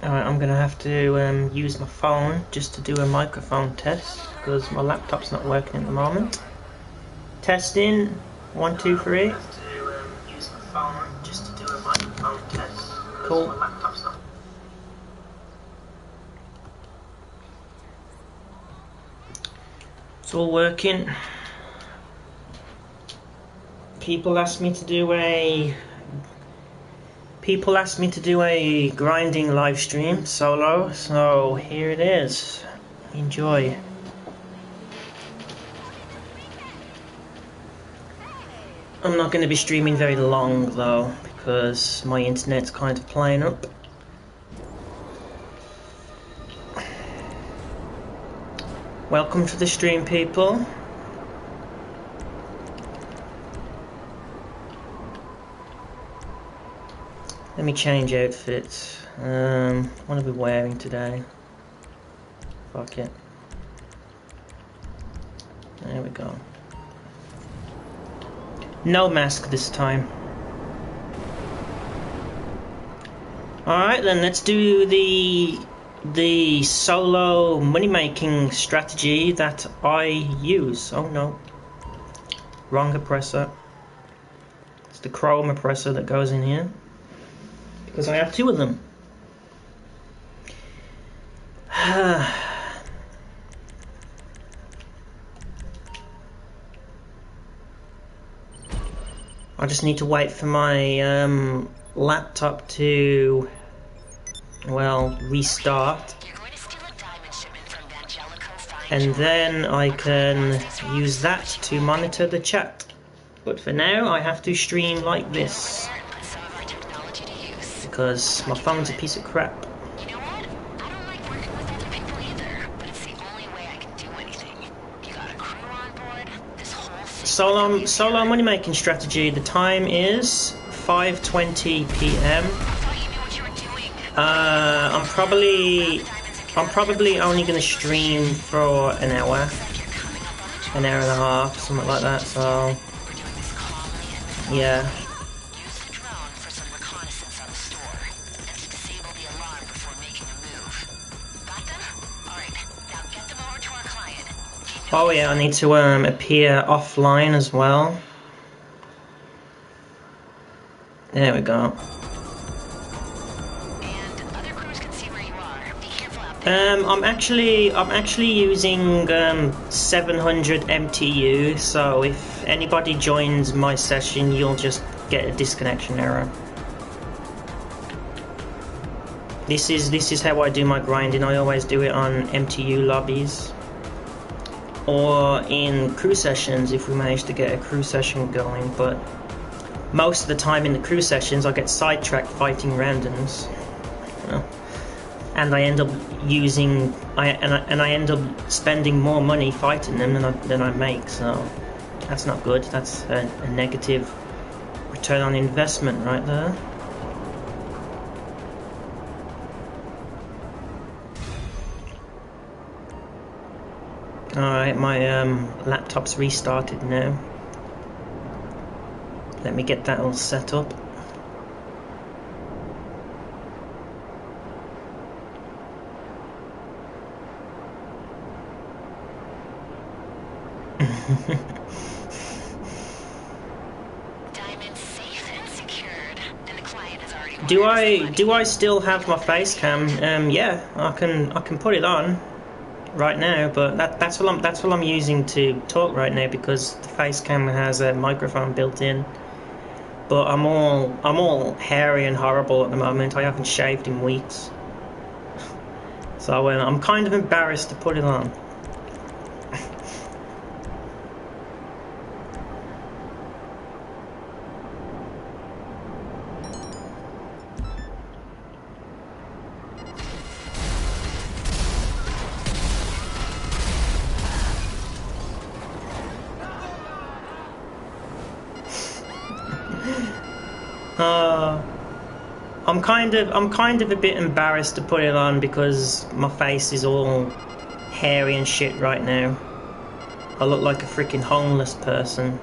Alright, I'm gonna have to use my phone just to do a microphone test because my laptop's not working at the moment. Testing, 1, 2, 3. Use my phone just to do a microphone test. Cool. It's all working. People asked me to do a grinding live stream solo, so here it is. Enjoy. I'm not going to be streaming very long though, because my internet's kind of playing up. Welcome to the stream, people. Let me change outfits. What are we wearing today? Fuck it. There we go. No mask this time. Alright then, let's do the solo money making strategy that I use. Oh no. Wrong oppressor. It's the chrome oppressor that goes in here. Because I have 2 of them. I just need to wait for my laptop to, well, restart. And then I can use that to monitor the chat. But for now, I have to stream like this. Because my phone's a piece of crap. You know what? I don't like working with other people either, but it's the only way I can do anything. You got a crew on board, this whole thing. Solo money making strategy. The time is 5:20 p.m. I thought you knew what you were doing. I'm probably only gonna stream for an hour and a half, something like that. So yeah. Oh yeah, I need to appear offline as well. There we go. And other crews can see where you are. Be careful out there. I'm actually using 700 MTU, so if anybody joins my session, you'll just get a disconnection error. This is how I do my grinding. I always do it on MTU lobbies. Or in crew sessions if we manage to get a crew session going, but most of the time in the crew sessions I get sidetracked fighting randoms, and I end up I end up spending more money fighting them than I make, so that's not good. That's a negative return on investment right there. Alright, my laptop's restarted now. Let me get that all set up. Diamond safe and secured, and the client is already. Do I still have my face cam? Yeah, I can put it on right now, but that's what I'm using to talk right now, because the face cam has a microphone built in. But I'm all hairy and horrible at the moment. I haven't shaved in weeks, so I'm kind of embarrassed to put it on. I'm kind of a bit embarrassed to put it on because my face is all hairy and shit right now. I look like a freaking homeless person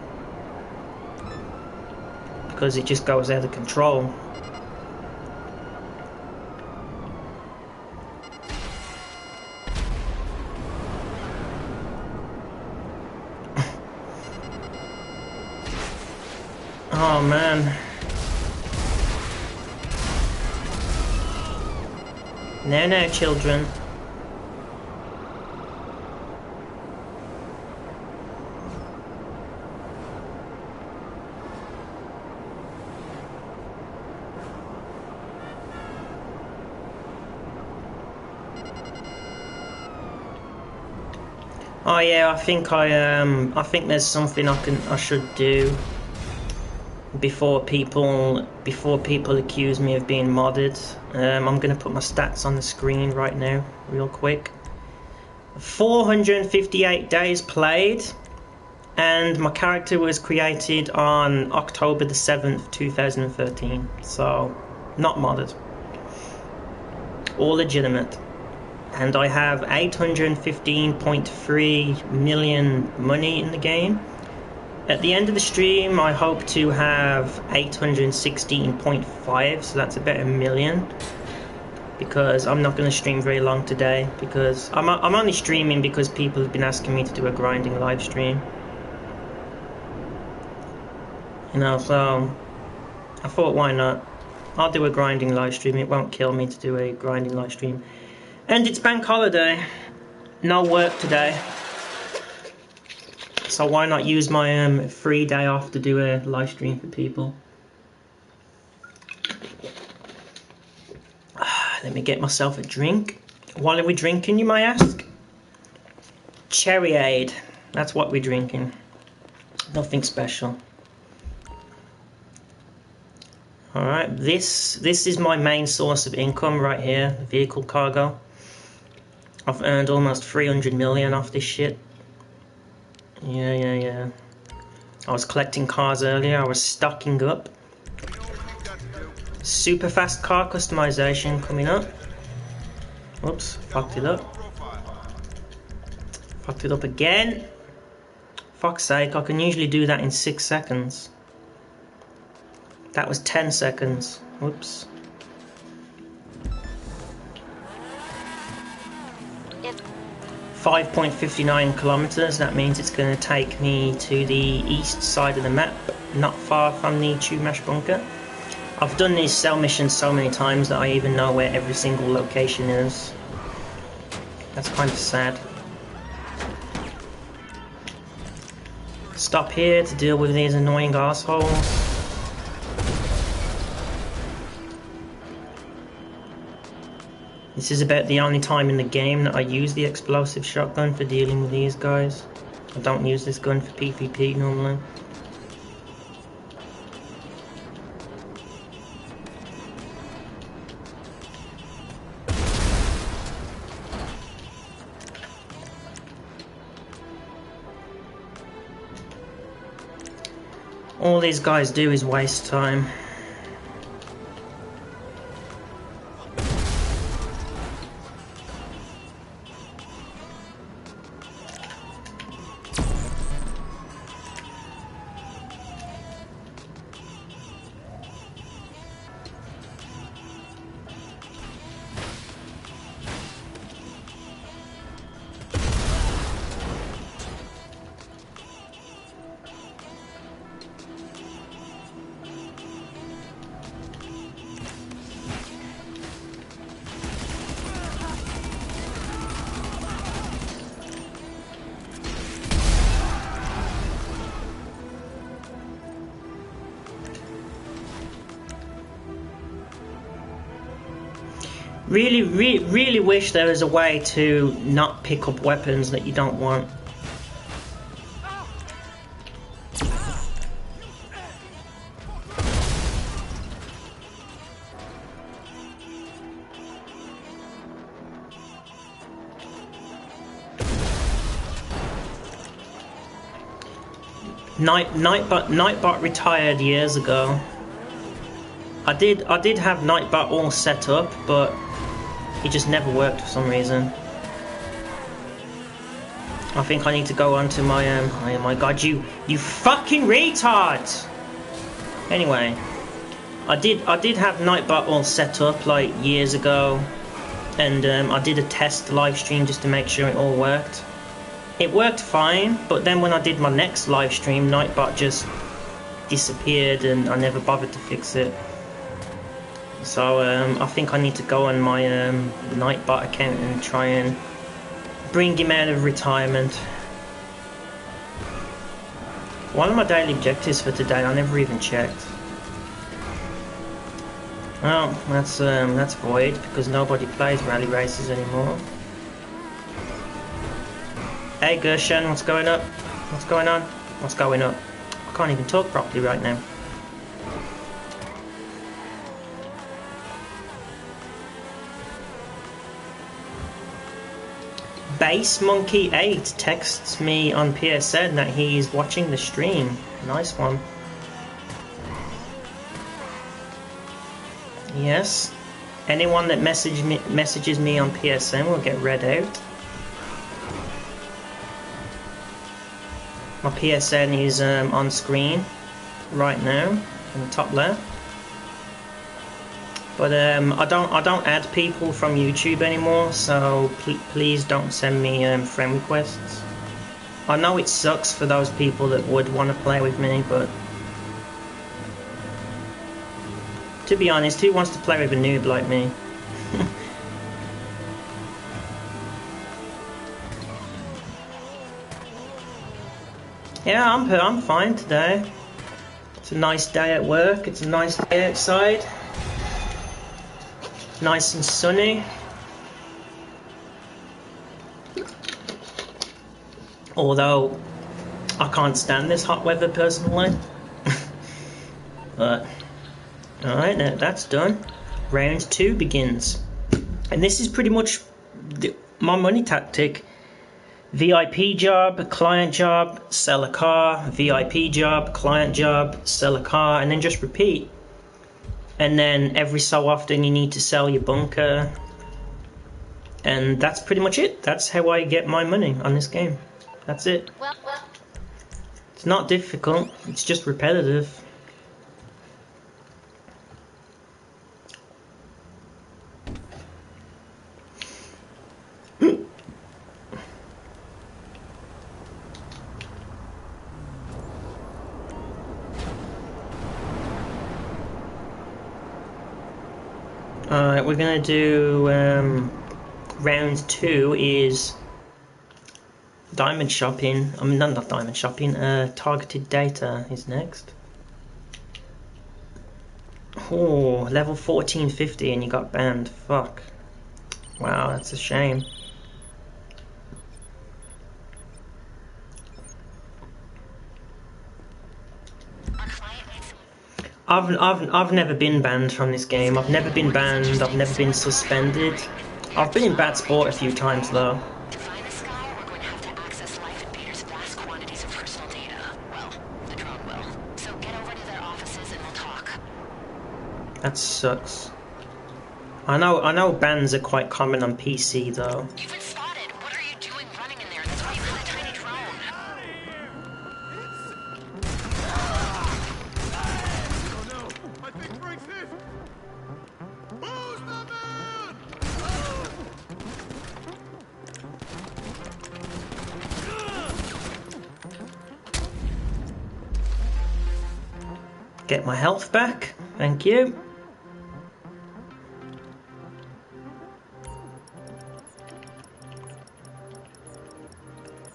because it just goes out of control. Oh man. No, no, children. Oh yeah, I think there's something I should do before people accuse me of being modded. I'm gonna put my stats on the screen right now, real quick. 458 days played, and my character was created on October the 7th, 2013. So, not modded. All legitimate. And I have 815.3 million money in the game. At the end of the stream, I hope to have 816.5, so that's about 1 million. Because I'm not going to stream very long today, because I'm only streaming because people have been asking me to do a grinding live stream. You know, so I thought, why not? I'll do a grinding live stream. It won't kill me to do a grinding live stream. And it's bank holiday. No work today. So why not use my free day off to do a live stream for people? Let me get myself a drink. What are we drinking, you might ask? Cherryade. That's what we're drinking. Nothing special. Alright, this is my main source of income right here, vehicle cargo. I've earned almost 300 million off this shit. Yeah. I was collecting cars earlier, I was stocking up. Super fast car customization coming up. Oops, fucked it up. Fucked it up again. Fuck's sake, I can usually do that in 6 seconds. That was 10 seconds. Whoops. 5.59 kilometers. That means it's going to take me to the east side of the map, not far from the Chumash bunker. I've done these cell missions so many times that I even know where every single location is. That's kind of sad. Stop here to deal with these annoying assholes. This is about the only time in the game that I use the explosive shotgun for dealing with these guys. I don't use this gun for PvP normally. All these guys do is waste time. Really wish there was a way to not pick up weapons that you don't want. Nightbot retired years ago. I did have Nightbot all set up, but it just never worked for some reason. I think I need to go onto my oh my god, you fucking retard! Anyway, I did have Nightbot all set up like years ago, and I did a test live stream just to make sure it all worked. It worked fine, but then when I did my next live stream, Nightbot just disappeared and I never bothered to fix it. So I think I need to go on my Nightbot account and try and bring him out of retirement. One of my daily objectives for today, I never even checked. Well, that's void because nobody plays rally races anymore. Hey Gershon, what's going up? What's going on? What's going up? I can't even talk properly right now. Base Monkey 8 texts me on PSN that he is watching the stream. Nice one. Yes. Anyone that messages me on PSN will get read out. My PSN is on screen right now in the top left. But I don't add people from YouTube anymore, so please don't send me friend requests. I know it sucks for those people that would want to play with me, but to be honest, who wants to play with a noob like me? Yeah, I'm fine today. It's a nice day at work. It's a nice day outside. Nice and sunny. Although I can't stand this hot weather personally. But alright, now that's done. Round 2 begins. And this is pretty much my money tactic. VIP job, client job, sell a car, VIP job, client job, sell a car, and then just repeat. And then every so often you need to sell your bunker. And that's pretty much it. That's how I get my money on this game. That's it. It's not difficult, it's just repetitive. Alright, we're gonna do round 2 is diamond shopping. I mean, not diamond shopping, targeted data is next. Oh, level 1450 and you got banned. Fuck. Wow, that's a shame. I've never been banned from this game. I've never been banned. I've never been suspended. I've been in bad sport a few times though. To find this guy, we're going to have to access Life Invaders' vast quantities of personal data. Well, the drone will. So get over to their offices and we'll talk. That sucks. I know bans are quite common on PC though. You've been spotted. What are you doing running in there? That's why you had a tiny drone. Get my health back. Thank you.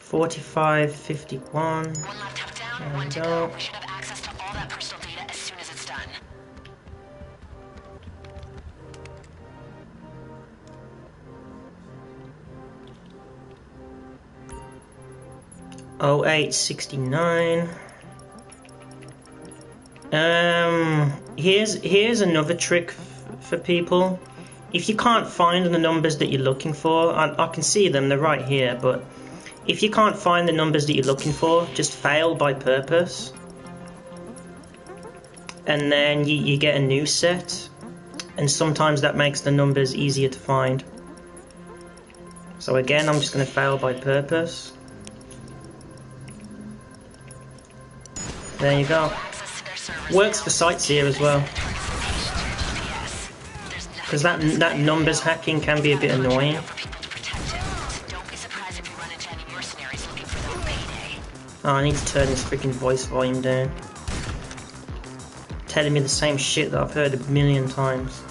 $45.51. One laptop down, one to go. We should have access to all that personal data as soon as it's done. $08.69. Here's another trick for people. If you can't find the numbers that you're looking for, I can see them, they're right here, but if you can't find the numbers that you're looking for, just fail by purpose. And then you get a new set, and sometimes that makes the numbers easier to find. So again, I'm just going to fail by purpose. There you go. Works for Sightseer as well. Because that numbers hacking can be a bit annoying. Oh, I need to turn this freaking voice volume down. telling me the same shit that I've heard a million times.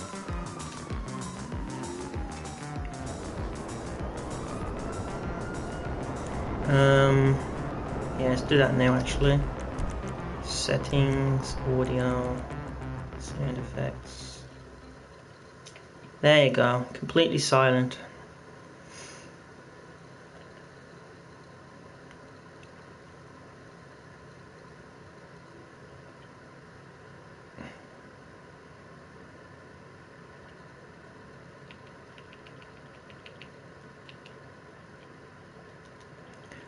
Yeah, let's do that now actually. Settings, audio, sound effects. There you go, completely silent.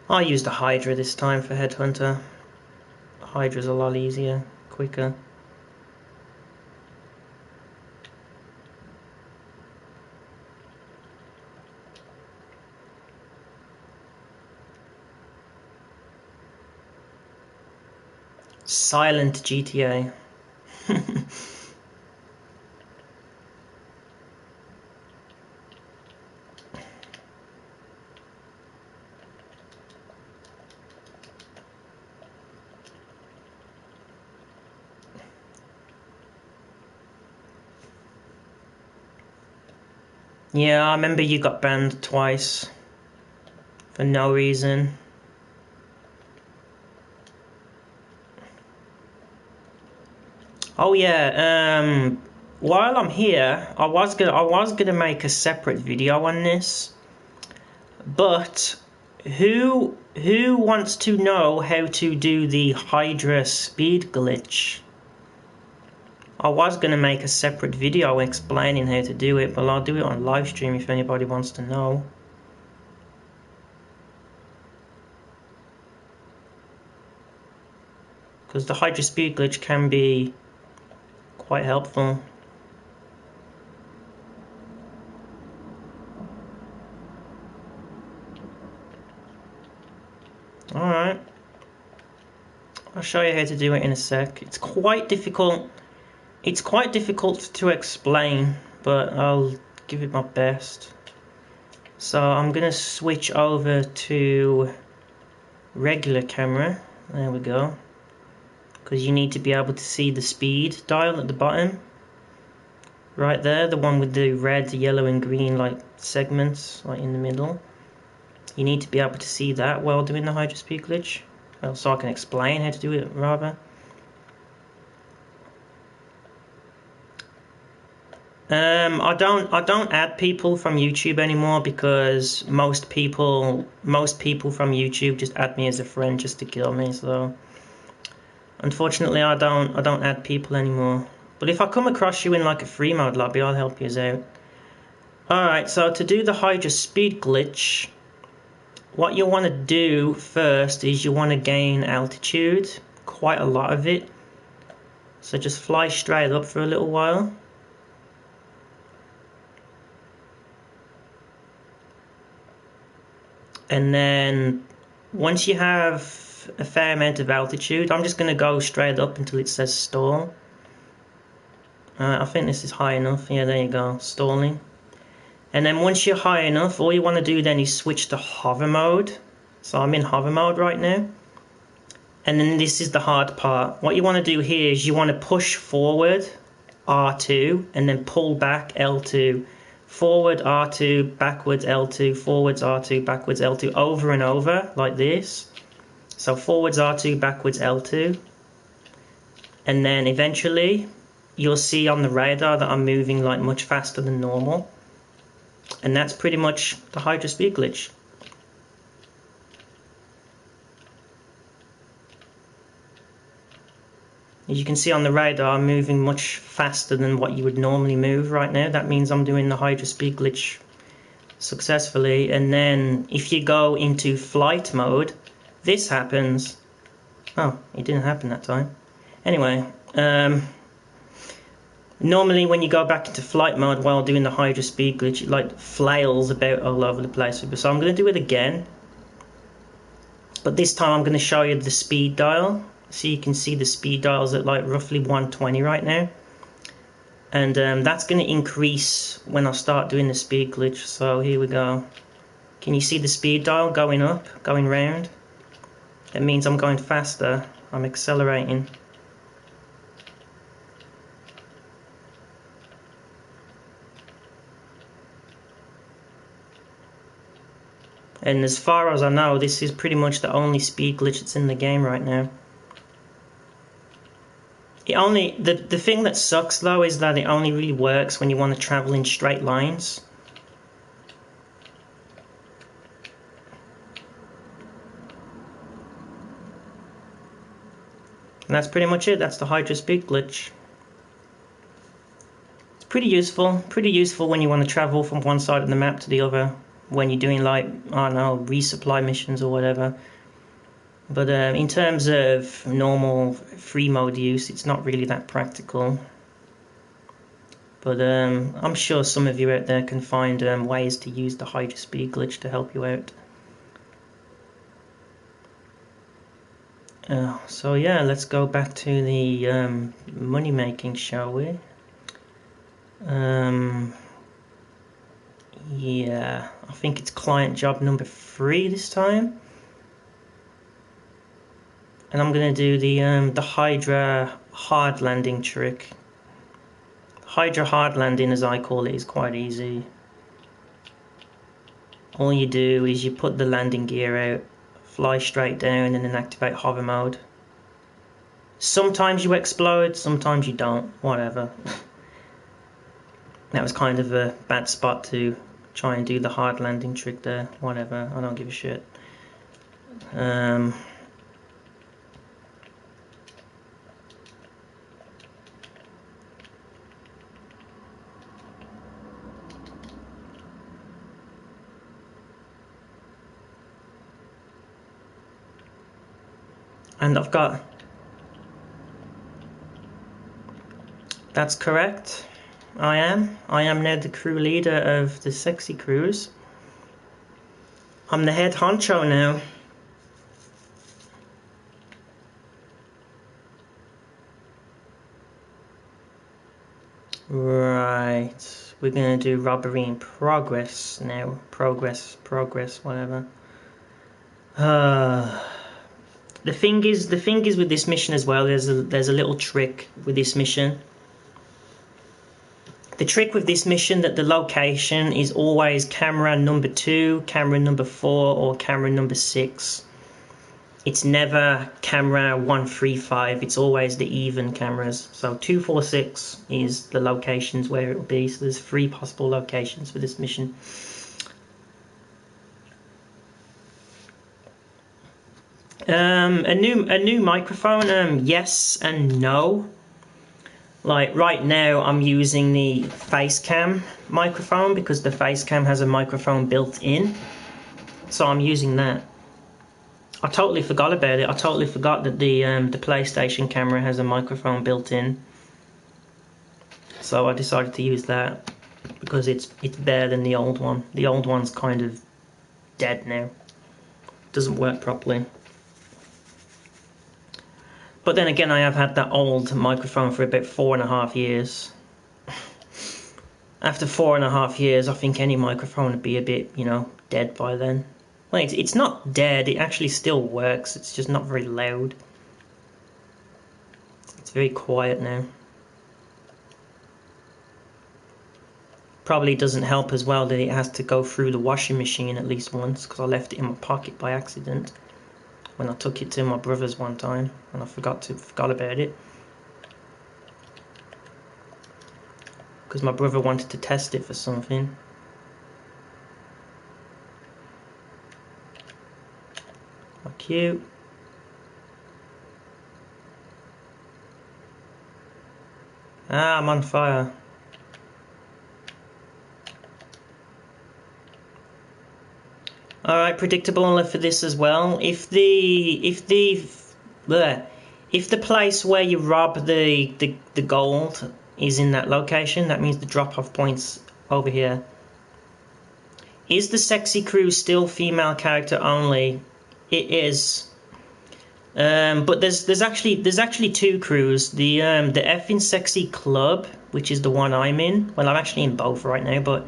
I used a Hydra this time for Headhunter. Hydra's a lot easier, quicker. Silent GTA. Yeah, I remember you got banned twice for no reason. Oh yeah, while I'm here, I was gonna make a separate video on this, but who wants to know how to do the Hydra speed glitch? I was going to make a separate video explaining how to do it, but I'll do it on Livestream if anybody wants to know. Because the Hydra speed glitch can be quite helpful. Alright. I'll show you how to do it in a sec. It's quite difficult. It's quite difficult to explain, but I'll give it my best. So I'm going to switch over to regular camera. There we go. Because you need to be able to see the speed dial at the bottom. Right there, the one with the red, yellow and green like segments like in the middle. You need to be able to see that while doing the Hydra speed glitch. Well, so I can explain how to do it rather. I don't add people from YouTube anymore because most people from YouTube just add me as a friend just to kill me. So unfortunately, I don't add people anymore. But if I come across you in like a free mode lobby, I'll help you out. Alright, so to do the Hydra speed glitch, what you want to do first is you want to gain altitude, quite a lot of it. So just fly straight up for a little while. And then once you have a fair amount of altitude, I'm just going to go straight up until it says stall. I think this is high enough. Yeah, there you go, stalling. And then once you're high enough, all you want to do then is switch to hover mode. So I'm in hover mode right now. And then this is the hard part. What you want to do here is you want to push forward R2 and then pull back L2. Forward R2, backwards L2, forwards R2, backwards L2, over and over like this. So forwards R2, backwards L2. And then eventually you'll see on the radar that I'm moving like much faster than normal. And that's pretty much the Hydra speed glitch. As you can see on the radar, I'm moving much faster than what you would normally move right now. That means I'm doing the Hydra speed glitch successfully. And then if you go into flight mode, this happens. Oh, it didn't happen that time. Anyway, normally when you go back into flight mode while doing the Hydra speed glitch, it like flails about all over the place. So I'm going to do it again. But this time I'm going to show you the speed dial. So you can see the speed dial's at like roughly 120 right now. And that's going to increase when I start doing the speed glitch. So here we go. Can you see the speed dial going up, going round? That means I'm going faster. I'm accelerating. And as far as I know, this is pretty much the only speed glitch that's in the game right now. The thing that sucks though is that it only really works when you want to travel in straight lines. And that's pretty much it. That's the Hydra speed glitch. It's pretty useful when you want to travel from one side of the map to the other, when you're doing, like, I don't know, resupply missions or whatever. But in terms of normal free mode use, it's not really that practical. But I'm sure some of you out there can find ways to use the Hydra speed glitch to help you out. So yeah, let's go back to the money making, shall we? Yeah, I think it's client job number 3 this time. And I'm gonna do the Hydra hard landing trick. Hydra hard landing, as I call it, is quite easy. All you do is you put the landing gear out, fly straight down, and then activate hover mode. Sometimes you explode, sometimes you don't, whatever. That was kind of a bad spot to try and do the hard landing trick there, whatever, I don't give a shit. And I've got... That's correct. I am now the crew leader of the Sexy Crews. I'm the head honcho now. Right. We're gonna do robbery in progress now. Progress, whatever. The thing is with this mission as well, there's a little trick with this mission. The trick with this mission, that the location is always camera number 2, camera number 4, or camera number 6. It's never camera 135, it's always the even cameras. So 2, 4, 6 is the locations where it will be. So there's 3 possible locations for this mission. A new microphone, yes and no. Like right now I'm using the face cam microphone because the face cam has a microphone built in. So I'm using that. I totally forgot about it. I totally forgot that the PlayStation camera has a microphone built in. So I decided to use that because it's better than the old one. The old one's kind of dead now. Doesn't work properly. But then again, I have had that old microphone for about 4.5 years. After 4.5 years, I think any microphone would be a bit, you know, dead by then. Well, it's not dead, it actually still works, it's just not very loud. It's very quiet now. Probably doesn't help as well that it has to go through the washing machine at least once, because I left it in my pocket by accident when I took it to my brother's one time, and I forgot about it. Because my brother wanted to test it for something. How cute. Ah, I'm on fire. Alright, predictable for this as well. If the place where you rob the gold is in that location, that means the drop-off point's over here. Is the Sexy Crew still female character only? It is. But there's actually 2 crews. The effing Sexy Club, which is the one I'm in. Well, I'm actually in both right now, but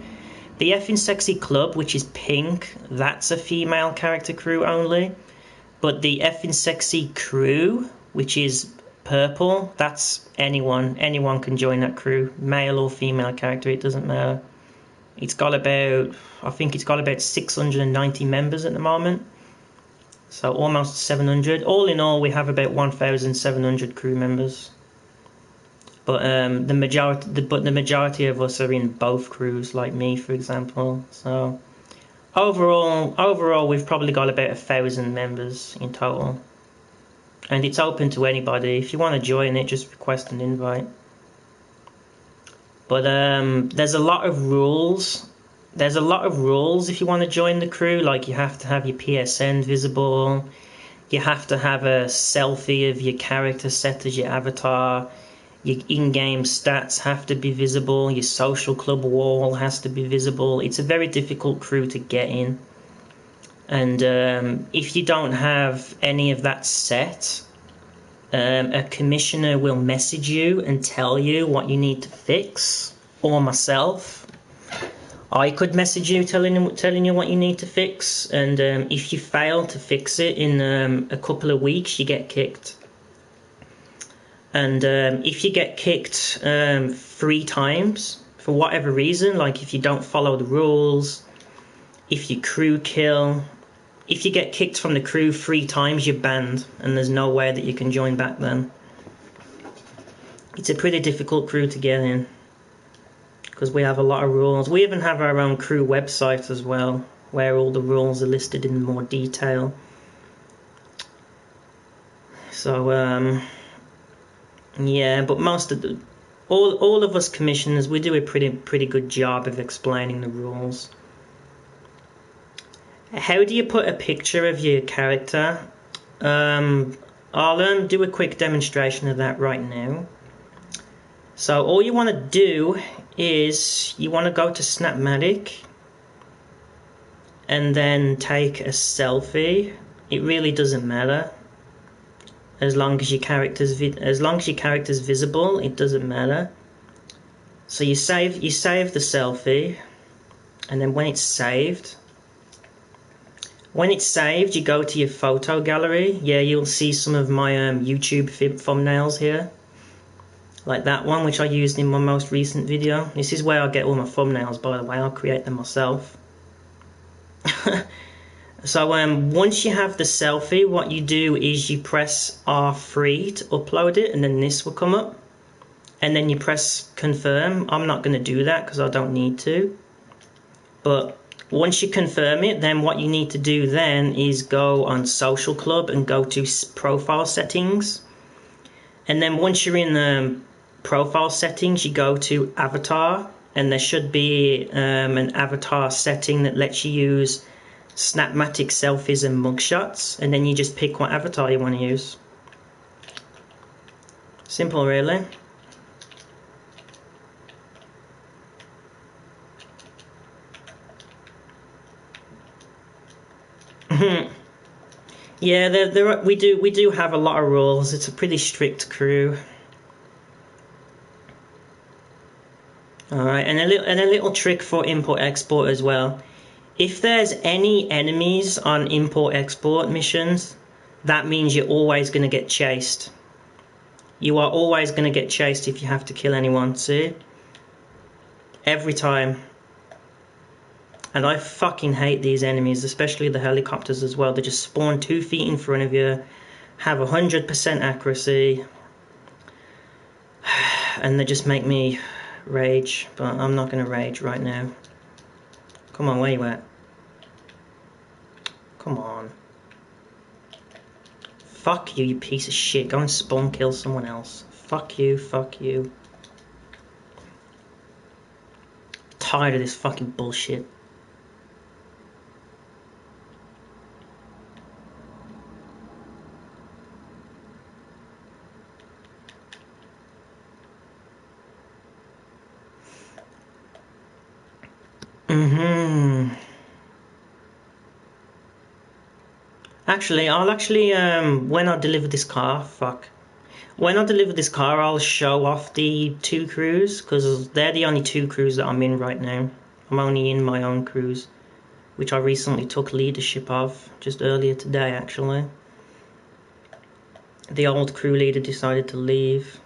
the effing Sexy Club, which is pink, that's a female character crew only. But the effing Sexy Crew, which is purple, that's anyone. Anyone can join that crew. Male or female character, it doesn't matter. It's got about, I think it's got about 690 members at the moment. So almost 700. All in all, we have about 1,700 crew members. But the majority of us are in both crews, like me, for example. So overall, we've probably got about 1,000 members in total. And it's open to anybody. If you want to join it, just request an invite. But there's a lot of rules. There's a lot of rules if you want to join the crew. Like, you have to have your PSN visible. You have to have a selfie of your character set as your avatar. Your in-game stats have to be visible. Your social club wall has to be visible. It's a very difficult crew to get in. And if you don't have any of that set, a commissioner will message you and tell you what you need to fix. Or myself. I could message you telling you what you need to fix. And if you fail to fix it in a couple of weeks, you get kicked. And if you get kicked 3 times, for whatever reason, like if you don't follow the rules, if you crew kill, if you get kicked from the crew 3 times, you're banned, and there's no way that you can join back then. It's a pretty difficult crew to get in, because we have a lot of rules. We even have our own crew website as well, where all the rules are listed in more detail. So, yeah, but most of all of us commissioners, we do a pretty good job of explaining the rules. How do you put a picture of your character? I'll do a quick demonstration of that right now. So all you want to do is you want to go to Snapmatic and then take a selfie. It really doesn't matter. As long as your character's visible, it doesn't matter. So you save the selfie, and then when it's saved, you go to your photo gallery. Yeah, you'll see some of my YouTube thumbnails here, like that one, which I used in my most recent video. This is where I get all my thumbnails, by the way. I'll create them myself. So once you have the selfie, what you do is you press R3 to upload it, and then this will come up. And then you press confirm. I'm not going to do that because I don't need to. But once you confirm it, then what you need to do then is go on Social Club and go to Profile Settings. And then once you're in the Profile Settings, you go to Avatar. And there should be an avatar setting that lets you use Snapmatic selfies and mugshots, and then you just pick what avatar you want to use. Simple, really. Yeah, we do have a lot of rules. It's a pretty strict crew. All right, and a little trick for import export as well. If there's any enemies on import-export missions, that means you're always going to get chased. You are always going to get chased if you have to kill anyone, see? Every time. And I fucking hate these enemies, especially the helicopters as well. They just spawn 2 feet in front of you, have 100% accuracy, and they just make me rage. But I'm not going to rage right now. Come on, where you at? Come on. Fuck you, you piece of shit. Go and spawn kill someone else. Fuck you, fuck you. Tired of this fucking bullshit. Actually, when I deliver this car, when I deliver this car, I'll show off the 2 crews, because they're the only 2 crews that I'm in right now. I'm only in my own crews, which I recently took leadership of, just earlier today, actually. The old crew leader decided to leave.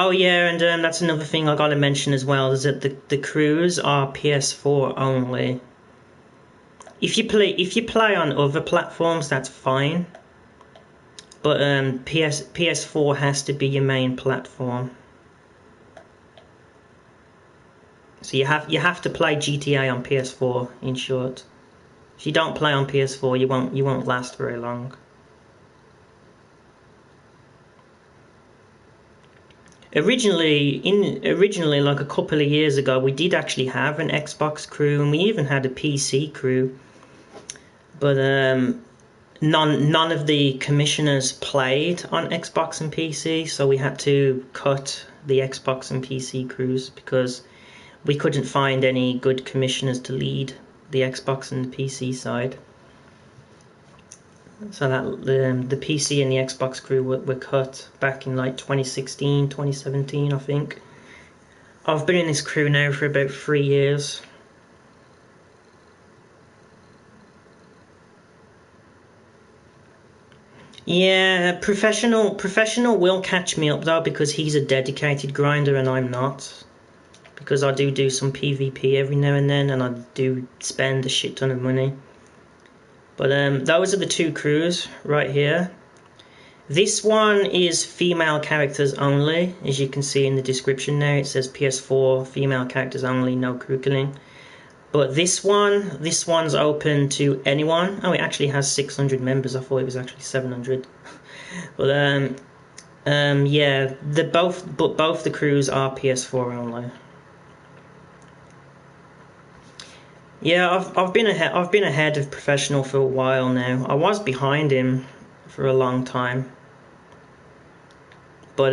Oh yeah, and that's another thing I gotta mention as well, is that the crews are PS4 only. If you play on other platforms, that's fine. But PS4 has to be your main platform. So you have to play GTA on PS4, in short. If you don't play on PS4, you won't last very long. Originally, like a couple of years ago, we did actually have an Xbox crew, and we even had a PC crew. But none of the commissioners played on Xbox and PC, so we had to cut the Xbox and PC crews because we couldn't find any good commissioners to lead the Xbox and the PC side. So that the PC and the Xbox crew were cut back in like 2016, 2017, I think. I've been in this crew now for about 3 years. Yeah, professional will catch me up though, because he's a dedicated grinder and I'm not. Because I do some PvP every now and then, and I do spend a shit ton of money. But those are the two crews right here. This one is female characters only, as you can see in the description now. It says PS4 female characters only, no crew killing. But this one's open to anyone. Oh, it actually has 600 members. I thought it was actually 700. But yeah, both the crews are PS4 only. Yeah, I've been ahead of professional for a while now. I was behind him for a long time. But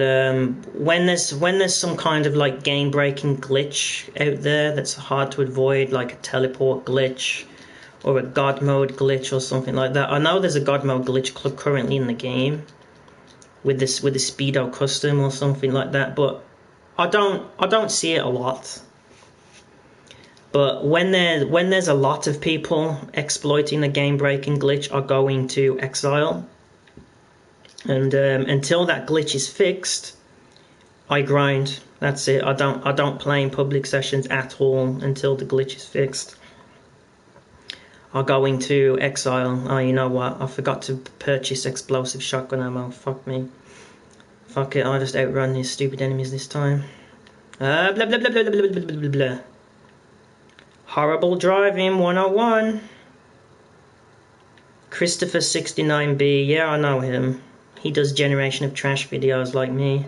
when there's some kind of like game breaking glitch out there that's hard to avoid, like a teleport glitch or a god mode glitch or something like that. I know there's a god mode glitch currently in the game with the Speedo custom or something like that, but I don't see it a lot. But when there's a lot of people exploiting the game breaking glitch, I go into exile. And until that glitch is fixed, I grind. That's it. I don't play in public sessions at all until the glitch is fixed. I'll go into exile. Oh, you know what? I forgot to purchase explosive shotgun ammo. Fuck me. Fuck it. I'll just outrun these stupid enemies this time. Blah blah blah blah blah blah blah blah blah. Horrible driving 101. Christopher 69B. Yeah, I know him. He does generation of trash videos like me.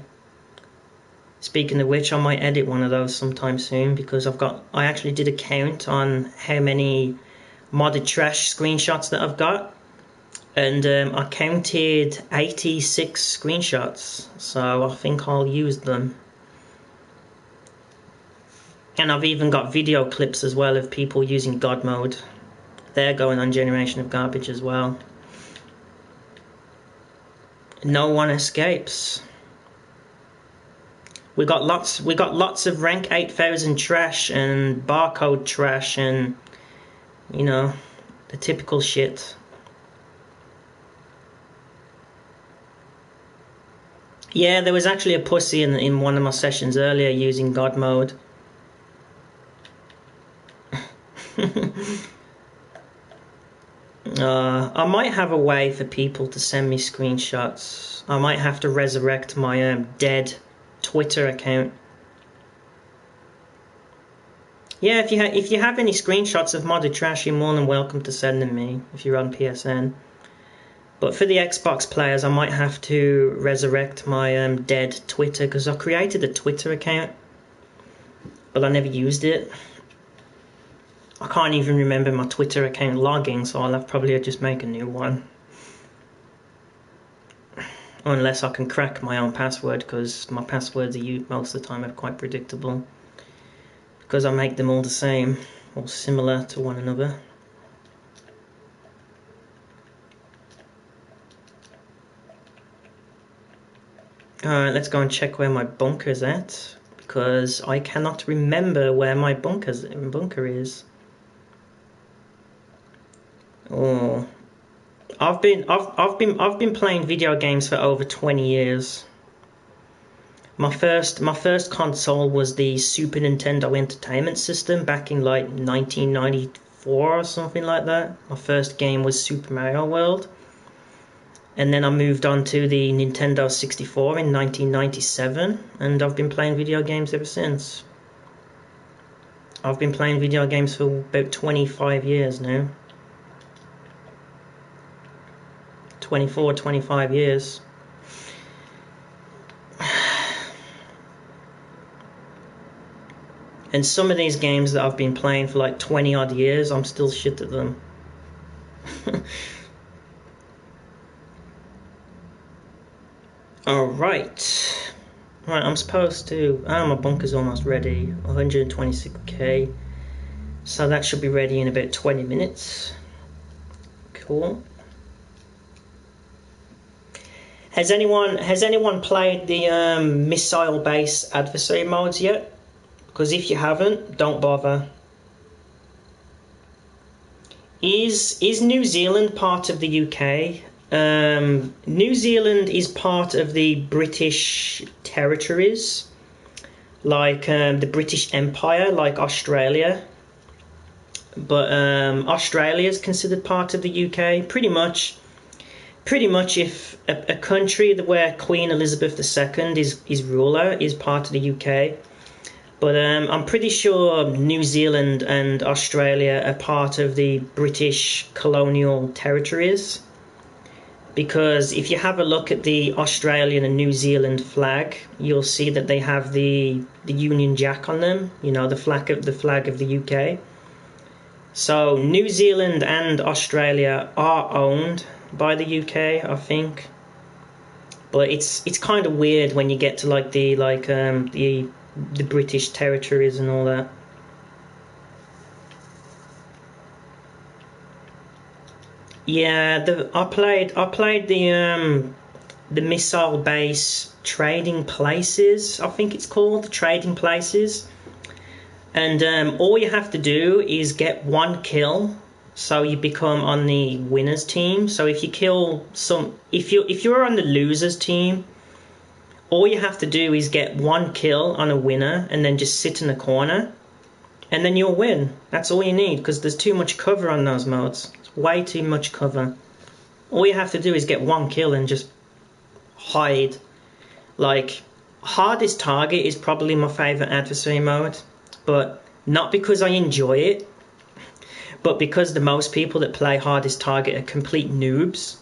Speaking of which, I might edit one of those sometime soon, because I actually did a count on how many modded trash screenshots that I've got, and I counted 86 screenshots, so I think I'll use them. And I've even got video clips as well of people using God mode. They're going on generation of garbage as well. No one escapes. We got lots of rank 8000 trash and barcode trash and, you know, the typical shit. Yeah, there was actually a pussy in one of my sessions earlier using God mode. I might have a way for people to send me screenshots. I might have to resurrect my dead Twitter account. Yeah, if you have any screenshots of modded trash, you're more than welcome to send them me if you're on PSN. But for the Xbox players, I might have to resurrect my dead Twitter, because I created a Twitter account, but I never used it. I can't even remember my Twitter account login, so I'll probably just make a new one. Unless I can crack my own password, because my passwords are most of the time are quite predictable. Because I make them all the same, or similar to one another. Alright, let's go and check where my bunker's at, because I cannot remember where my bunker is. Oh, I've been playing video games for over 20 years. My first console was the Super Nintendo Entertainment System back in like 1994 or something like that. My first game was Super Mario World. And then I moved on to the Nintendo 64 in 1997, and I've been playing video games ever since. I've been playing video games for about 25 years now. 24, 25 years. And some of these games that I've been playing for like 20 odd years, I'm still shit at them. Alright. Right, I'm supposed to... my bunker's almost ready. 126k. So that should be ready in about 20 minutes. Cool. Has anyone played the missile-based adversary modes yet? Because if you haven't, don't bother. Is New Zealand part of the UK? New Zealand is part of the British territories, like the British Empire, like Australia. But Australia is considered part of the UK. Pretty much if a country where Queen Elizabeth II is ruler is part of the UK. But I'm pretty sure New Zealand and Australia are part of the British colonial territories. Because if you have a look at the Australian and New Zealand flag, you'll see that they have the Union Jack on them. You know, the flag of the UK. So New Zealand and Australia are owned by the UK, I think. But it's kind of weird when you get to like the British territories and all that. Yeah, I played the missile base trading places, I think it's called, trading places. And all you have to do is get one kill, so you become on the winners team. So if you kill if you're on the losers team, all you have to do is get one kill on a winner and then just sit in the corner, and then you'll win. That's all you need, because there's too much cover on those modes. It's way too much cover. All you have to do is get one kill and just hide. Like, hardest target is probably my favourite adversary mode, but not because I enjoy it, but because the most people that play hardest target are complete noobs,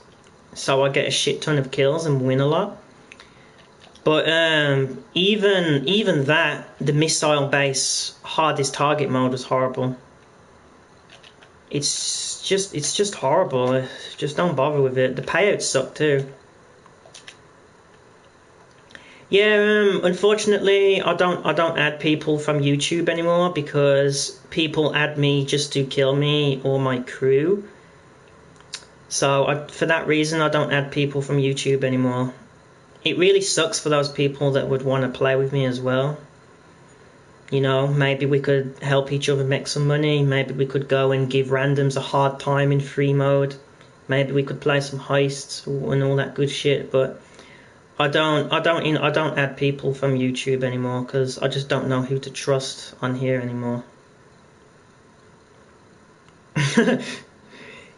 so I get a shit ton of kills and win a lot. But even that, the missile base hardest target mode is horrible. It's just horrible. Just don't bother with it. The payouts suck too. Yeah, unfortunately, I don't add people from YouTube anymore, because people add me just to kill me or my crew. So for that reason, I don't add people from YouTube anymore. It really sucks for those people that would want to play with me as well. You know, maybe we could help each other make some money. Maybe we could go and give randoms a hard time in free mode. Maybe we could play some heists and all that good shit. But I don't add people from YouTube anymore, because I just don't know who to trust on here anymore.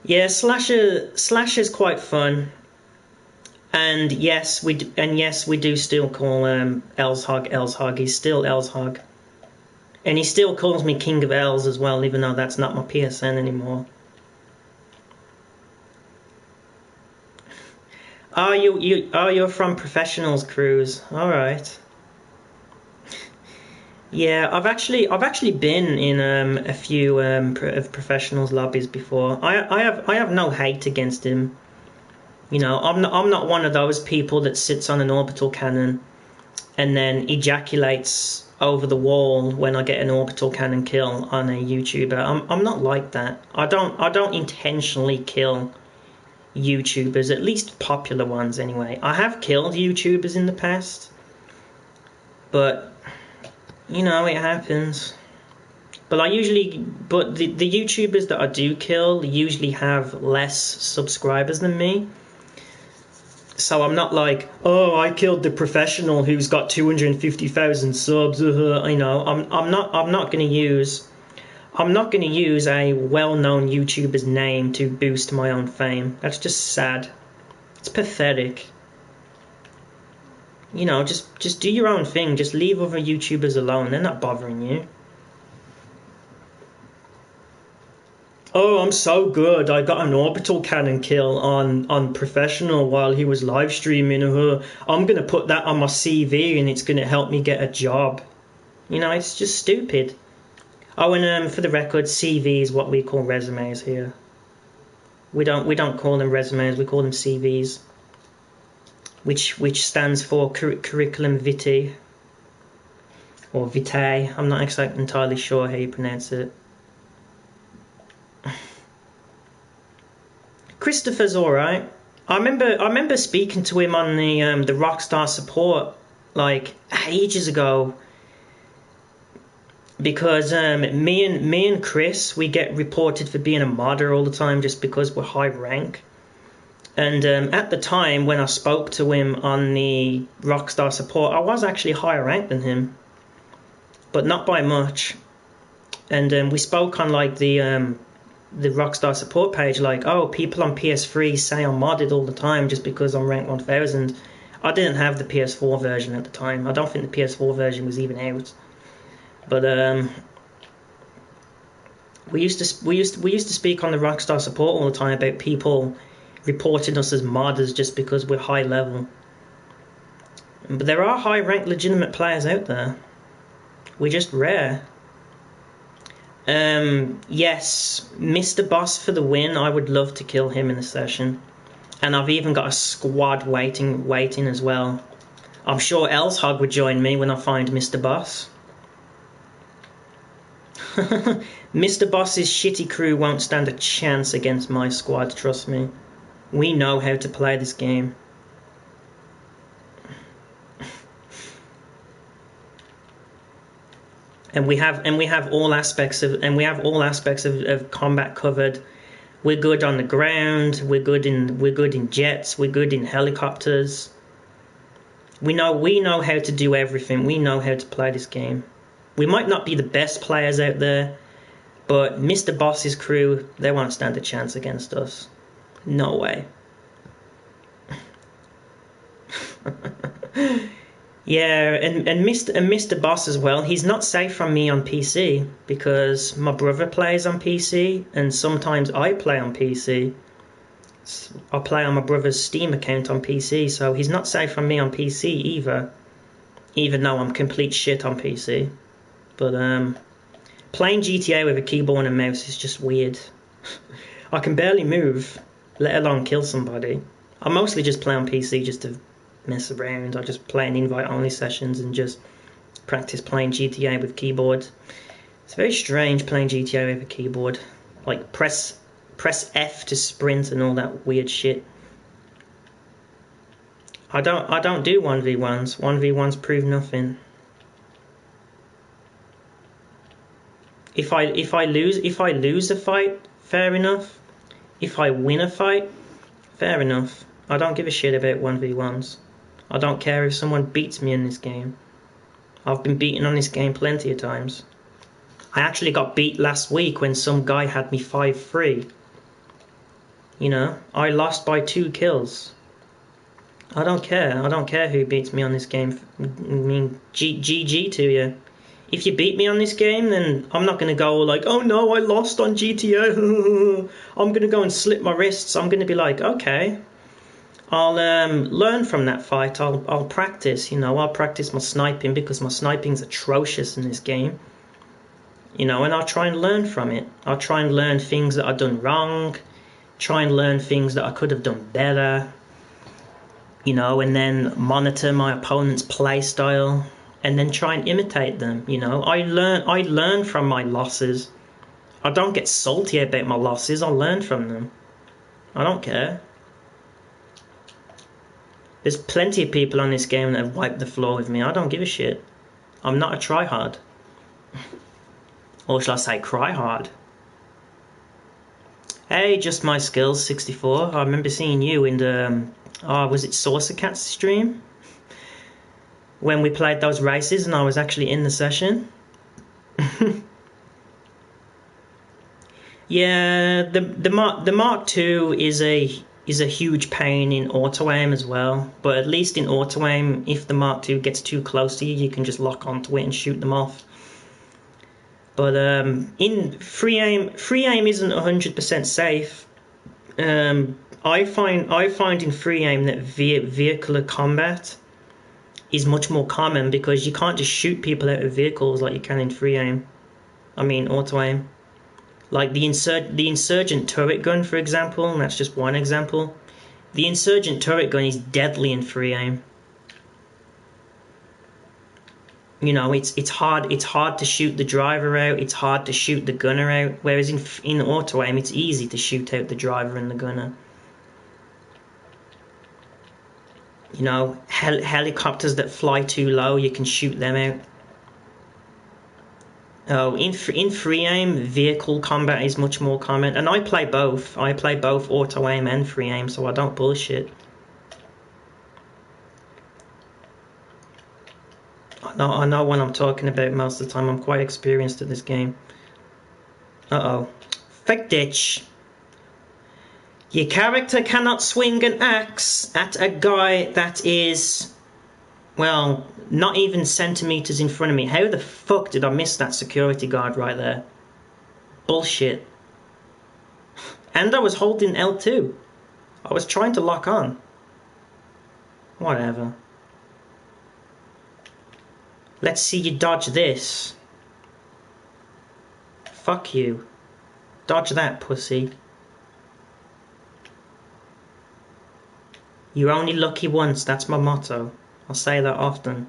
Yeah, Slasher's quite fun. And yes, we do still call Elshog. He's still Elshog. And he still calls me King of Els as well, even though that's not my PSN anymore. Oh, you're from Professionals Cruise. All right. Yeah, I've actually been in a few of Professionals lobbies before. I have no hate against him. You know, I'm not one of those people that sits on an orbital cannon and then ejaculates over the wall when I get an orbital cannon kill on a YouTuber. I'm not like that. I don't intentionally kill YouTubers, at least popular ones anyway. I have killed YouTubers in the past, but you know, it happens. But the YouTubers that I do kill usually have less subscribers than me. So I'm not like, oh, I killed the professional who's got 250,000 subs. You know, I'm not going to use a well-known YouTuber's name to boost my own fame. That's just sad. It's pathetic. You know, just do your own thing. Just leave other YouTubers alone. They're not bothering you. Oh, I'm so good. I got an orbital cannon kill on professional while he was live streaming. I'm going to put that on my CV and it's going to help me get a job. You know, it's just stupid. Oh, and for the record, CV is what we call resumes here. We don't call them resumes. We call them CVs, which stands for curriculum vitae or vitae. I'm not exactly entirely sure how you pronounce it. Christopher's alright. I remember speaking to him on the Rockstar support like ages ago, because me and Chris, we get reported for being a modder all the time just because we're high rank. And at the time when I spoke to him on the Rockstar support, I was actually higher rank than him, but not by much. And we spoke on like the Rockstar support page, like, oh, people on PS3 say I'm modded all the time just because I'm ranked 1000. I didn't have the PS4 version at the time. I don't think the PS4 version was even out. But we used to speak on the Rockstar support all the time about people reporting us as modders just because we're high level. But there are high ranked legitimate players out there. We're just rare. Yes, Mr. Boss for the win. I would love to kill him in a session. And I've even got a squad waiting as well. I'm sure Elshog would join me when I find Mr. Boss. Mr. Boss's shitty crew won't stand a chance against my squad, trust me. We know how to play this game. And we have all aspects of combat covered. We're good on the ground. We're good in jets. We're good in helicopters. We know how to do everything. We know how to play this game. We might not be the best players out there, but Mr. Boss's crew, they won't stand a chance against us. No way. Yeah, and Mr. Boss as well, he's not safe from me on PC because my brother plays on PC and sometimes I play on PC. I play on my brother's Steam account on PC, so he's not safe from me on PC either, even though I'm complete shit on PC. But playing GTA with a keyboard and mouse is just weird. I can barely move, let alone kill somebody. I mostly just play on PC just to mess around. I just play in invite-only sessions and just practice playing GTA with keyboard. It's very strange playing GTA with a keyboard. Like press F to sprint and all that weird shit. I don't do 1v1s. 1v1s prove nothing. If I lose a fight, fair enough. If I win a fight, fair enough. I don't give a shit about 1v1s. I don't care if someone beats me in this game. I've been beaten on this game plenty of times. I actually got beat last week when some guy had me 5-3. You know, I lost by 2 kills. I don't care. I don't care who beats me on this game. I mean, GG to you. If you beat me on this game, then I'm not going to go like, oh no, I lost on GTA. I'm going to go and slip my wrists. I'm going to be like, okay, I'll learn from that fight. I'll practice, you know, I'll practice my sniping because my sniping's atrocious in this game. You know, and I'll try and learn from it. I'll try and learn things that I've done wrong. Try and learn things that I could have done better. You know, and then monitor my opponent's play style. And then try and imitate them, you know. I learn from my losses. I don't get salty about my losses. I learn from them. I don't care. There's plenty of people on this game that have wiped the floor with me. I don't give a shit. I'm not a tryhard. Or shall I say cry hard? Hey, just my skills 64. I remember seeing you in the was it Saucer Cat's stream when we played those races, and I was actually in the session. Yeah, the Mark II is a huge pain in auto aim as well. But at least in auto aim, if the Mark II gets too close to you, you can just lock onto it and shoot them off. But in free aim isn't 100% safe. I find in free aim that vehicular combat is much more common because you can't just shoot people out of vehicles like you can in free aim. I mean auto aim. Like the insurgent turret gun, for example, and that's just one example. The insurgent turret gun is deadly in free aim. You know, it's hard to shoot the driver out, it's hard to shoot the gunner out, whereas in auto aim it's easy to shoot out the driver and the gunner. You know, helicopters that fly too low, you can shoot them out. Oh, in free aim, vehicle combat is much more common, and I play both. I play both auto aim and free aim, so I don't bullshit. I know what I'm talking about most of the time. I'm quite experienced at this game. Uh-oh. Fake ditch. Your character cannot swing an axe at a guy that is, well, not even centimeters in front of me. How the fuck did I miss that security guard right there? Bullshit. And I was holding L2. I was trying to lock on. Whatever. Let's see you dodge this. Fuck you. Dodge that, pussy. You're only lucky once, that's my motto. I'll say that often.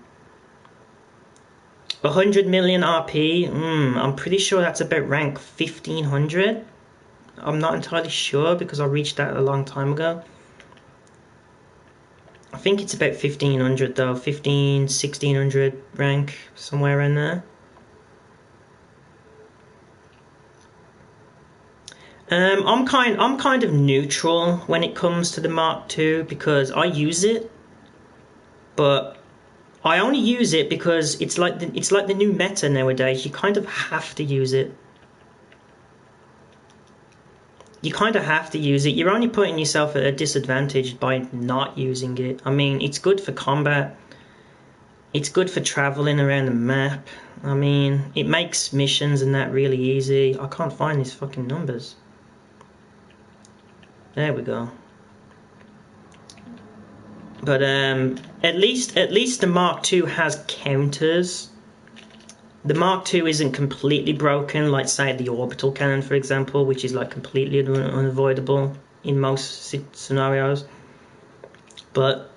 100 million RP, I'm pretty sure that's about rank 1500. I'm not entirely sure because I reached that a long time ago. I think it's about 1500 though, 1600 rank, somewhere in there. I'm kind of neutral when it comes to the Mark II because I use it, but I only use it because it's like the new meta nowadays. You kind of have to use it. You kind of have to use it. You're only putting yourself at a disadvantage by not using it. I mean, it's good for combat. It's good for traveling around the map. I mean, it makes missions and that really easy. I can't find these fucking numbers. There we go. But at least the Mark II has counters. The Mark II isn't completely broken, like say the orbital cannon, for example, which is like completely unavoidable in most scenarios. But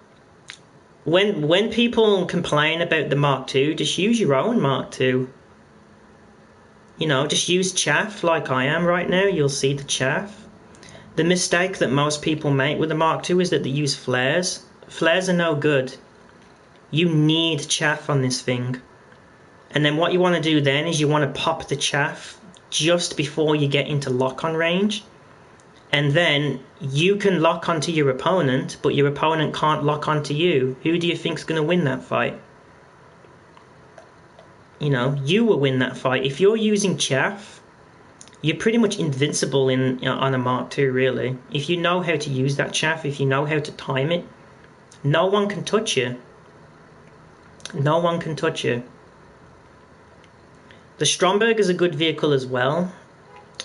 when people complain about the Mark II, just use your own Mark II. You know, just use chaff like I am right now. You'll see the chaff. The mistake that most people make with the Mark II is that they use flares. Flares are no good. You need chaff on this thing. And then what you want to do then is you want to pop the chaff just before you get into lock-on range. And then you can lock onto your opponent, but your opponent can't lock onto you. Who do you think's going to win that fight? You know, you will win that fight. If you're using chaff, you're pretty much invincible on a Mark II, really. If you know how to use that chaff, if you know how to time it, no one can touch you. No one can touch you. The Stromberg is a good vehicle as well.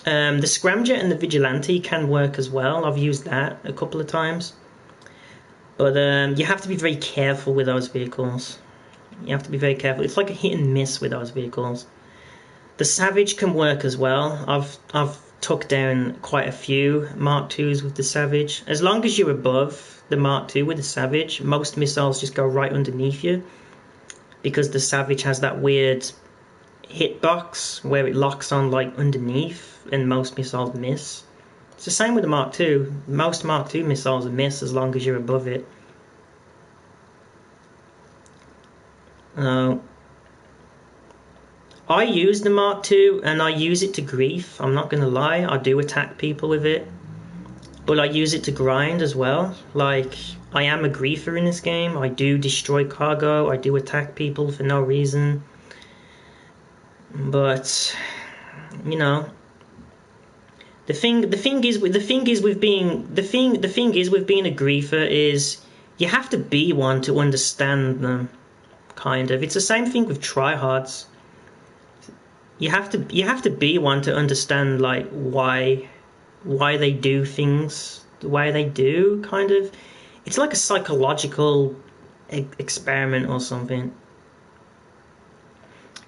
The Scramjet and the Vigilante can work as well. I've used that a couple of times. But you have to be very careful with those vehicles. You have to be very careful. It's like a hit and miss with those vehicles. The Savage can work as well. I've took down quite a few Mark IIs with the Savage. As long as you're above the Mark II with the Savage, most missiles just go right underneath you. Because the Savage has that weird hitbox where it locks on like underneath and most missiles miss. It's the same with the Mark II. Most Mark II missiles miss as long as you're above it. I use the Mark II and I use it to grief. I'm not gonna lie, I do attack people with it. But I use it to grind as well. Like, I am a griefer in this game. I do destroy cargo. I do attack people for no reason. But, you know, the thing is with being a griefer is you have to be one to understand them. Kind of. It's the same thing with tryhards. You have to be one to understand like why they do things the way they do, kind of. It's like a psychological experiment or something.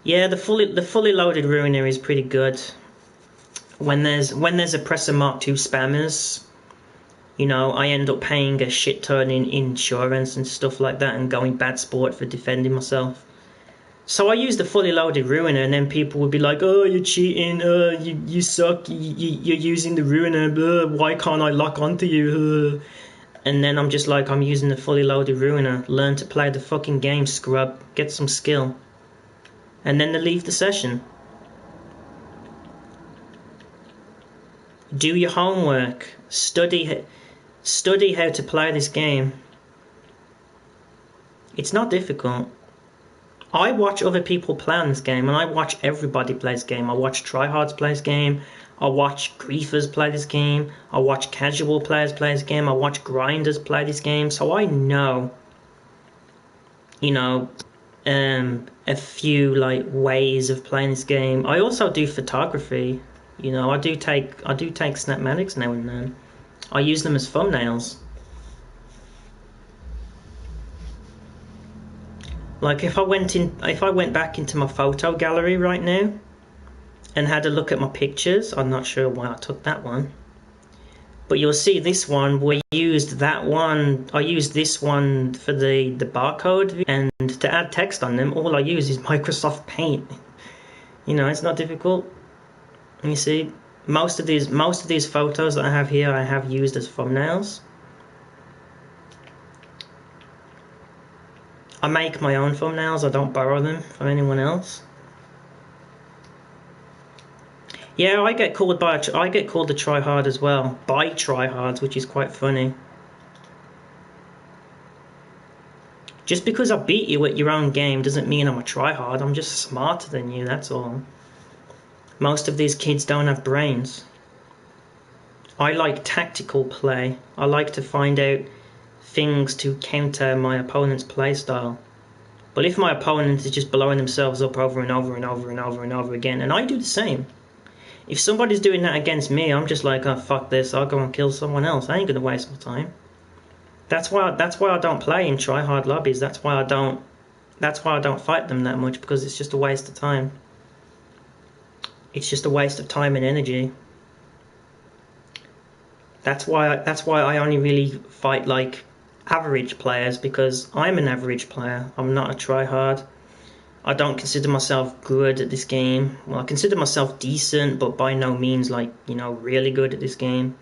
Yeah, the fully loaded Ruiner is pretty good. When there's Oppressor Mark II spammers, you know, I end up paying a shit ton in insurance and stuff like that and going bad sport for defending myself. So I use the fully loaded Ruiner, and then people would be like, "Oh, you're cheating. You suck. You're using the Ruiner. Why can't I lock onto you?" And then I'm just like, I'm using the fully loaded Ruiner. Learn to play the fucking game, scrub. Get some skill. And then they leave the session. Do your homework. Study how to play this game. It's not difficult. I watch other people play on this game, and I watch everybody play this game. I watch tryhards play this game. I watch griefers play this game. I watch casual players play this game. I watch grinders play this game. So I know, you know, a few like ways of playing this game. I also do photography. You know, I do take snapmatics now and then. I use them as thumbnails. Like if I went back into my photo gallery right now and had a look at my pictures, I'm not sure why I took that one, but you'll see this one where I used this one for the barcode, and to add text on them, all I use is Microsoft Paint. You know, it's not difficult. You see, most of these photos that I have here, I have used as thumbnails. I make my own thumbnails. I don't borrow them from anyone else. Yeah, I get called a tryhard as well by tryhards, which is quite funny. Just because I beat you at your own game doesn't mean I'm a tryhard. I'm just smarter than you, that's all. Most of these kids don't have brains. I like tactical play. I like to find out things to counter my opponent's playstyle. But if my opponent is just blowing themselves up over and over and over and over and over again, and I do the same. If somebody's doing that against me, I'm just like, oh fuck this, I'll go and kill someone else. I ain't gonna waste my time. That's why I don't play in tryhard lobbies. That's why I don't fight them that much, because it's just a waste of time. It's just a waste of time and energy. That's why I only really fight like average players, because I'm an average player. I'm not a tryhard. I don't consider myself good at this game. Well, I consider myself decent, but by no means like, you know, really good at this game.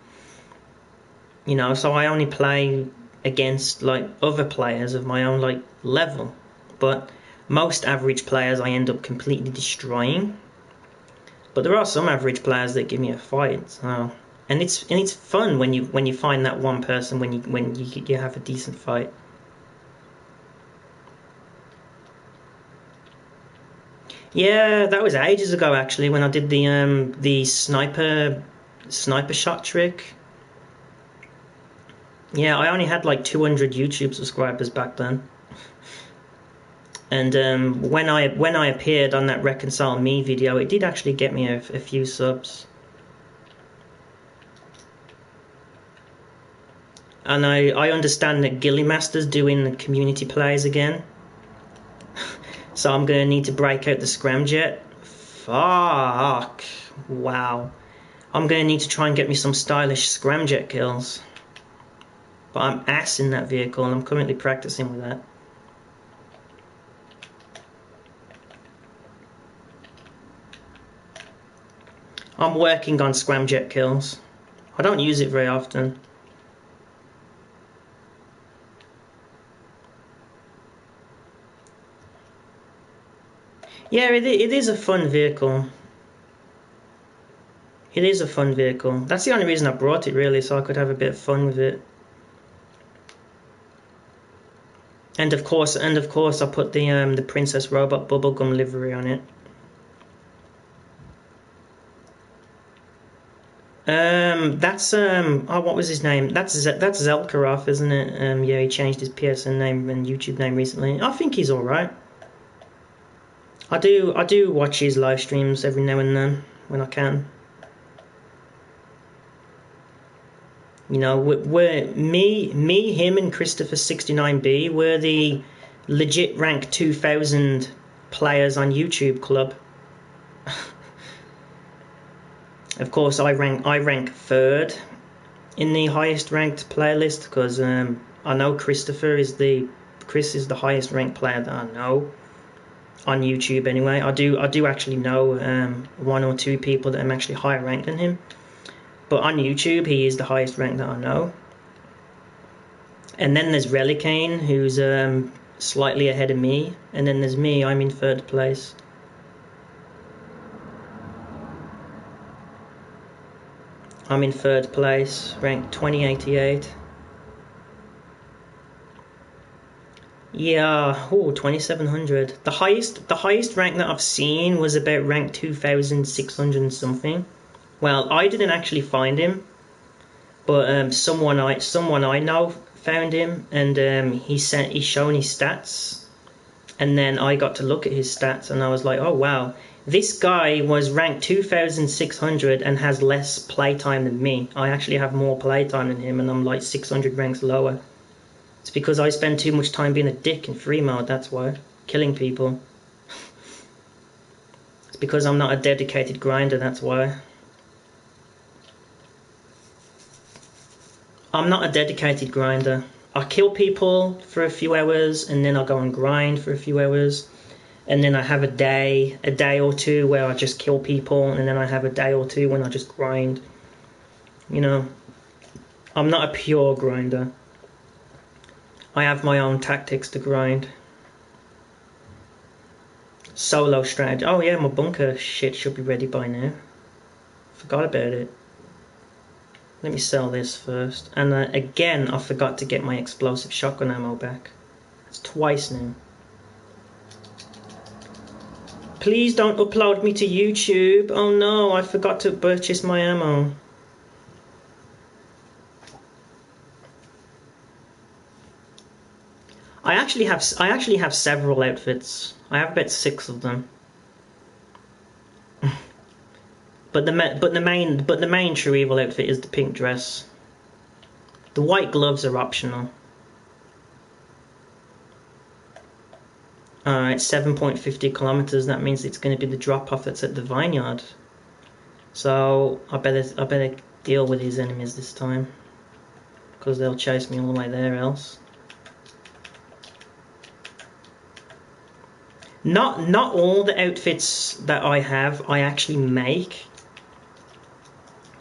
You know, so I only play against like other players of my own like level. But most average players I end up completely destroying. But there are some average players that give me a fight. So, and it's fun when you find that one person when you have a decent fight. Yeah, that was ages ago actually, when I did the sniper shot trick. Yeah, I only had like 200 YouTube subscribers back then. And when I appeared on that Reconcile Me video, it did actually get me a few subs. And I understand that Gilly Master's doing the community plays again. So I'm going to need to break out the scramjet. Fuck. Wow. I'm going to need to try and get me some stylish scramjet kills. But I'm ass in that vehicle, and I'm currently practicing with that. I'm working on scramjet kills. I don't use it very often. Yeah, it is a fun vehicle. It is a fun vehicle. That's the only reason I brought it, really, so I could have a bit of fun with it. And of course, I put the Princess Robot bubblegum livery on it. That's oh, what was his name? That's Zelkaroth, isn't it? Yeah, he changed his PSN name and YouTube name recently. I think he's all right. I do watch his live streams every now and then when I can. You know, we're me, him, and Christopher69B. We're the legit rank 2000 players on YouTube club. Of course, I rank third in the highest ranked playlist because I know Chris is the highest ranked player that I know on YouTube. Anyway, I do actually know one or two people that I'm actually higher ranked than him, but on YouTube he is the highest ranked that I know. And then there's Relicane, who's slightly ahead of me, and then there's me. I'm in third place. I'm in third place, ranked 2088. Yeah, 2700. The highest rank that I've seen was about rank 2600 and something. Well, I didn't actually find him, but someone I know found him, and he's shown his stats, and then I got to look at his stats, and I was like, oh wow. This guy was ranked 2600 and has less playtime than me. I actually have more playtime than him, and I'm like 600 ranks lower. It's because I spend too much time being a dick in free mode, that's why. Killing people. It's because I'm not a dedicated grinder, that's why. I'm not a dedicated grinder. I kill people for a few hours, and then I go and grind for a few hours. And then I have a day or two where I just kill people, and then I have a day or two when I just grind. You know, I'm not a pure grinder. I have my own tactics to grind. Solo strategy. Oh yeah, my bunker shit should be ready by now. Forgot about it. Let me sell this first. And again, I forgot to get my explosive shotgun ammo back. It's twice now. Please don't upload me to YouTube. Oh no, I forgot to purchase my ammo. I actually have several outfits. I have about 6 of them. But the main true evil outfit is the pink dress. The white gloves are optional. Alright, 7.50 kilometers. That means it's going to be the drop off that's at the vineyard. So I better deal with these enemies this time, because they'll chase me all the way there else. Not all the outfits that I have I actually make.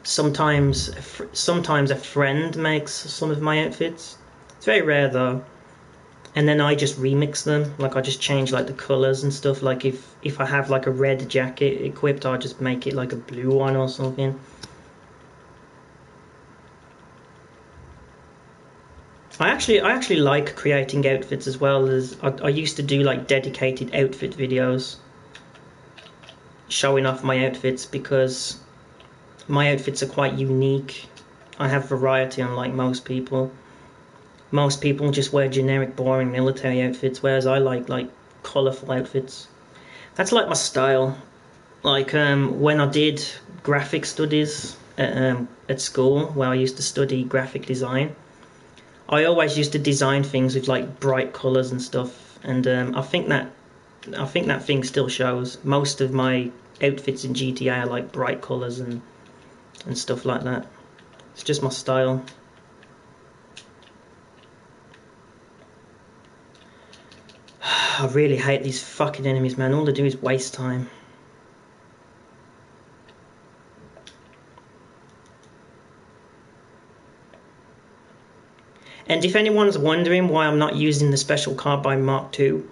Sometimes a friend makes some of my outfits. It's very rare though. And then I just remix them. Like I just change like the colors and stuff. Like if I have like a red jacket equipped, I'll just make it like a blue one or something. I actually like creating outfits as well. As I used to do like dedicated outfit videos showing off my outfits, because my outfits are quite unique. I have variety, unlike most people. Most people just wear generic, boring military outfits, whereas I like colourful outfits. That's like my style. Like when I did graphic studies at school, where I used to study graphic design, I always used to design things with like bright colours and stuff, and I think that thing still shows. Most of my outfits in GTA are like bright colours and stuff like that. It's just my style. I really hate these fucking enemies, man. All they do is waste time. And if anyone's wondering why I'm not using the Special Carbine Mark II,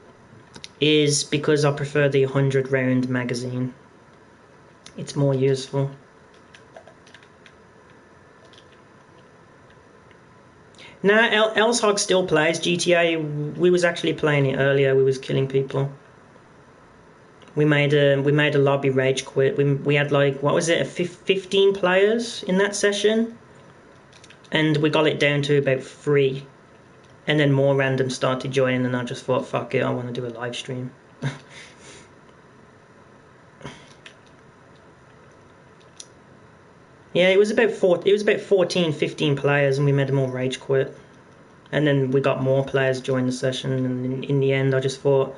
is because I prefer the 100 round magazine. It's more useful. Nah, Elshog still plays GTA. We was actually playing it earlier. We was killing people. We made a lobby rage quit. We had like, what was it, 15 players in that session, and we got it down to about 3, and then more randoms started joining, and I just thought, fuck it, I want to do a live stream. Yeah, it was about 14, 15 players, and we made them all rage quit. And then we got more players join the session, and in the end I just thought,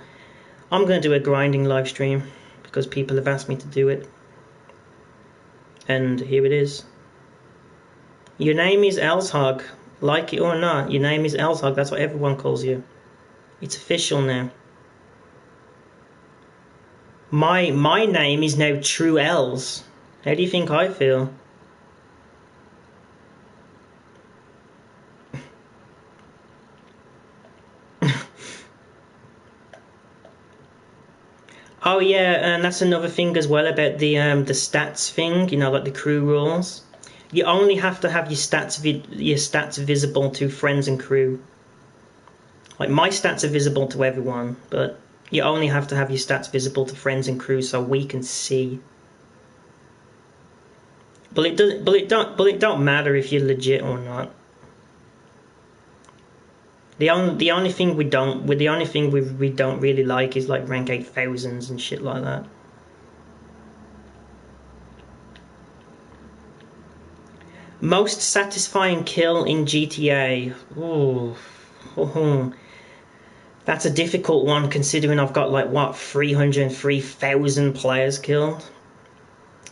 I'm going to do a grinding live stream because people have asked me to do it. And here it is. Your name is Elshog. Like it or not, your name is Elshog. That's what everyone calls you. It's official now. My name is now True Els. How do you think I feel? Oh yeah, and that's another thing as well about the stats thing. You know, like the crew rules. You only have to have your stats visible to friends and crew. Like my stats are visible to everyone, but you only have to have your stats visible to friends and crew so we can see. But it don't matter if you're legit or not. The only thing we don't really like is like rank 8000s and shit like that. Most satisfying kill in GTA. Ooh. That's a difficult one considering I've got like what 303,000 players killed.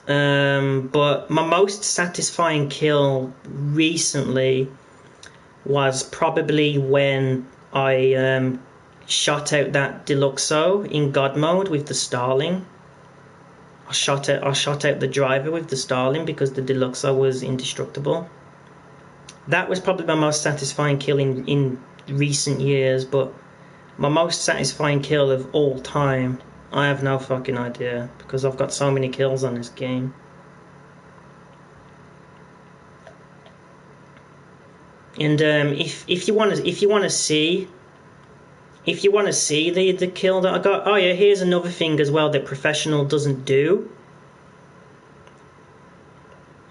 But my most satisfying kill recently was probably when I shot out that Deluxo in God mode with the Starling. I shot out the driver with the Starling because the Deluxo was indestructible. That was probably my most satisfying kill in recent years, but my most satisfying kill of all time, I have no fucking idea because I've got so many kills on this game. And if you want to see the kill that I got, oh yeah, here's another thing as well that Professional doesn't do.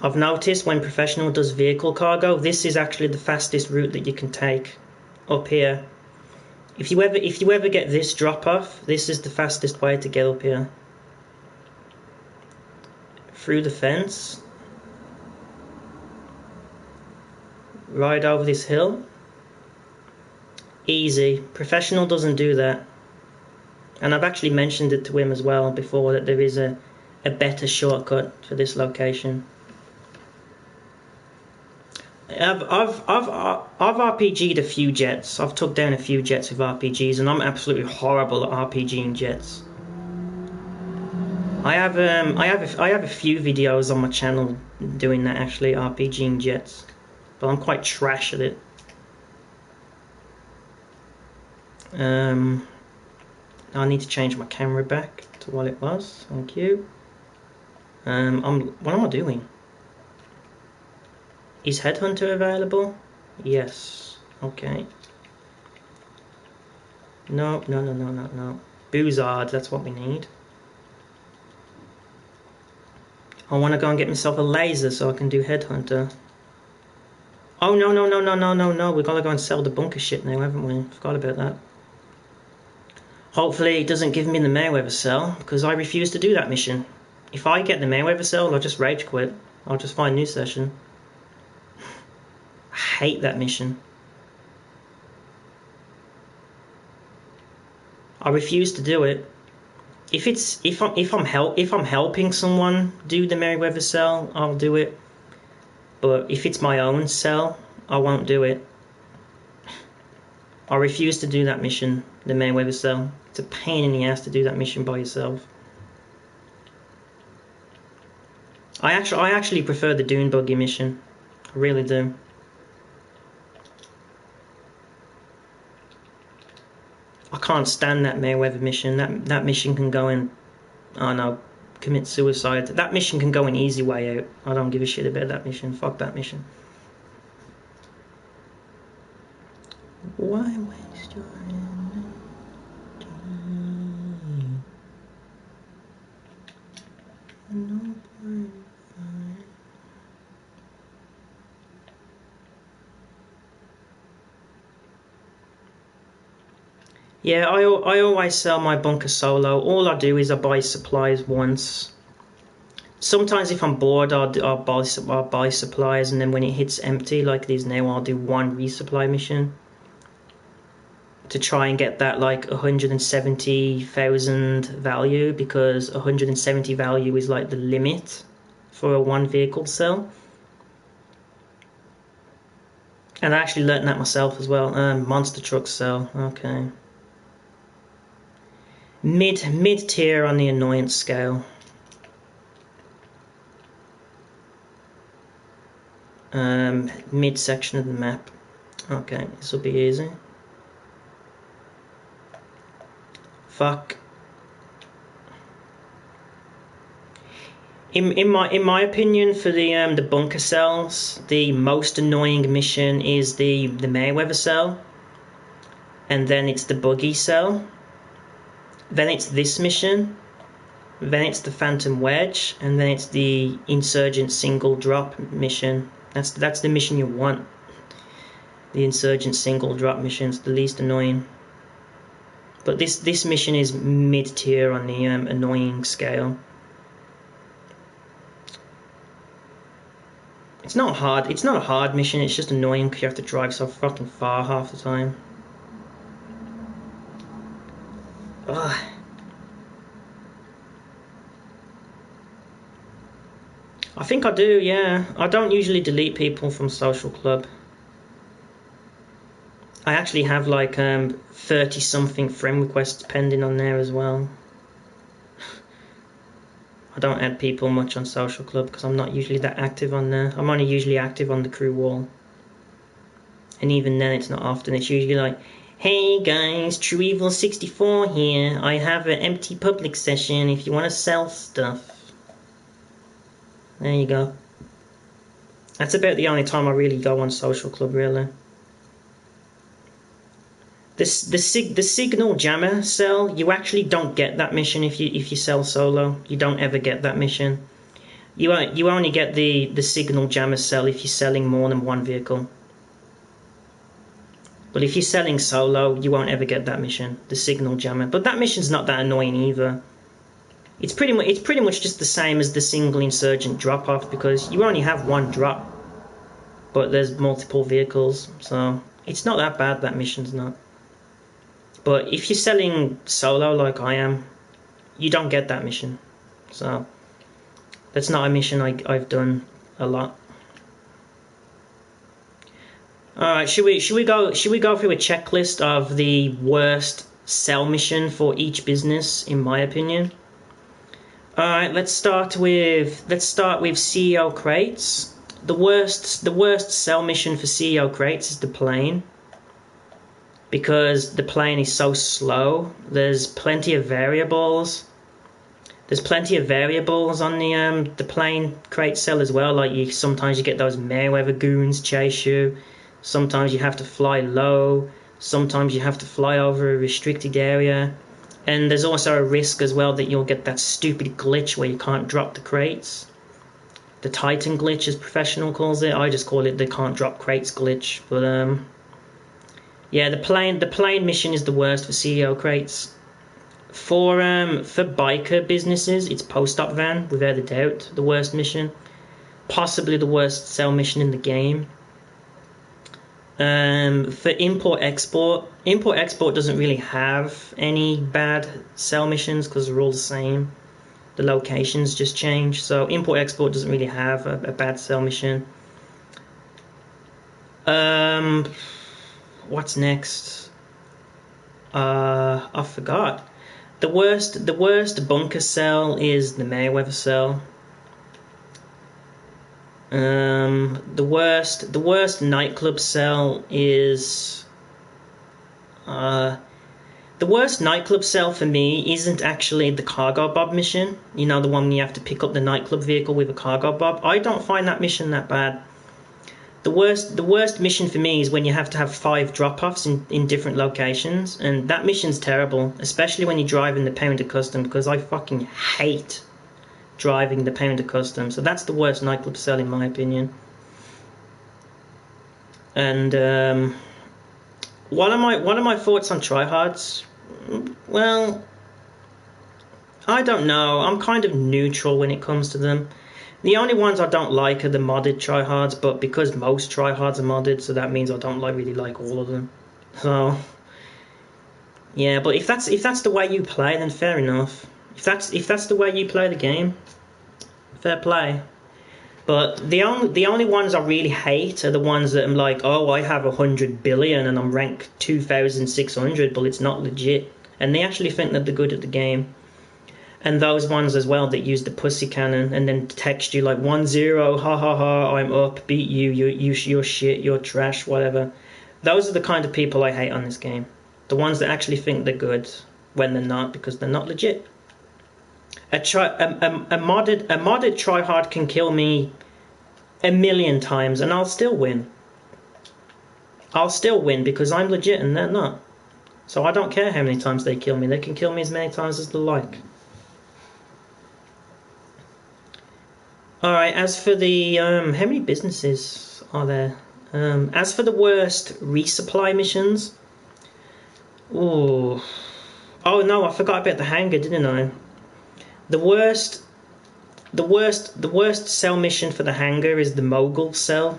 I've noticed when Professional does vehicle cargo, this is actually the fastest route that you can take up here. If you ever get this drop off, this is the fastest way to get up here. Through the fence. Ride over this hill. Easy. Professional doesn't do that. And I've actually mentioned it to him as well before that there is a better shortcut for this location. I've RPG'd a few jets. I've took down a few jets with RPGs, and I'm absolutely horrible at RPGing jets. I have a few videos on my channel doing that, actually, RPGing jets, but I'm quite trash at it. I need to change my camera back to what it was. Thank you. What am I doing? Is Headhunter available? Yes. Okay. No. Boozard, that's what we need. I want to go and get myself a laser so I can do Headhunter. Oh, no. We've got to go and sell the bunker shit now, haven't we? Forgot about that. Hopefully it doesn't give me the Mayweather cell, because I refuse to do that mission. If I get the Mayweather cell, I'll just rage quit. I'll just find a new session. I hate that mission. I refuse to do it. If I'm helping someone do the Merryweather cell, I'll do it. But if it's my own cell, I won't do it. I refuse to do that mission, the Merryweather cell. It's a pain in the ass to do that mission by yourself. I actually prefer the Dune Buggy mission. I really do. can't stand that Mayweather mission. That mission can go in, oh no, commit suicide. That mission can go an easy way out. I don't give a shit about that mission. Fuck that mission. Why waste your energy? No point. Yeah, I always sell my bunker solo. All I do is I buy supplies once. Sometimes if I'm bored, I'll buy supplies, and then when it hits empty, like these now, I'll do one resupply mission to try and get that like 170,000 value, because 170 value is like the limit for a one vehicle sell. And I actually learned that myself as well. Monster truck sell, okay. Mid tier on the annoyance scale. Mid section of the map. Okay, this will be easy. Fuck. In my opinion, for the bunker cells, the most annoying mission is the Mayweather cell, and then it's the buggy cell, then it's this mission, then it's the Phantom Wedge, and then it's the Insurgent single drop mission. That's the mission you want. The Insurgent single drop mission is the least annoying. But this mission is mid tier on the annoying scale. It's not hard. It's not a hard mission. It's just annoying because you have to drive so fucking far half the time. Ugh. I think I do, yeah. I don't usually delete people from Social Club. I actually have like 30 something friend requests pending on there as well. I don't add people much on Social Club because I'm not usually that active on there. I'm only usually active on the crew wall. And even then it's not often. It's usually like, hey guys, True Evil 64 here. I have an empty public session if you want to sell stuff. There you go. That's about the only time I really go on Social Club, really. The signal jammer cell, you actually don't get that mission if you sell solo. You don't ever get that mission. You only get the signal jammer cell if you're selling more than one vehicle. But if you're selling solo, you won't ever get that mission, the signal jammer. But that mission's not that annoying either. It's pretty much just the same as the single insurgent drop off, because you only have one drop, but there's multiple vehicles, so it's not that bad. That mission's not. But if you're selling solo like I am, you don't get that mission. So that's not a mission I've done a lot. Alright, should we go through a checklist of the worst sell mission for each business, in my opinion? Alright, let's start with CEO crates. The worst sell mission for CEO crates is the plane, because the plane is so slow. There's plenty of variables. There's plenty of variables on the plane crate sell as well. Like sometimes you get those Mayweather goons chase you. Sometimes you have to fly low. Sometimes you have to fly over a restricted area. And there's also a risk as well that you'll get that stupid glitch where you can't drop the crates. The Titan glitch, as Professional calls it. I just call it the can't drop crates glitch. But yeah, the plane mission is the worst for CEO crates. For biker businesses, it's post-op van, without a doubt, the worst mission. Possibly the worst sell mission in the game. For import-export doesn't really have any bad sell missions because they're all the same. The locations just change, so import-export doesn't really have a bad sell mission. What's next? I forgot. The worst bunker cell is the Mayweather cell. The worst nightclub cell is the The worst nightclub cell for me isn't actually the cargo bob mission. You know, the one where you have to pick up the nightclub vehicle with a cargo bob. I don't find that mission that bad. The worst mission for me is when you have to have 5 drop-offs in different locations, and that mission's terrible, especially when you're driving the Pounder Custom, because I fucking hate driving the Pounder Custom. So that's the worst nightclub cell in my opinion. And what are my thoughts on tryhards? Well, I don't know. I'm kind of neutral when it comes to them. The only ones I don't like are the modded tryhards, but because most tryhards are modded, so that means I don't really like all of them. So yeah, but if that's the way you play, then fair enough. If that's the way you play the game, fair play. But the only ones I really hate are the ones that I'm like, oh, I have 100 billion and I'm rank 2,600, but it's not legit. And they actually think that they're good at the game. And those ones as well that use the pussy cannon and then text you like 1-0, ha ha ha, I'm up, beat you, you're shit, you're trash, whatever. Those are the kind of people I hate on this game. The ones that actually think they're good when they're not, because they're not legit. A modded tryhard can kill me 1,000,000 times and I'll still win. I'll still win because I'm legit and they're not. So I don't care how many times they kill me. They can kill me as many times as they like. Alright, as for the... how many businesses are there? As for the worst resupply missions... Ooh. Oh no, I forgot about the hangar, didn't I? The worst cell mission for the hangar is the mogul cell,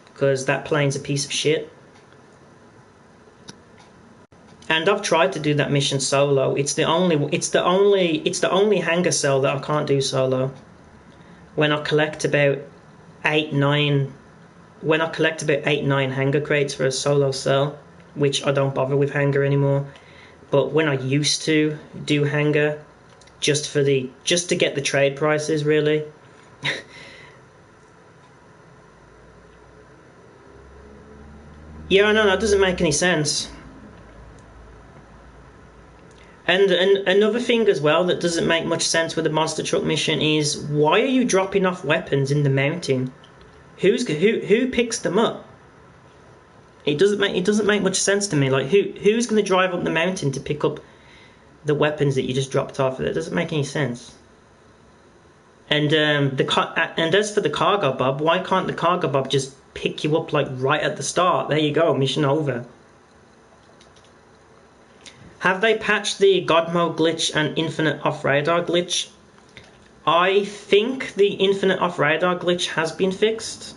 because that plane's a piece of shit. And I've tried to do that mission solo. It's the only hangar cell that I can't do solo. When I collect about 8-9 hangar crates for a solo cell, which I don't bother with hangar anymore. But when I used to do hangar, just to get the trade prices, really. Yeah, I know, that doesn't make any sense. And another thing as well that doesn't make much sense with the monster truck mission is, why are you dropping off weapons in the mountain? Who picks them up? It doesn't make much sense to me. Like who's going to drive up the mountain to pick up the weapons that you just dropped off? That doesn't make any sense. And as for the cargo bob, why can't the cargo bob just pick you up like right at the start? There you go, mission over. Have they patched the God mode glitch and infinite off-radar glitch? I think the infinite off-radar glitch has been fixed.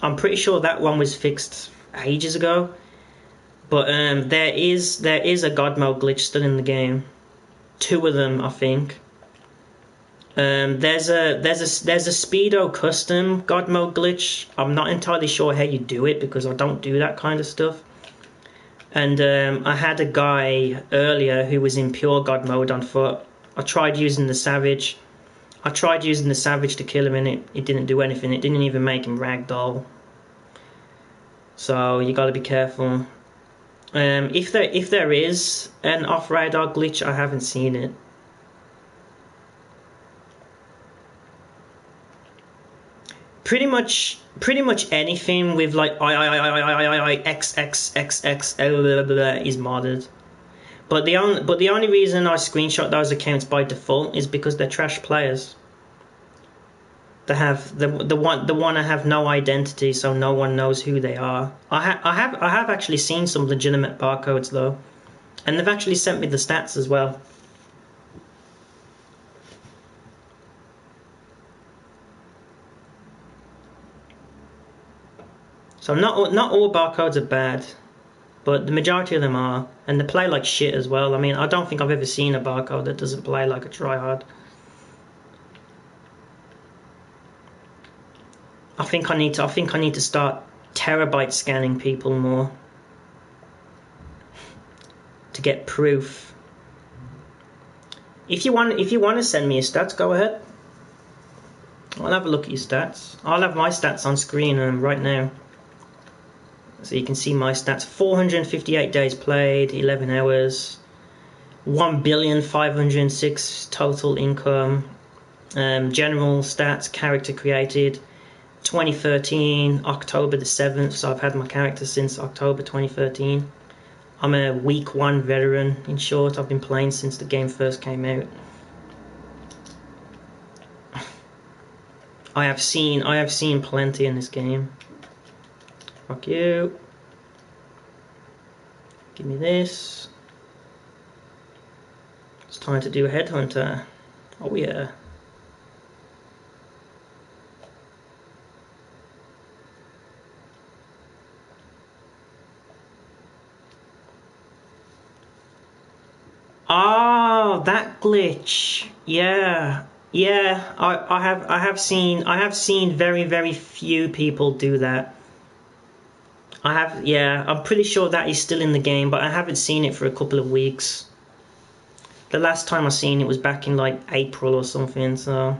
I'm pretty sure that one was fixed ages ago. But there is a God mode glitch still in the game. 2 of them, I think. There's a Speedo custom God mode glitch. I'm not entirely sure how you do it because I don't do that kind of stuff. And I had a guy earlier who was in pure God mode on foot. I tried using the Savage. To kill him and it didn't do anything. It didn't even make him ragdoll. So you gotta be careful. If there is an off-radar glitch, I haven't seen it. Pretty much anything with like XXXX is modded. But the only reason I screenshot those accounts by default is because they're trash players. They have the one to have no identity, so no one knows who they are. I have actually seen some legitimate barcodes though, and they've actually sent me the stats as well. So not all barcodes are bad, but the majority of them are, and they play like shit as well. I mean, I don't think I've ever seen a barcode that doesn't play like a tryhard. I think I need to start terabyte scanning people more to get proof. If you want to send me your stats, go ahead. I'll have a look at your stats. I'll have my stats on screen right now. So you can see my stats: 458 days played, 11 hours, 1,506 total income. General stats: character created 2013, October the 7th, so I've had my character since October 2013. I'm a week 1 veteran, in short. I've been playing since the game first came out. I have seen plenty in this game. Fuck you. Give me this. It's time to do a headhunter. Oh yeah. Oh, that glitch. Yeah. Yeah, I have seen very few people do that. I'm pretty sure that is still in the game, but I haven't seen it for a couple of weeks. The last time I seen it was back in like April or something, so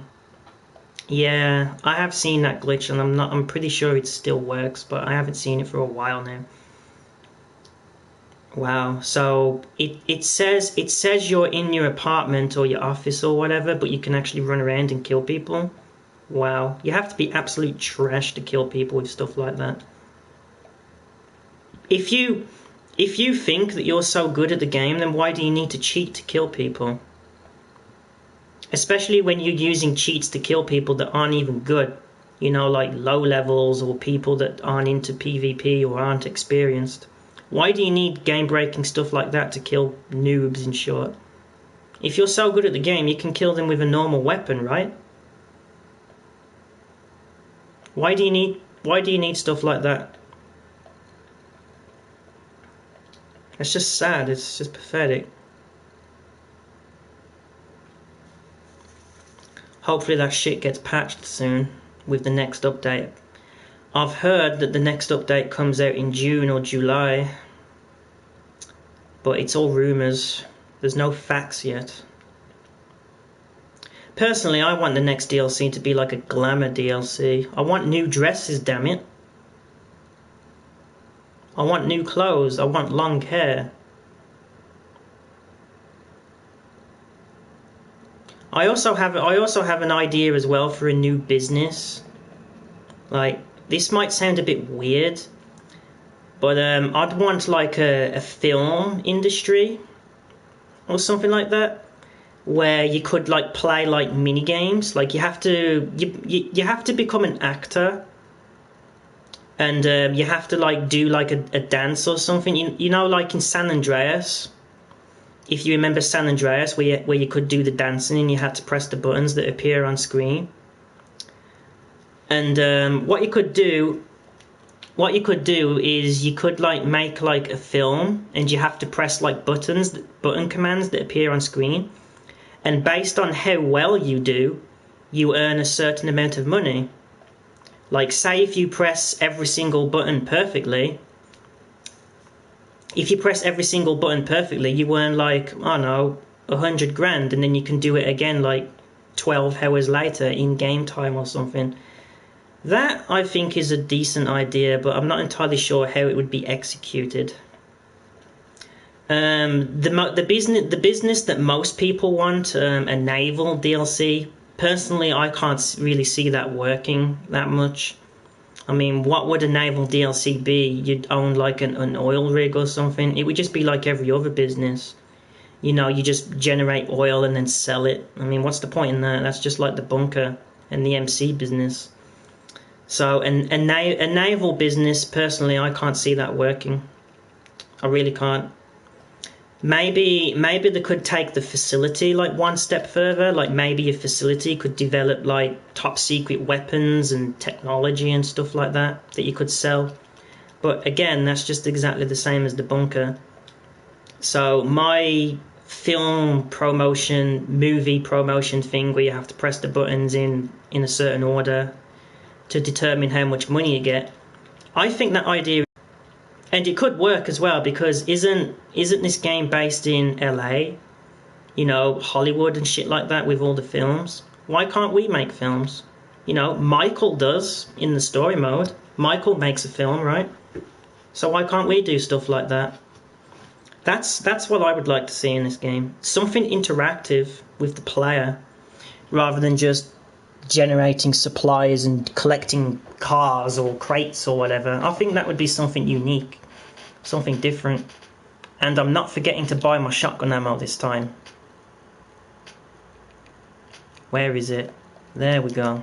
yeah, I have seen that glitch, and I'm pretty sure it still works, but I haven't seen it for a while now. Wow, so it says you're in your apartment or your office or whatever, but you can actually run around and kill people. Wow, you have to be absolute trash to kill people with stuff like that. If you think that you're so good at the game, then why do you need to cheat to kill people? Especially when you're using cheats to kill people that aren't even good. You know, like low levels or people that aren't into PvP or aren't experienced. Why do you need game-breaking stuff like that to kill noobs, in short? If you're so good at the game, you can kill them with a normal weapon, right? Why do you need stuff like that? It's just sad, it's just pathetic. Hopefully that shit gets patched soon with the next update. I've heard that the next update comes out in June or July, but it's all rumours. There's no facts yet. Personally, I want the next DLC to be like a glamour DLC. I want new dresses, damn it. I want new clothes. I want long hair. I also have an idea as well for a new business. Like, this might sound a bit weird, but I'd want like a film industry or something like that, where you could like play like mini games. Like you have to become an actor, and you have to like do like a dance or something. You know, like in San Andreas. If you remember San Andreas, where you could do the dancing and you had to press the buttons that appear on screen. And what you could do is you could like make like a film, and you have to press like button commands that appear on screen, and based on how well you do, you earn a certain amount of money. Like, say if you press every single button perfectly, you earn like, I don't know, 100 grand, and then you can do it again like 12 hours later in game time or something. That, I think, is a decent idea, but I'm not entirely sure how it would be executed. The business that most people want, a naval DLC, personally, I can't really see that working that much. I mean, what would a naval DLC be? You'd own like an oil rig or something. It would just be like every other business. You know, you just generate oil and then sell it. I mean, what's the point in that? That's just like the bunker and the MC business. So, a naval business, personally, I can't see that working. I really can't. Maybe they could take the facility like one step further. Like maybe a facility could develop like top secret weapons and technology and stuff like that you could sell. But again, that's just exactly the same as the bunker. So my film promotion, movie promotion thing where you have to press the buttons in a certain order to determine how much money you get, I think that idea, and it could work as well, because isn't this game based in LA? You know, Hollywood and shit like that with all the films. Why can't we make films? You know, Michael does in the story mode. Michael makes a film, right? So why can't we do stuff like that? That's what I would like to see in this game. Something interactive with the player, rather than just generating supplies and collecting cars or crates or whatever. I think that would be something unique, something different. And I'm not forgetting to buy my shotgun ammo this time. Where is it? There we go.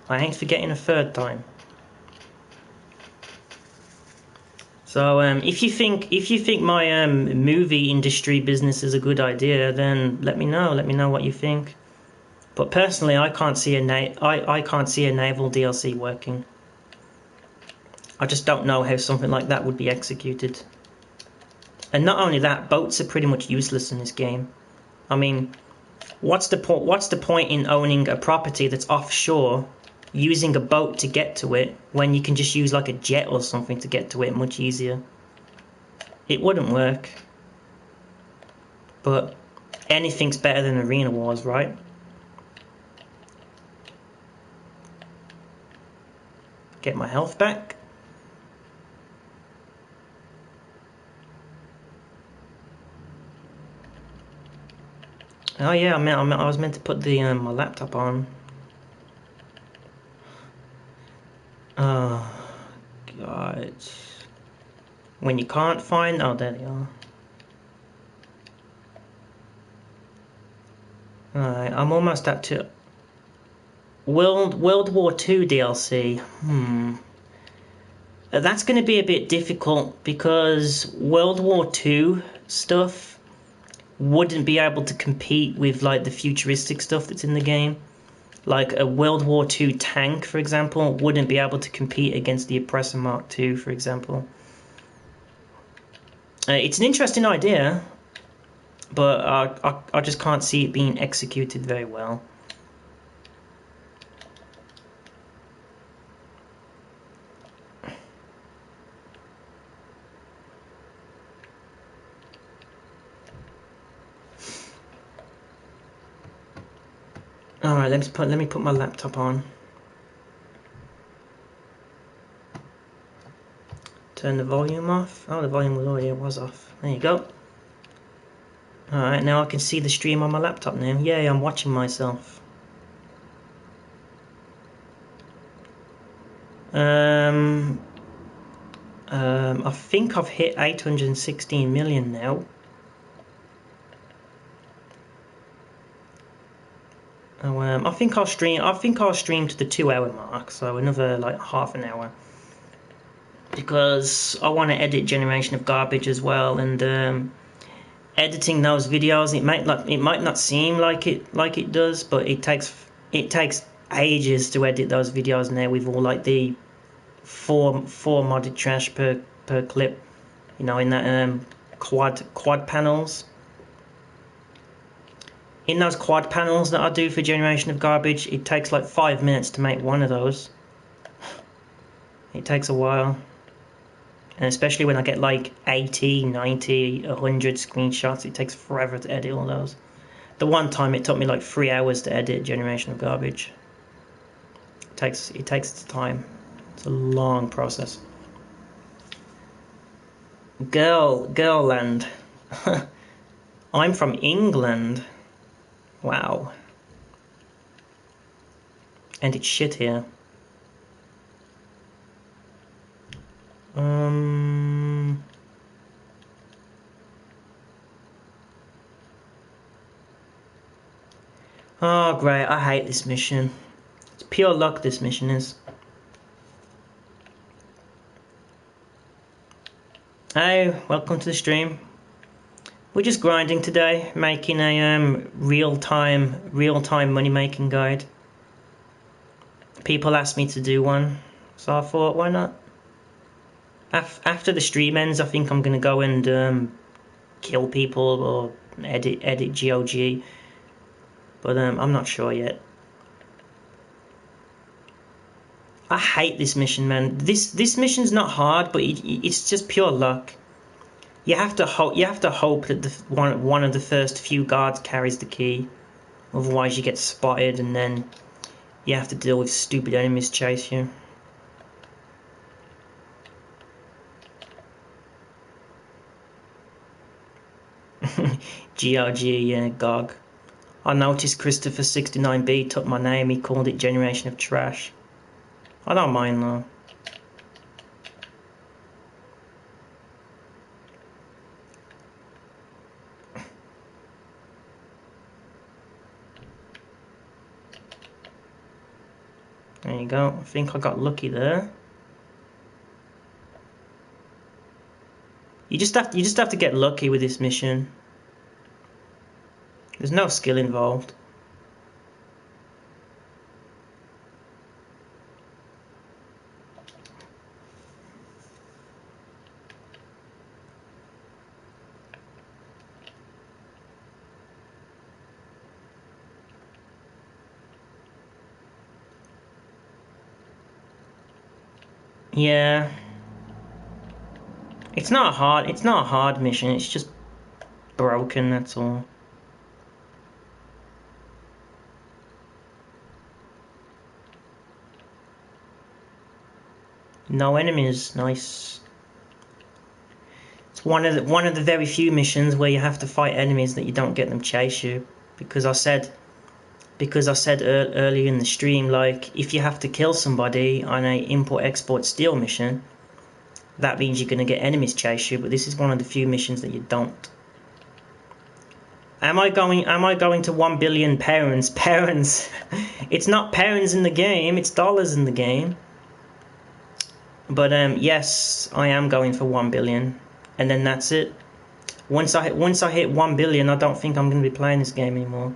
I ain't forgetting a third time. So if you think my movie industry business is a good idea, then let me know. Let me know what you think. But personally, I can't see I can't see a naval DLC working. I just don't know how something like that would be executed. And not only that, boats are pretty much useless in this game. I mean, what's the point in owning a property that's offshore, using a boat to get to it, when you can just use like a jet or something to get to it much easier? It wouldn't work. But anything's better than Arena Wars, right? Get my health back. Oh yeah, I was meant to put the my laptop on. Oh God. When you can't find... Oh, there they are. Alright, I'm almost up to... World War II DLC. That's going to be a bit difficult, because World War II stuff wouldn't be able to compete with like the futuristic stuff that's in the game. Like a World War II tank, for example, wouldn't be able to compete against the Oppressor Mark II, for example. It's an interesting idea, but I just can't see it being executed very well. Alright, let me put my laptop on. Turn the volume off. Oh, the volume was off. There you go. Alright, now I can see the stream on my laptop now. Yay, I'm watching myself. I think I've hit 816 million now. Oh, I think I'll stream to the 2-hour mark, so another like half an hour. Because I want to edit Generation of Garbage as well, and editing those videos, it might not seem like it does, but it takes ages to edit those videos now, with all like the four modded trash per clip, you know, in that quad panels. In those quad panels that I do for Generation of Garbage, it takes like 5 minutes to make one of those. It takes a while. And especially when I get like 80, 90, 100 screenshots, it takes forever to edit all those. The one time it took me like 3 hours to edit Generation of Garbage. It takes its time. It's a long process. Girlland. I'm from England. Wow. And it's shit here. Oh great, I hate this mission. It's pure luck, this mission is. Hey, welcome to the stream. We're just grinding today, making a real-time money making guide. People asked me to do one, so I thought, why not? After the stream ends, I think I'm gonna go and kill people or edit GOG, but I'm not sure yet. I hate this mission, man. This mission's not hard, but it's just pure luck. You have to hope that one of the first few guards carries the key, otherwise you get spotted, and then you have to deal with stupid enemies chase you. GOG, yeah, GOG. I noticed Christopher69B took my name. He called it Generation of Trash. I don't mind though. There you go. I think I got lucky there. You just have to get lucky with this mission. There's no skill involved. Yeah. It's not a hard mission, it's just broken, that's all. No enemies, nice. It's one of the very few missions where you have to fight enemies that you don't get them chase you. Because I said earlier in the stream, like, if you have to kill somebody on a import-export steal mission, that means you're going to get enemies chase you, but this is one of the few missions that you don't. Am I going to 1 billion pounds? Pounds. It's not pounds in the game, it's dollars in the game. But yes, I am going for 1 billion. And then that's it. Once I hit 1 billion, I don't think I'm going to be playing this game anymore.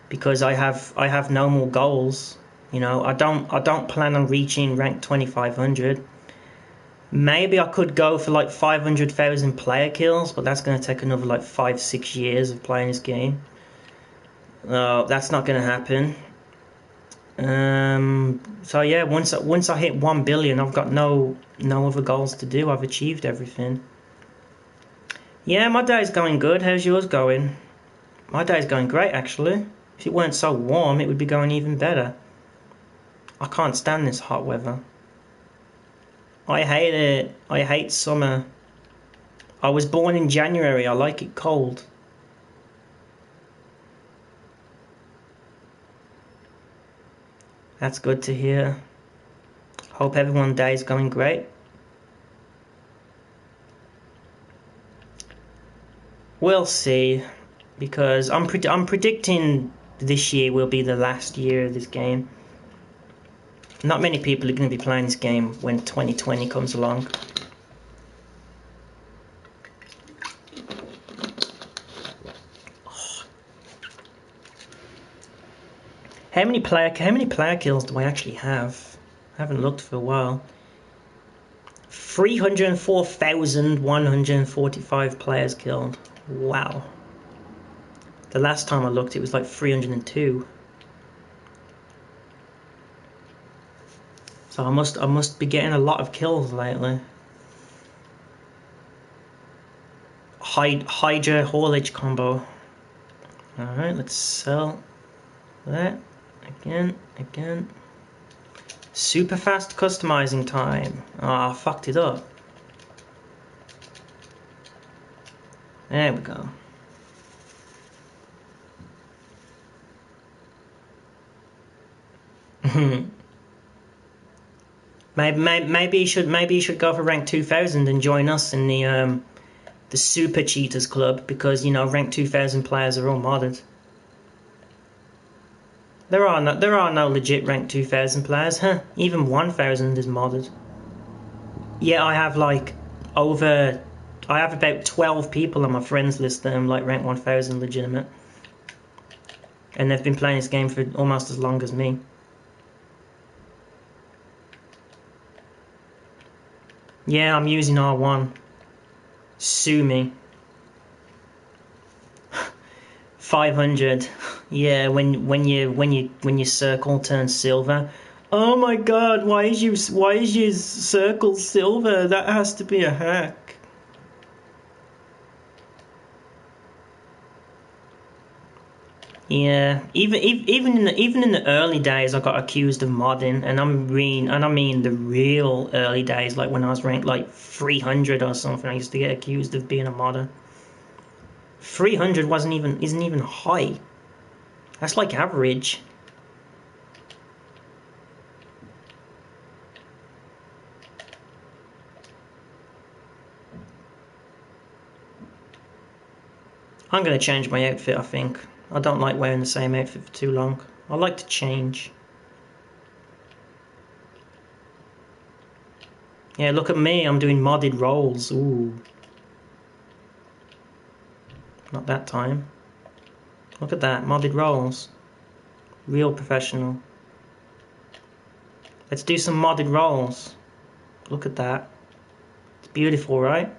Because I have no more goals. You know, I don't plan on reaching rank 2500. Maybe I could go for like 500,000 player kills, but that's going to take another like 5-6 years of playing this game. That's not going to happen. So yeah, once I hit 1 billion, I've got no other goals to do. I've achieved everything. Yeah, my day's going good. How's yours going? My day's going great, actually. If it weren't so warm, it would be going even better. I can't stand this hot weather. I hate it. I hate summer. I was born in January. I like it cold. That's good to hear. Hope everyone's day is going great. We'll see, because I'm predicting this year will be the last year of this game. Not many people are going to be playing this game when 2020 comes along. How many player kills do I actually have? I haven't looked for a while. 304,145 players killed. Wow. The last time I looked, it was like 302. So I must be getting a lot of kills lately. Hydra haulage combo. Alright, let's sell that. Again. Super fast customizing time. Ah, I fucked it up. There we go. Maybe you should go for rank 2000 and join us in the Super Cheaters Club, because you know rank 2000 players are all modded. There are no legit rank 2000 players, huh? Even 1000 is modded. Yeah, I have about 12 people on my friends list that are like rank 1000 legitimate, and they've been playing this game for almost as long as me. Yeah, I'm using R1. Sue me. 500. Yeah, when your circle turns silver. Oh my god, why is your circle silver? That has to be a hack. Yeah, even in the early days, I got accused of modding, and I mean the real early days, like when I was ranked like 300 or something. I used to get accused of being a modder. 300 isn't even high. That's like average. I'm gonna change my outfit, I think. I don't like wearing the same outfit for too long. I like to change. Yeah, look at me, I'm doing modded rolls. Ooh. Not that time. Look at that, modded rolls. Real professional. Let's do some modded rolls. Look at that. It's beautiful, right?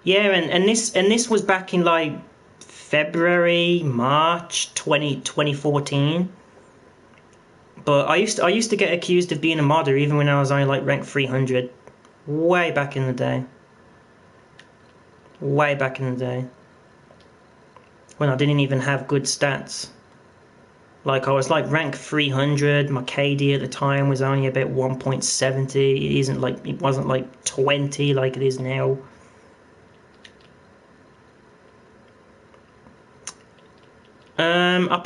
Yeah, and this was back in like February, March 2014. But I used to get accused of being a modder even when I was only like rank 300. Way back in the day. Way back in the day. When I didn't even have good stats. Like I was like rank 300, my KD at the time was only about 1.70. It wasn't like 20 like it is now. I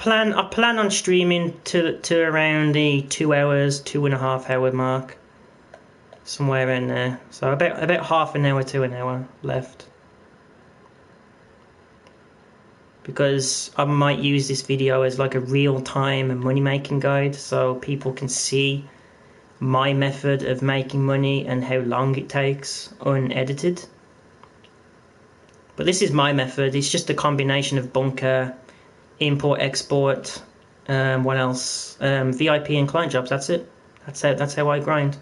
plan on streaming to around the 2 hours, 2.5 hour mark. Somewhere in there. So about half an hour to an hour left. Because I might use this video as like a real-time money making guide so people can see my method of making money and how long it takes unedited. But this is my method. It's just a combination of bunker, import, export, what else? VIP and client jobs. That's it. That's how I grind.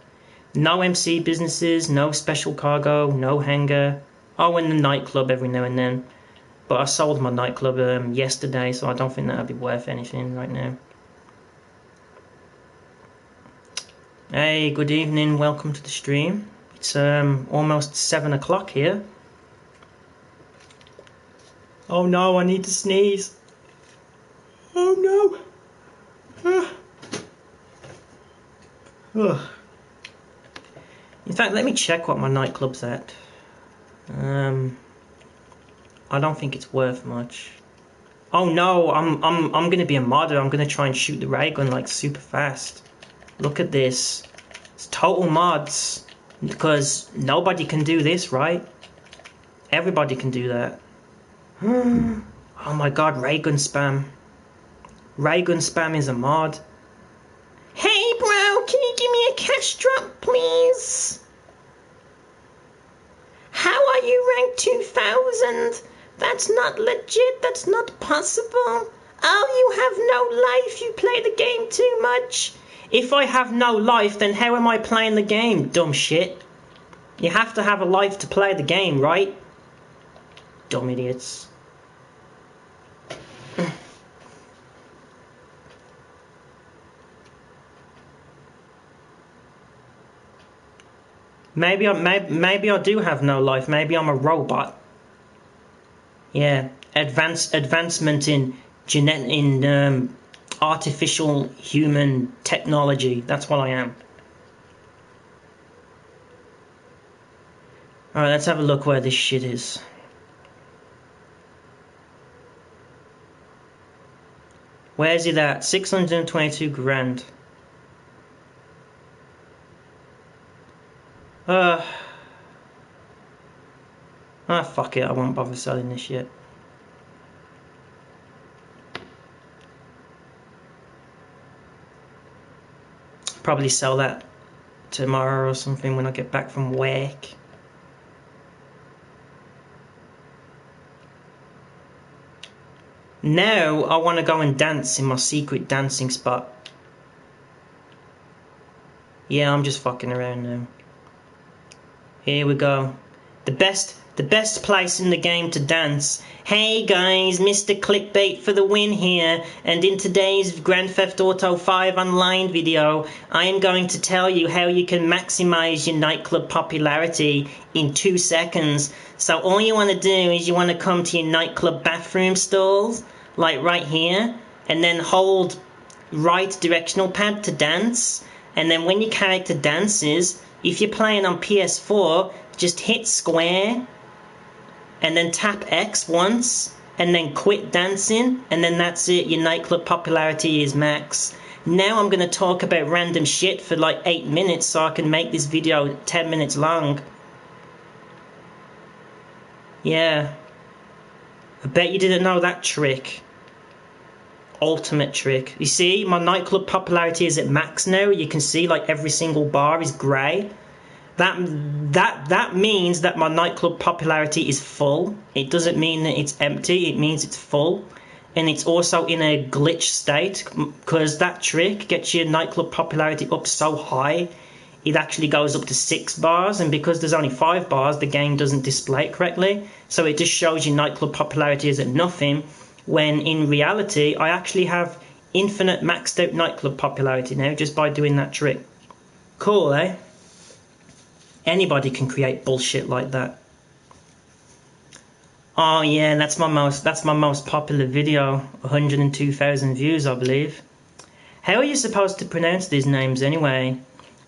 No MC businesses, no special cargo, no hangar. Oh, and the nightclub every now and then. But I sold my nightclub yesterday, so I don't think that'd be worth anything right now. Hey, good evening. Welcome to the stream. It's almost 7 o'clock here. Oh no, I need to sneeze. Oh no. Ugh. In fact, let me check what my nightclub's at. I don't think it's worth much. Oh no, I'm gonna be a modder. I'm gonna try and shoot the ray gun like super fast. Look at this. It's total mods. Because nobody can do this, right? Everybody can do that. Oh my god, ray gun spam. Ray gun spam is a mod. Hey bro, can you give me a cash drop, please? How are you ranked 2000? That's not legit, that's not possible. Oh, you have no life, you play the game too much. If I have no life, then how am I playing the game, dumb shit? You have to have a life to play the game, right? Dumb idiots. Maybe I do have no life. Maybe I'm a robot. Yeah, advancement in artificial human technology. That's what I am. All right, let's have a look where this shit is. Where's it at? 622 grand. Fuck it, I won't bother selling this shit. Probably sell that tomorrow or something when I get back from work. Now I want to go and dance in my secret dancing spot. Yeah, I'm just fucking around now. Here we go. The best place in the game to dance. Hey guys, Mr. Clickbait for the win here, and in today's Grand Theft Auto 5 Online video, I am going to tell you how you can maximize your nightclub popularity in 2 seconds. So all you want to do is you want to come to your nightclub bathroom stalls, like right here, and then hold right directional pad to dance, and then when your character dances, If you're playing on PS4, just hit square and then tap X once and then quit dancing, and then that's it. Your nightclub popularity is max. Now I'm going to talk about random shit for like 8 minutes so I can make this video 10 minutes long. Yeah. I bet you didn't know that trick. Ultimate trick. You see, my nightclub popularity is at max now. You can see like every single bar is grey. That means that my nightclub popularity is full. It doesn't mean that it's empty. It means it's full. And it's also in a glitch state, because that trick gets your nightclub popularity up so high it actually goes up to 6 bars, and because there's only 5 bars the game doesn't display it correctly, so it just shows your nightclub popularity is at nothing, when in reality I actually have infinite maxed out nightclub popularity now just by doing that trick. Cool, eh? Anybody can create bullshit like that. Oh yeah, that's my most popular video. 102,000 views, I believe. How are you supposed to pronounce these names anyway?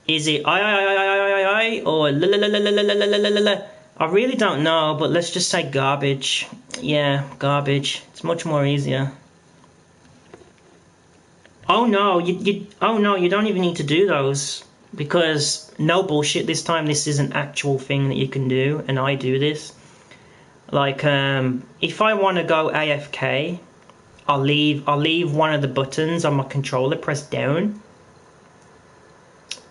Is it I or la la la la la la la la la? I really don't know, but let's just say garbage. Yeah, garbage. It's much more easier. Oh no, you don't even need to do those, because no bullshit this time, this is an actual thing that you can do, and I do this. Like, if I want to go AFK, I'll leave one of the buttons on my controller pressed down,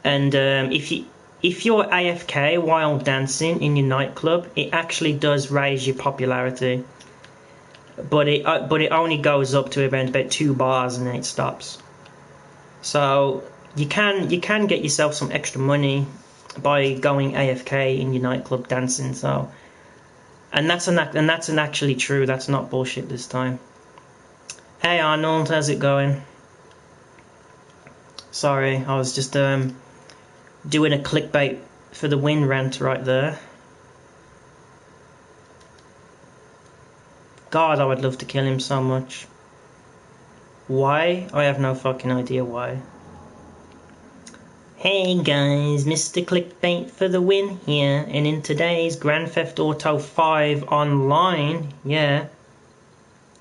and if you're AFK while dancing in your nightclub, it actually does raise your popularity, but it only goes up to around about 2 bars and then it stops. So you can get yourself some extra money by going AFK in your nightclub dancing. So. And that's actually true. That's not bullshit this time. Hey Arnold, how's it going? Sorry, I was just doing a clickbait for the win rant right there. God, I would love to kill him so much. Why? I have no fucking idea why. Hey guys, Mr. Clickbait for the win here, and in today's Grand Theft Auto 5 Online, yeah,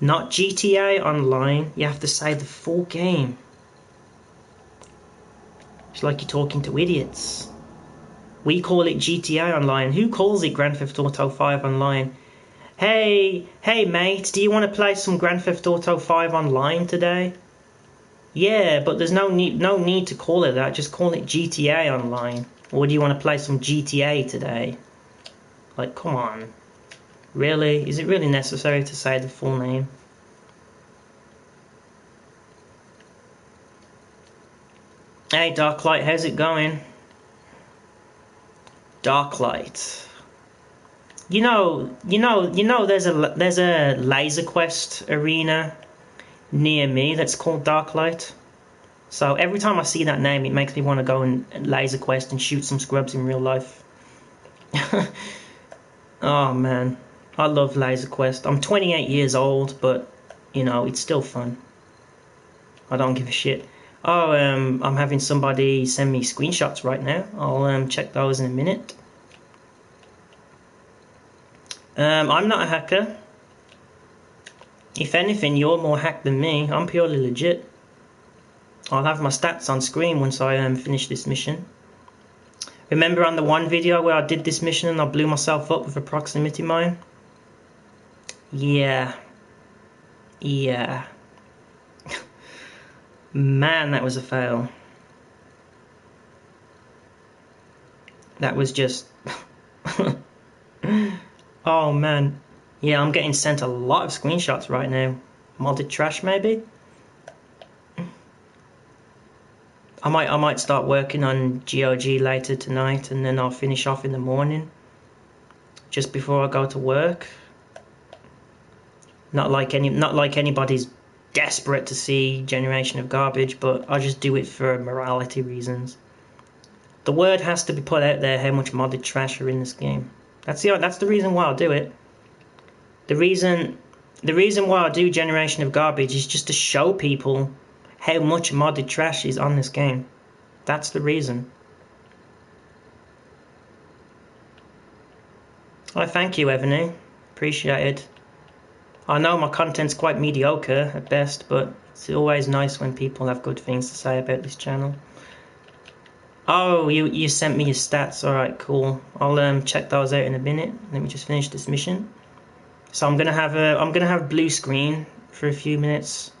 not GTA Online, you have to say the full game. It's like you're talking to idiots. We call it GTA Online. Who calls it Grand Theft Auto 5 Online? Hey mate, do you want to play some Grand Theft Auto 5 Online today? Yeah, but there's no need to call it that. Just call it GTA Online. Or do you want to play some GTA today? Like, come on. Really? Is it really necessary to say the full name? Hey Darklight, how's it going? Darklight. You know there's a Laser Quest arena near me that's called Darklight. So every time I see that name, it makes me want to go and Laser Quest and shoot some scrubs in real life. Oh man, I love Laser Quest. I'm 28 years old, but you know, it's still fun. I don't give a shit. Oh, I'm having somebody send me screenshots right now. I'll check those in a minute. I'm not a hacker. If anything, you're more hacked than me. I'm purely legit. I'll have my stats on screen once I finish this mission. Remember on the one video where I did this mission and I blew myself up with a proximity mine? Yeah. Man, that was a fail. That was just... Oh man. Yeah, I'm getting sent a lot of screenshots right now. Modded trash, maybe? I might start working on GOG later tonight, and then I'll finish off in the morning, just before I go to work. Not like anybody's desperate to see Generation of Garbage, but I just do it for morality reasons. The word has to be put out there how much modded trash are in this game. That's the reason why I'll do it. The reason why I do Generation of Garbage is just to show people how much modded trash is on this game. That's the reason. I thank you, Evany. Appreciate it. I know my content's quite mediocre at best, but it's always nice when people have good things to say about this channel. Oh, you sent me your stats. Alright, cool. I'll check those out in a minute. Let me just finish this mission. So I'm gonna have blue screen for a few minutes,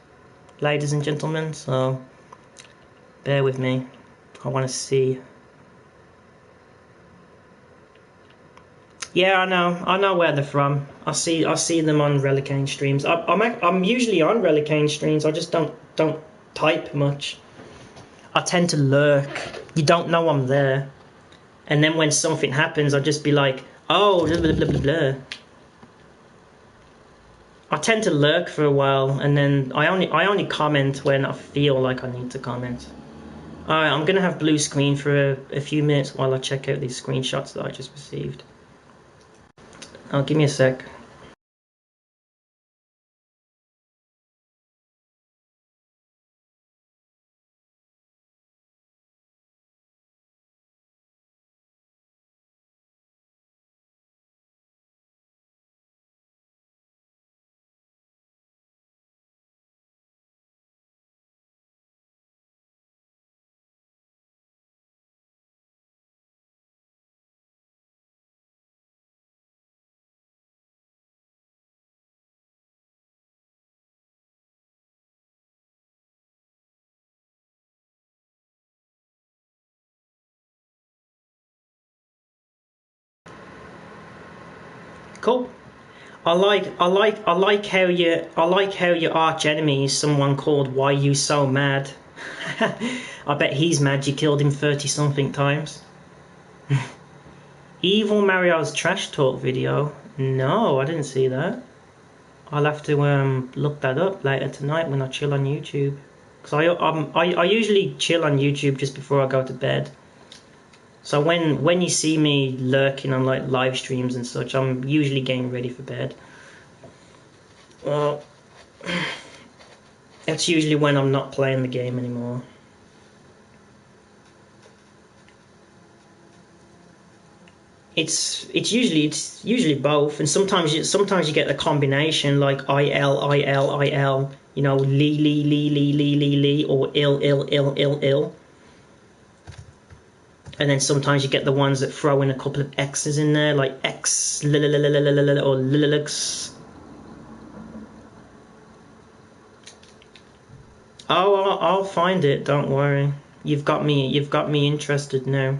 ladies and gentlemen, so bear with me. I wanna see. Yeah, I know where they're from. I see them on Relicane streams. I'm usually on Relicane streams. I just don't type much. I tend to lurk. You don't know I'm there, and then when something happens, I'll just be like, oh, blah blah blah blah blah. I tend to lurk for a while, and then I only comment when I feel like I need to comment. Alright, I'm gonna have blue screen for a few minutes while I check out these screenshots that I just received. Oh, give me a sec. Cool. I like how your arch enemy is someone called Why You So Mad. I bet he's mad you killed him 30 something times. Evil Mario's trash talk video. No, I didn't see that. I'll have to look that up later tonight when I chill on YouTube. Cause I usually chill on YouTube just before I go to bed. So when you see me lurking on like live streams and such, I'm usually getting ready for bed. Well, that's usually when I'm not playing the game anymore. It's usually both, and sometimes you get a combination like IL, you know, Lee, or ill. And then sometimes you get the ones that throw in a couple of X's in there, like X, or Lilix. Oh, I'll find it. Don't worry. You've got me interested now.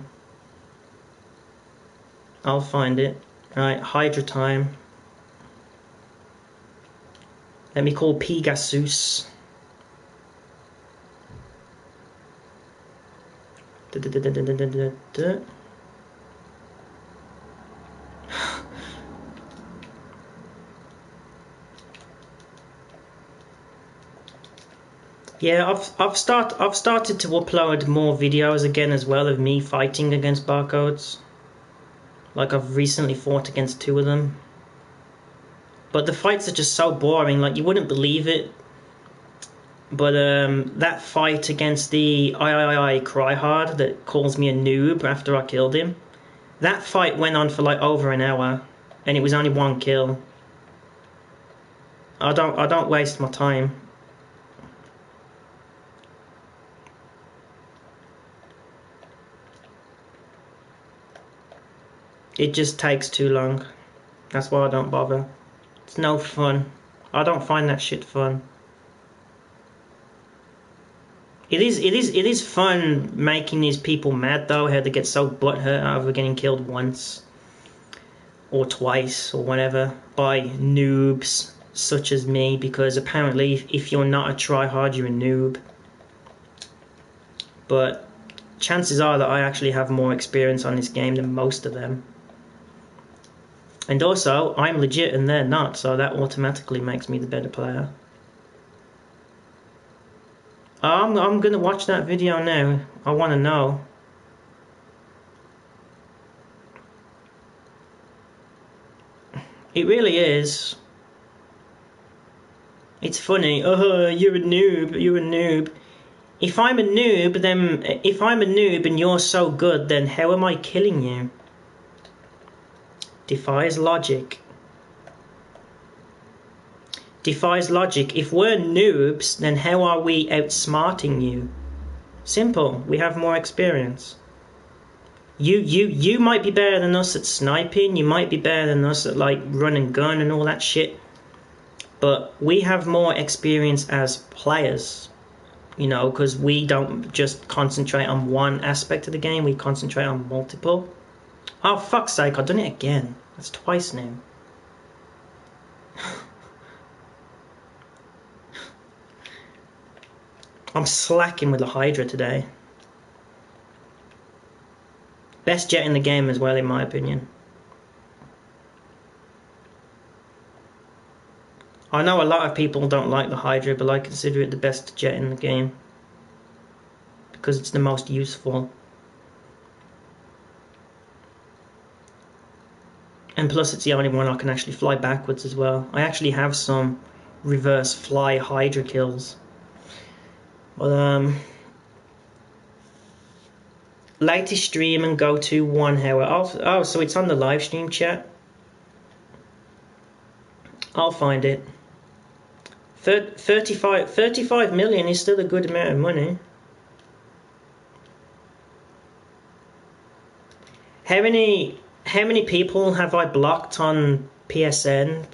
I'll find it. Right, Hydra time. Let me call Pegasus. Yeah, I've started to upload more videos again as well of me fighting against barcodes. Like I've recently fought against 2 of them. But the fights are just so boring, like you wouldn't believe it. But that fight against the I Cry Hard that calls me a noob after I killed him, that fight went on for like over an hour, and it was only 1 kill. I don't waste my time. It just takes too long. That's why I don't bother. It's no fun. I don't find that shit fun. It is fun making these people mad though, how they get so butthurt over getting killed once or twice or whatever by noobs such as me, because apparently if you're not a tryhard, you're a noob. But chances are that I actually have more experience on this game than most of them. And also, I'm legit and they're not, so that automatically makes me the better player. I'm gonna watch that video now. I wanna know. It really is. It's funny. Oh, you're a noob. If I'm a noob and you're so good, then how am I killing you? Defies logic. Defies logic. If we're noobs, then how are we outsmarting you? Simple. We have more experience. You might be better than us at sniping. You might be better than us at like run and gun and all that shit. But we have more experience as players. You know, because we don't just concentrate on one aspect of the game. We concentrate on multiple. Oh, fuck's sake, I've done it again. That's twice now. I'm slacking with the Hydra today. Best jet in the game as well, in my opinion. I know a lot of people don't like the Hydra, but I consider it the best jet in the game. Because it's the most useful. And plus it's the only one I can actually fly backwards as well. I actually have some reverse fly Hydra kills. But latest stream and go to 1 hour. Oh, so it's on the live stream chat. I'll find it. 35 million is still a good amount of money. How many people have I blocked on PSN?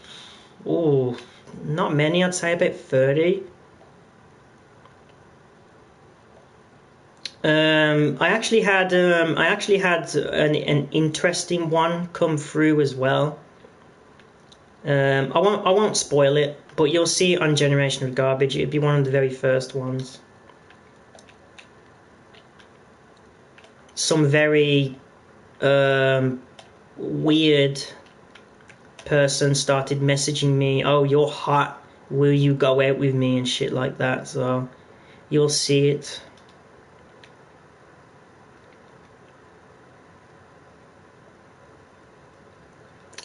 Oh, not many. I'd say about 30. I actually had an interesting one come through as well. I won't spoil it, but you'll see it on Generation of Garbage. It'd be one of the very first ones. Some very weird person started messaging me, "Oh, you're hot, will you go out with me?" and shit like that. So you'll see it.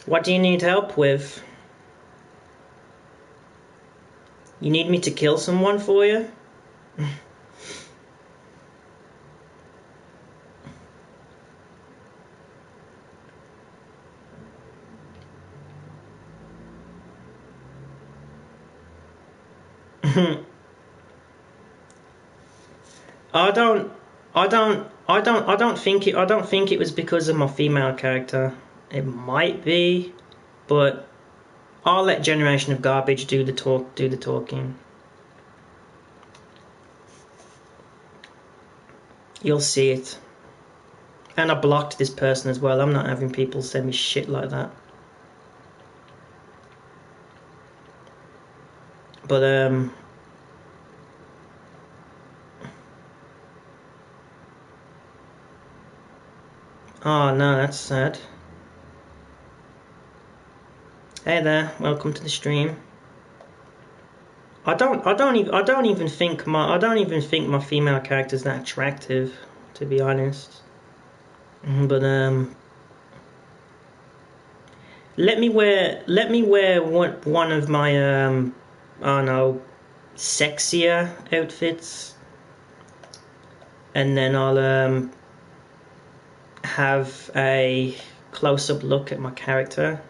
What do you need help with? You need me to kill someone for you? I don't think it was because of my female character. It might be, but I'll let Generation of Garbage do the talking. You'll see it. And I blocked this person as well. I'm not having people send me shit like that. But oh no, that's sad. Hey there, welcome to the stream. I don't even think my female character's that attractive, to be honest. But let me wear one of my I don't know, sexier outfits, and then I'll have a close-up look at my character.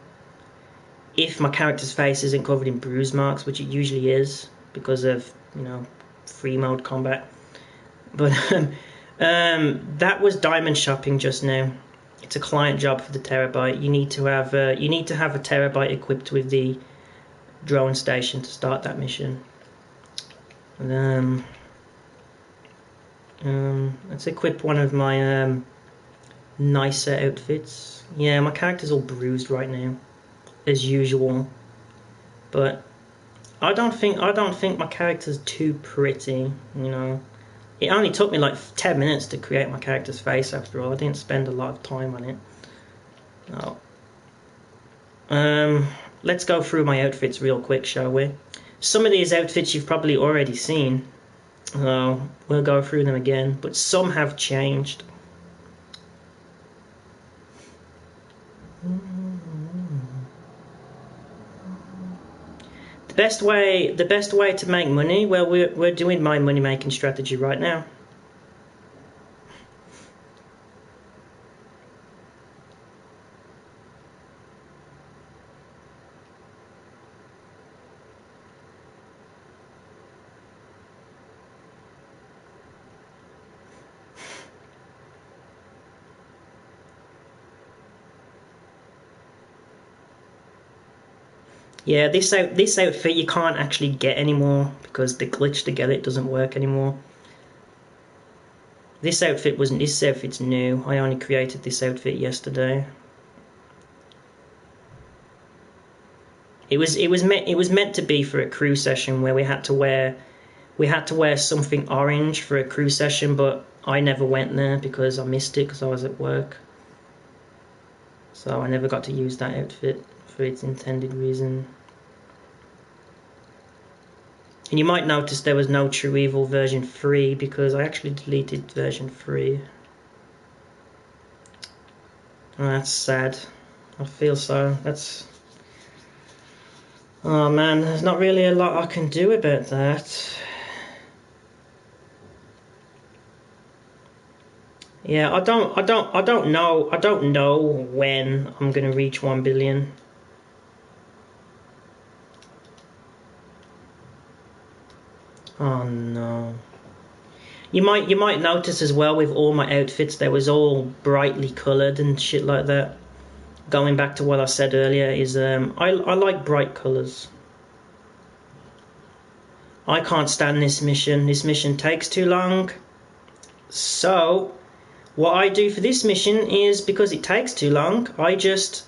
If my character's face isn't covered in bruise marks, which it usually is because of, you know, free mode combat. But that was diamond shopping just now. It's a client job for the Terabyte. You need to have a Terabyte equipped with the drone station to start that mission. And, let's equip one of my nicer outfits. Yeah, my character's all bruised right now, as usual, but I don't think my character's too pretty, you know. It only took me like 10 minutes to create my character's face after all. I didn't spend a lot of time on it. Oh. Let's go through my outfits real quick, shall we? Some of these outfits you've probably already seen, so we'll go through them again, but some have changed. The best way to make money, well, we're doing my money making strategy right now. Yeah, this outfit you can't actually get anymore because the glitch to get it doesn't work anymore. This outfit's new. I only created this outfit yesterday. It was meant to be for a crew session where we had to wear something orange for a crew session, but I never went there because I missed it because I was at work. So I never got to use that outfit for its intended reason. And you might notice there was no True Evil version 3 because I actually deleted version 3. Oh, that's sad. I feel so. Oh man, there's not really a lot I can do about that. Yeah, I don't know when I'm gonna reach 1 billion. Oh no. You might notice as well with all my outfits they was all brightly coloured and shit like that. Going back to what I said earlier is I like bright colours. I can't stand this mission. This mission takes too long. So what I do for this mission is, because it takes too long, I just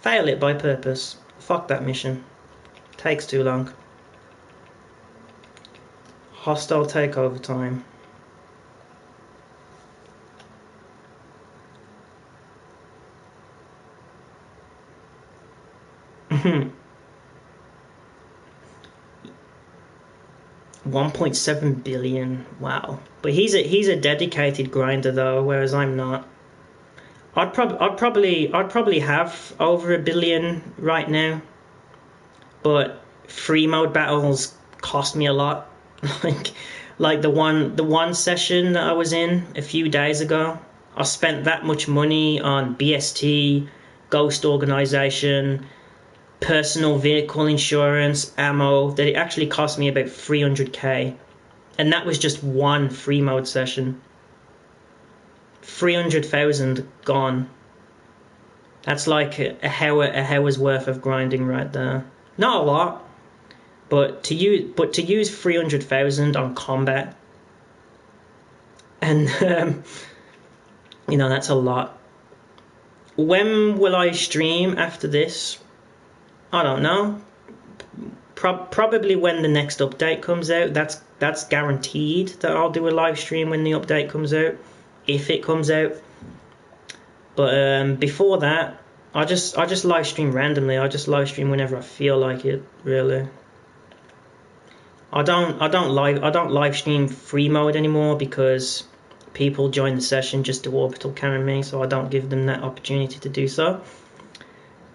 fail it by purpose. Fuck that mission. Takes too long. Hostile takeover time. 1.7 billion. Wow. But he's a dedicated grinder though, whereas I'm not. I'd probably have over 1 billion right now. But free mode battles cost me a lot. like the one session that I was in a few days ago, I spent that much money on BST, Ghost Organization, personal vehicle insurance, ammo, that it actually cost me about 300k. And that was just one free mode session. 300,000 gone. That's like a hour's worth of grinding right there. Not a lot, but to use 300,000 on combat, and you know, that's a lot. When will I stream after this? I don't know. Probably when the next update comes out. That's guaranteed that I'll do a live stream when the update comes out, if it comes out. But before that, I just live stream randomly. I just live stream whenever I feel like it. Really, I don't live stream free mode anymore because people join the session just to orbital cannon me, so I don't give them that opportunity to do so.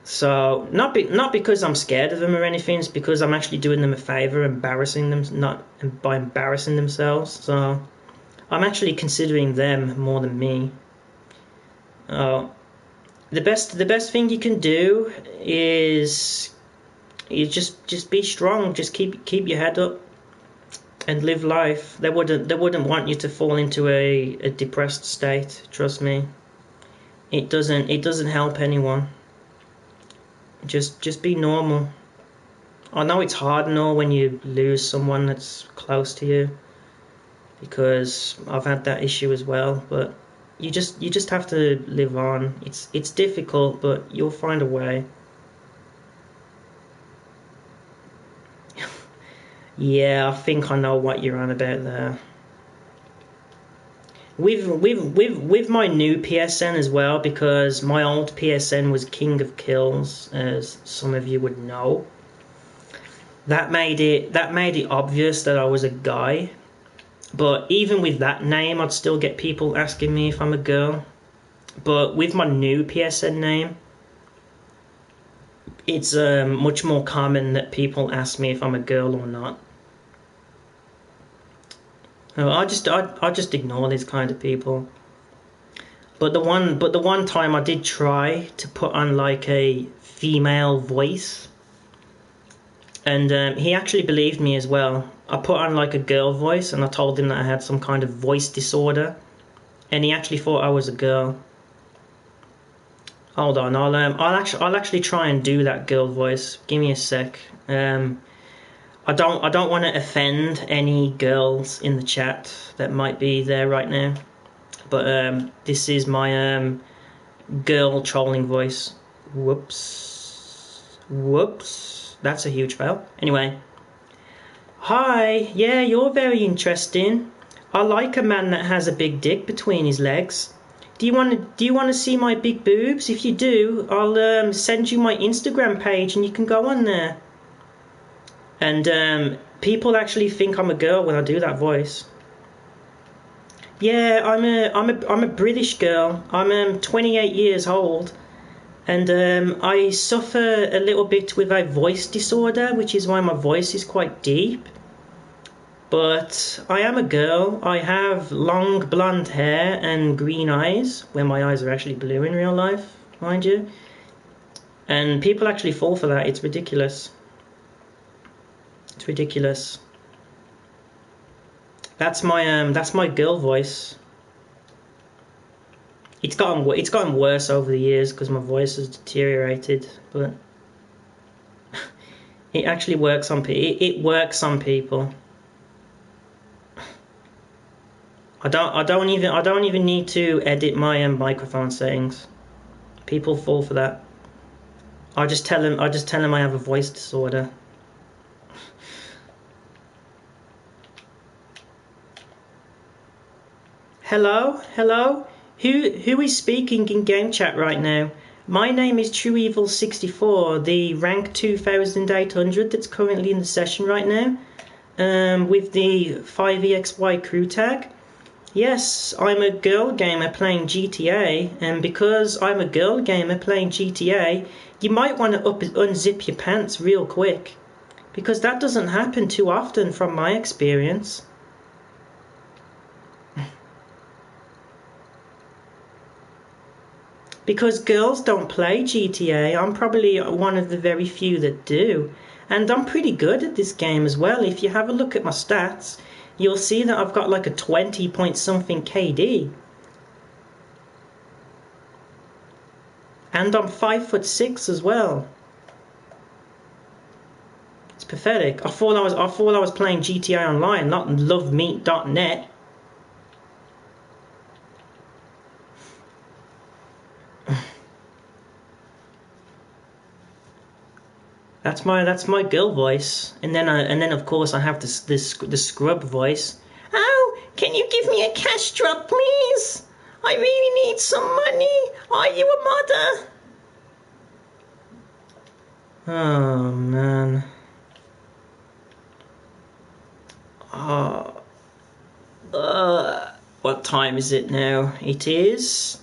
So not because I'm scared of them or anything, it's because I'm actually doing them a favor, embarrassing them, not by embarrassing themselves. So I'm actually considering them more than me. The best thing you can do is just be strong. Just keep your head up and live life. They wouldn't want you to fall into a depressed state. Trust me. It doesn't help anyone. Just be normal. I know it's hard and all when you lose someone that's close to you, because I've had that issue as well, but you just have to live on. It's difficult, but you'll find a way. Yeah, I think I know what you're on about there. With my new PSN as well, because my old PSN was King of Kills, as some of you would know. That made it obvious that I was a guy. But even with that name, I'd still get people asking me if I'm a girl. But with my new PSN name, it's much more common that people ask me if I'm a girl or not. I just ignore these kind of people. But the one time I did try to put on like a female voice, and he actually believed me as well. I put on like a girl voice and I told him that I had some kind of voice disorder, and he actually thought I was a girl. Hold on, I'll actually try and do that girl voice. Give me a sec. I don't want to offend any girls in the chat that might be there right now, but this is my girl trolling voice. Whoops, that's a huge fail. Anyway, hi, yeah, you're very interesting. I like a man that has a big dick between his legs. Do you want to see my big boobs? If you do, I'll send you my Instagram page and you can go on there. And people actually think I'm a girl when I do that voice. Yeah, I'm a British girl. I'm 28 years old, and I suffer a little bit with a voice disorder, which is why my voice is quite deep. But I am a girl. I have long blonde hair and green eyes, where my eyes are actually blue in real life, mind you. And people actually fall for that. It's ridiculous. It's ridiculous. That's my girl voice. It's gotten worse over the years because my voice has deteriorated, but it actually works on it works on people. I don't even need to edit my microphone settings. People fall for that. I just tell them I have a voice disorder. Hello? Who is speaking in game chat right now? My name is TrueEvil64, the rank 2800 that's currently in the session right now, with the 5EXY crew tag. Yes, I'm a girl gamer playing GTA, and because I'm a girl gamer playing GTA, you might want to unzip your pants real quick, because that doesn't happen too often from my experience. Because girls don't play GTA, I'm probably one of the very few that do. And I'm pretty good at this game as well. If you have a look at my stats, you'll see that I've got like a 20 point something KD. And I'm 5'6" as well. It's pathetic. I thought I was playing GTA Online, not lovemeat.net. That's my girl voice, and then of course I have the scrub voice. Oh, can you give me a cash drop, please? I really need some money. Are you a mother? Oh man. What time is it now? It is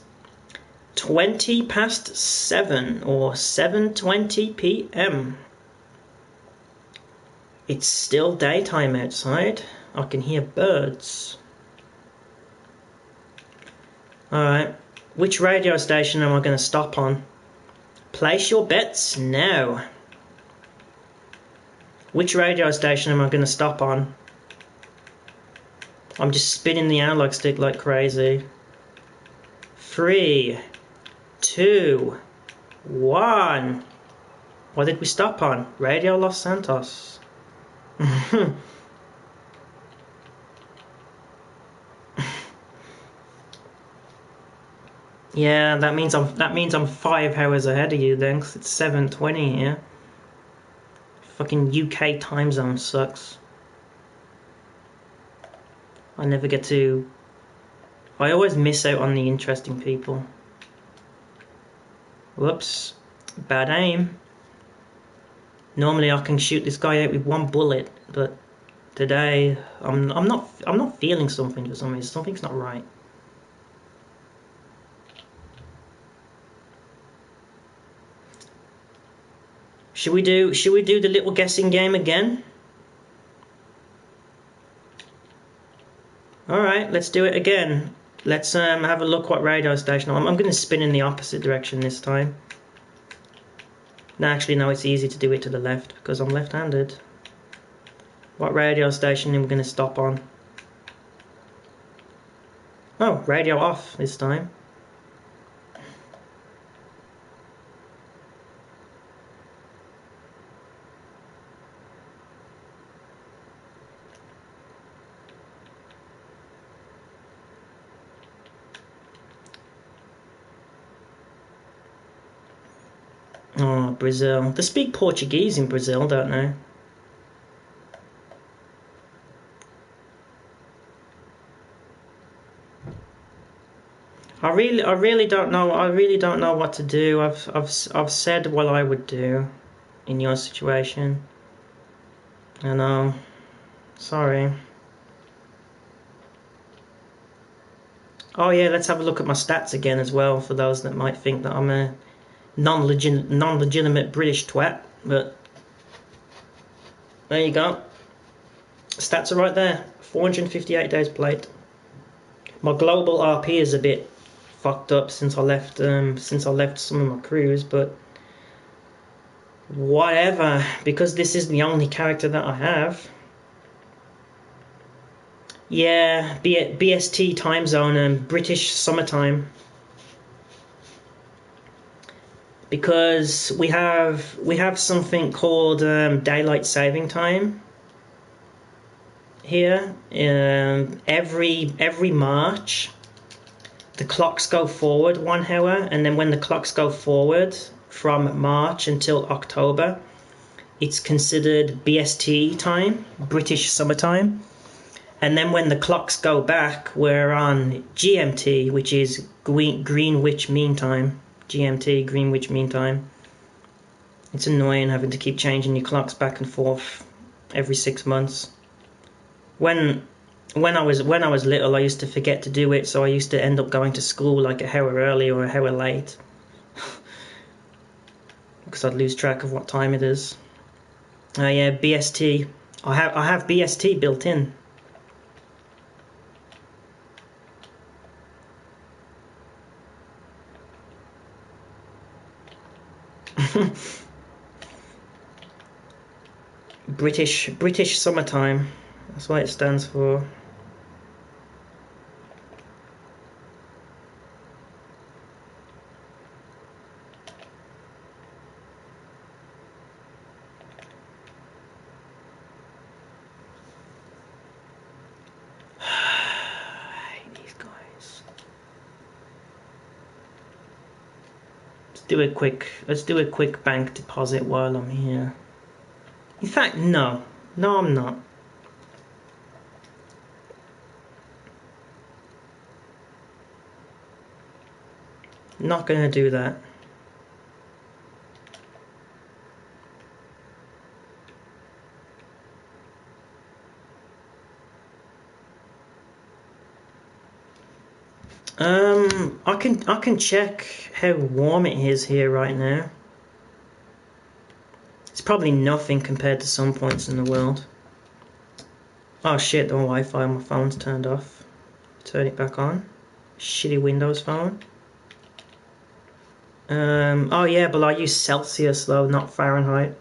20 past 7 or 7:20 p.m. It's still daytime outside. I can hear birds. Alright, which radio station am I going to stop on? Place your bets now. Which radio station am I going to stop on? I'm just spinning the analog stick like crazy. 3, 2, 1. What did we stop on? Radio Los Santos. Yeah, that means I'm 5 hours ahead of you then, 'cause it's 7:20 here. Fucking UK time zone sucks. I never get to. I always miss out on the interesting people. Whoops, bad aim. Normally I can shoot this guy out with one bullet, but today I'm not feeling something for some reason. Something's not right. Should we do the little guessing game again? Alright, let's do it again. Let's have a look what radio station. I'm going to spin in the opposite direction this time. No, actually, no, it's easy to do it to the left because I'm left-handed. What radio station am I going to stop on? Oh, radio off this time. Oh, Brazil. They speak Portuguese in Brazil, don't they? I really don't know. I really don't know what to do. I've said what I would do in your situation. I know. Sorry. Oh yeah, let's have a look at my stats again as well, for those that might think that I'm a non-legitimate British twat. But there you go. Stats are right there. 458 days played. My global RP is a bit fucked up since I left some of my crews, but whatever, because this is the only character that I have. Yeah, BST time zone and British summertime, because we have something called daylight saving time here. Every March the clocks go forward 1 hour, and then when the clocks go forward from March until October, it's considered BST time, British summertime. And then when the clocks go back, we're on GMT, which is Greenwich Mean Time. GMT, Greenwich Mean Time. It's annoying having to keep changing your clocks back and forth every 6 months. When I was little, I used to forget to do it, so I used to end up going to school like a hour early or a hour late, because I'd lose track of what time it is. Yeah, BST. I have BST built in. British summertime. That's what it stands for. I hate these guys. Let's do a quick bank deposit while I'm here. In fact, no, I'm not. Not gonna do that. I can check how warm it is here right now. It's probably nothing compared to some points in the world. Oh shit, the Wi-Fi on my phone's turned off. Turn it back on. Shitty Windows phone. Oh yeah, but I use Celsius though, not Fahrenheit.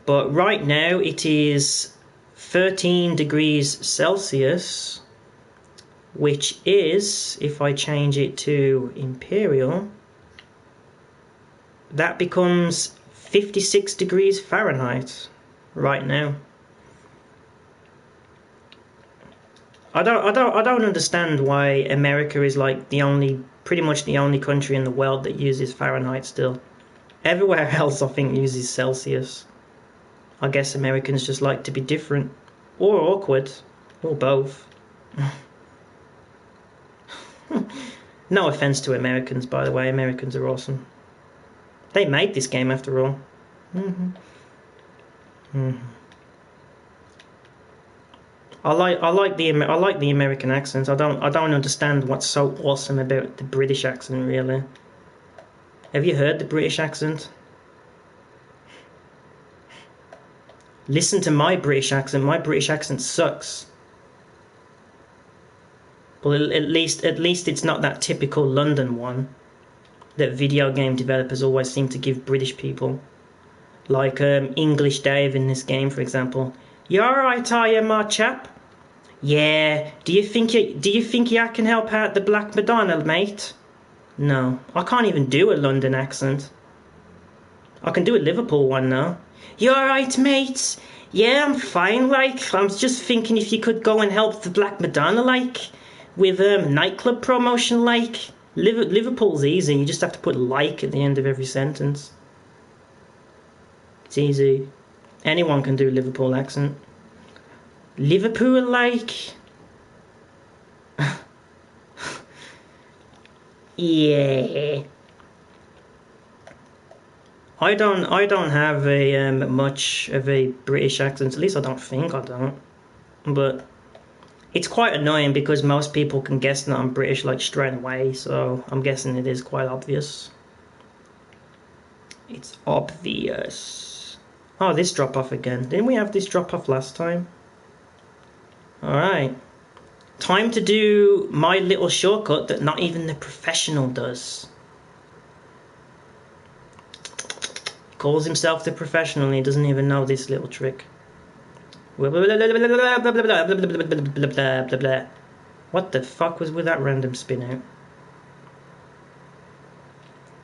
But right now it is 13 degrees Celsius, which is, if I change it to Imperial, that becomes 56 degrees Fahrenheit right now. I don't understand why America is like pretty much the only country in the world that uses Fahrenheit still. Everywhere else I think uses Celsius. I guess Americans just like to be different, or awkward, or both. No offense to Americans, by the way. Americans are awesome. They made this game after all. I like the American accents. I don't understand what's so awesome about the British accent, really. Have you heard the British accent? Listen to my British accent. My British accent sucks. Well, at least it's not that typical London one that video game developers always seem to give British people. Like English Dave in this game, for example. You alright, are you, my chap? Yeah. Do you think I can help out the Black Madonna, mate? No, I can't even do a London accent. I can do a Liverpool one though. You alright, mate? Yeah, I'm fine. Like, I'm just thinking if you could go and help the Black Madonna, like, with Nightclub promotion, like. Liverpool's easy. You just have to put like at the end of every sentence. It's easy. Anyone can do Liverpool accent. Liverpool like. Yeah. I don't have a much of a British accent. At least I don't think I don't. But it's quite annoying because most people can guess that I'm British like straight away. So I'm guessing it is quite obvious. It's obvious. Oh, this drop off again. Didn't we have this drop off last time? Alright. Time to do my little shortcut that not even the professional does. Calls himself the professional and he doesn't even know this little trick. What the fuck was with that random spin out?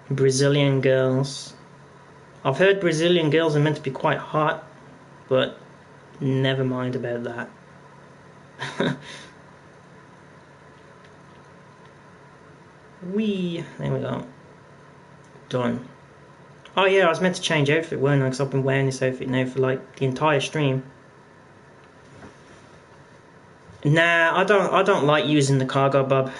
Brazilian girls. I've heard Brazilian girls are meant to be quite hot, but never mind about that. There we go. Done. Oh yeah, I was meant to change outfit, weren't I? Because I've been wearing this outfit now for like the entire stream. Nah, I don't like using the cargo bob.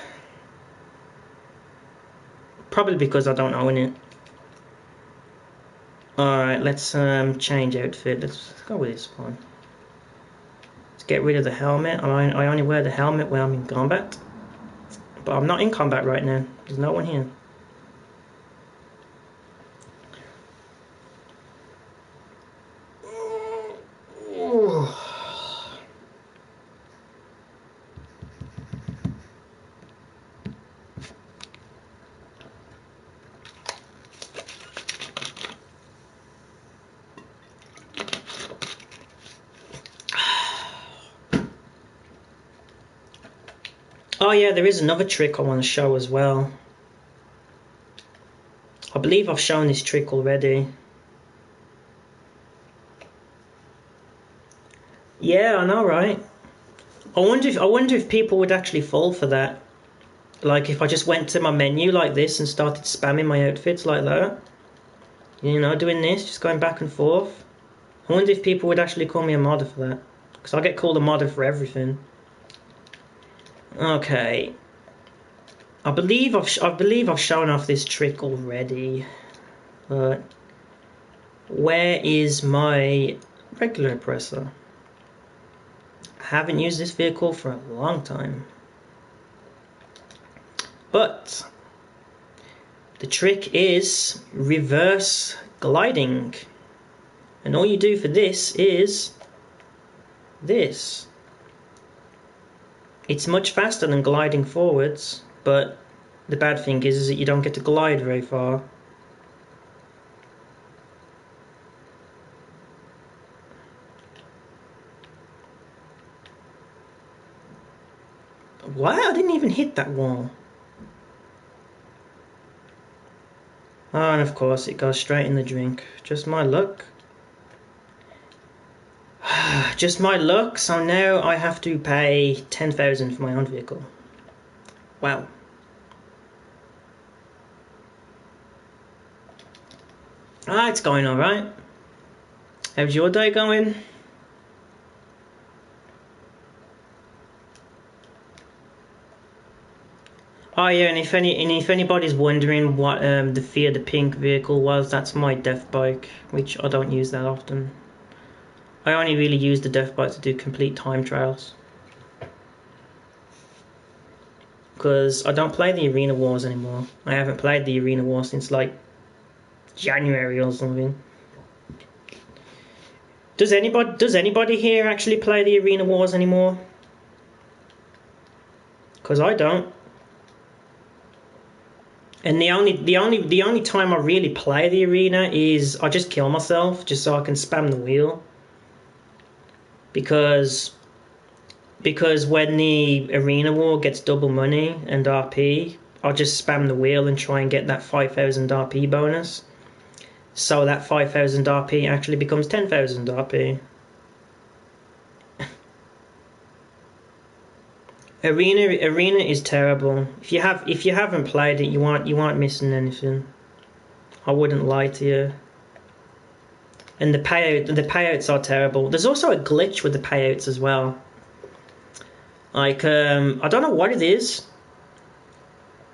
Probably because I don't own it. Alright, let's change outfit. Let's go with this one. Let's get rid of the helmet. I only wear the helmet when I'm in combat. But I'm not in combat right now. There's no one here. Oh yeah, there is another trick I want to show as well. I believe I've shown this trick already. Yeah, I know, right? I wonder if people would actually fall for that. Like if I just went to my menu like this and started spamming my outfits like that. You know, doing this, just going back and forth. I wonder if people would actually call me a modder for that. Because I get called a modder for everything. Okay. I believe I've shown off this trick already. But where is my regular oppressor? I haven't used this vehicle for a long time. But the trick is reverse gliding. And all you do for this is this. It's much faster than gliding forwards, but the bad thing is that you don't get to glide very far. Wow, I didn't even hit that wall. Oh, and of course it goes straight in the drink. Just my luck. Just my luck, so now I have to pay 10,000 for my own vehicle. Wow. Ah, it's going alright. How's your day going? Oh yeah, and if anybody's wondering what the Fear the Pink vehicle was, that's my death bike, which I don't use that often. I only really use the death bike to do complete time trials. Because I don't play the arena wars anymore. I haven't played the arena war since like January or something. Does anybody here actually play the arena wars anymore? Because I don't. And the only time I really play the arena is I just kill myself just so I can spam the wheel. Because when the arena war gets double money and RP, I'll just spam the wheel and try and get that 5,000 RP bonus. So that 5,000 RP actually becomes 10,000 RP. Arena is terrible. If you haven't played it, you aren't missing anything. I wouldn't lie to you. And the payouts are terrible. There's also a glitch with the payouts as well. Like I don't know what it is,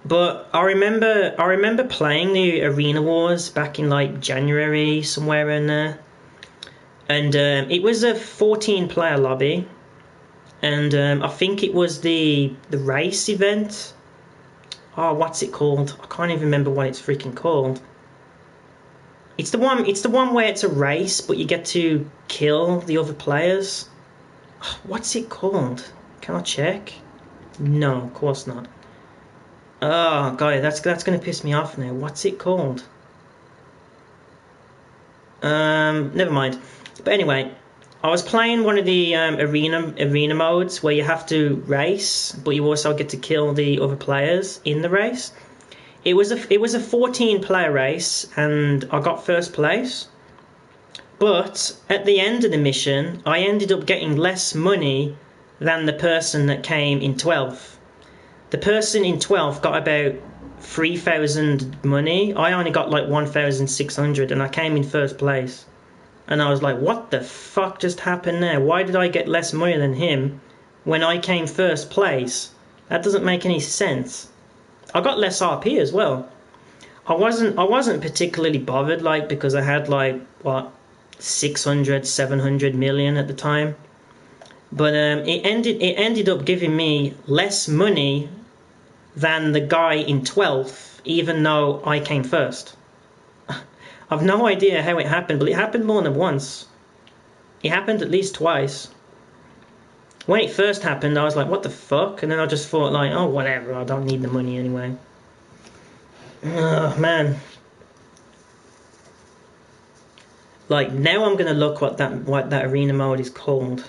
but I remember playing the Arena Wars back in like January, somewhere in there, and it was a 14-player lobby, and I think it was the race event. Oh, what's it called? I can't even remember what it's freaking called. It's the one where it's a race, but you get to kill the other players. What's it called? Can I check? No, of course not. Oh, God, that's gonna piss me off now. What's it called? Never mind. But anyway, I was playing one of the arena modes where you have to race, but you also get to kill the other players in the race. It was a 14-player race, and I got first place. But at the end of the mission, I ended up getting less money than the person that came in 12th. The person in 12th got about 3,000 money. I only got like 1,600, and I came in first place. And I was like, what the fuck just happened there? Why did I get less money than him when I came first place? That doesn't make any sense. I got less RP as well. I wasn't particularly bothered, like, because I had like what 600, 700 million at the time. But it ended up giving me less money than the guy in 12th, even though I came first. I've no idea how it happened, but it happened more than once. It happened at least twice. When it first happened, I was like, what the fuck? And then I just thought, like, oh, whatever, I don't need the money anyway. Oh, man. Like, now I'm going to look what that arena mode is called.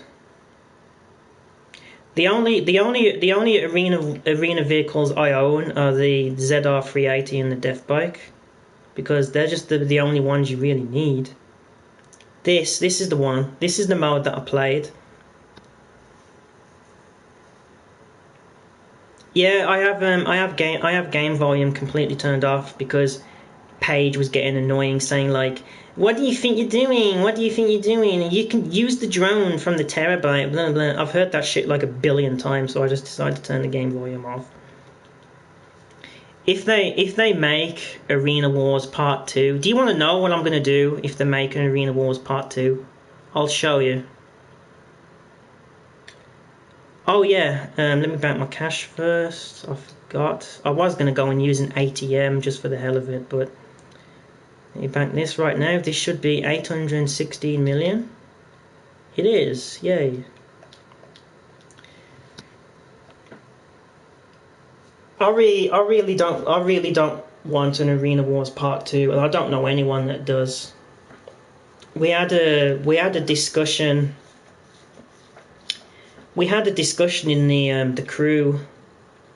The only arena vehicles I own are the ZR380 and the Death Bike, because they're just the only ones you really need. This is the one. This is the mode that I played. Yeah, I have game volume completely turned off because Paige was getting annoying, saying like, "What do you think you're doing? What do you think you're doing? And you can use the drone from the terabyte." Blah blah. I've heard that shit like a billion times, so I just decided to turn the game volume off. If they make Arena Wars Part 2, do you want to know what I'm gonna do if they make an Arena Wars Part 2? I'll show you. Oh yeah, let me bank my cash first. I forgot. I was going to go and use an ATM just for the hell of it, but let me bank this right now. This should be 816 million. It is, yay. I really don't want an Arena Wars Part 2, and I don't know anyone that does. We had a discussion. We had a discussion in the crew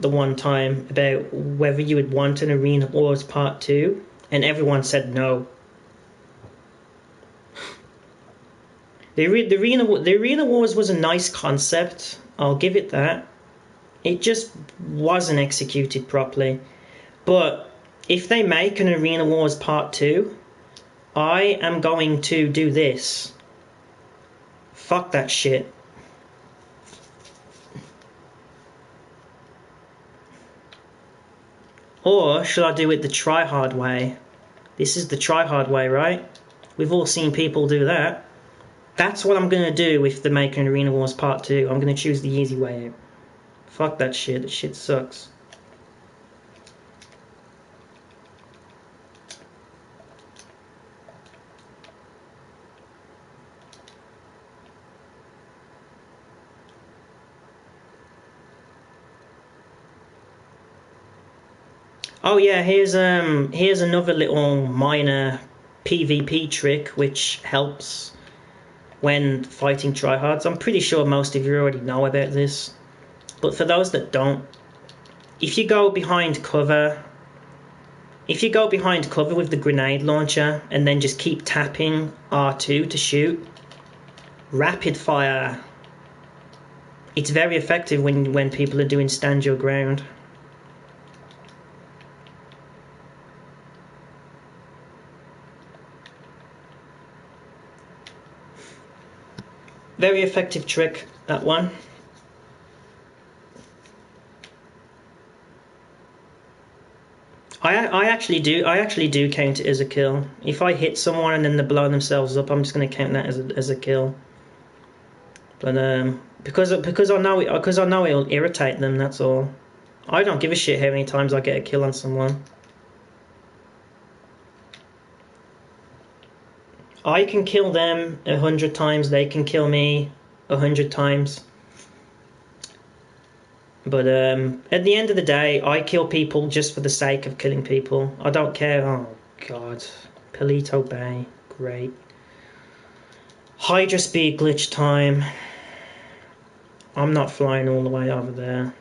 the one time about whether you would want an Arena Wars Part 2, and everyone said no. The Arena Wars was a nice concept, I'll give it that. It just wasn't executed properly. But if they make an Arena Wars Part 2, I am going to do this. Fuck that shit. Or should I do it the try-hard way? This is the try-hard way, right? We've all seen people do that. That's what I'm going to do if they make an Arena Wars Part 2. I'm going to choose the easy way out. Fuck that shit. That shit sucks. Oh yeah, here's another little minor PvP trick which helps when fighting tryhards. I'm pretty sure most of you already know about this, but for those that don't, if you go behind cover with the grenade launcher and then just keep tapping R2 to shoot, rapid fire It's very effective when people are doing stand your ground. Very effective trick, that one. I actually do count it as a kill. If I hit someone and then they blow themselves up, I'm just going to count that as a kill. But because I know it'll irritate them. That's all. I don't give a shit how many times I get a kill on someone. I can kill them 100 times. They can kill me 100 times. But at the end of the day, I kill people just for the sake of killing people. I don't care. Oh God, Palito Bay, great. Hydra speed glitch time. I'm not flying all the way over there.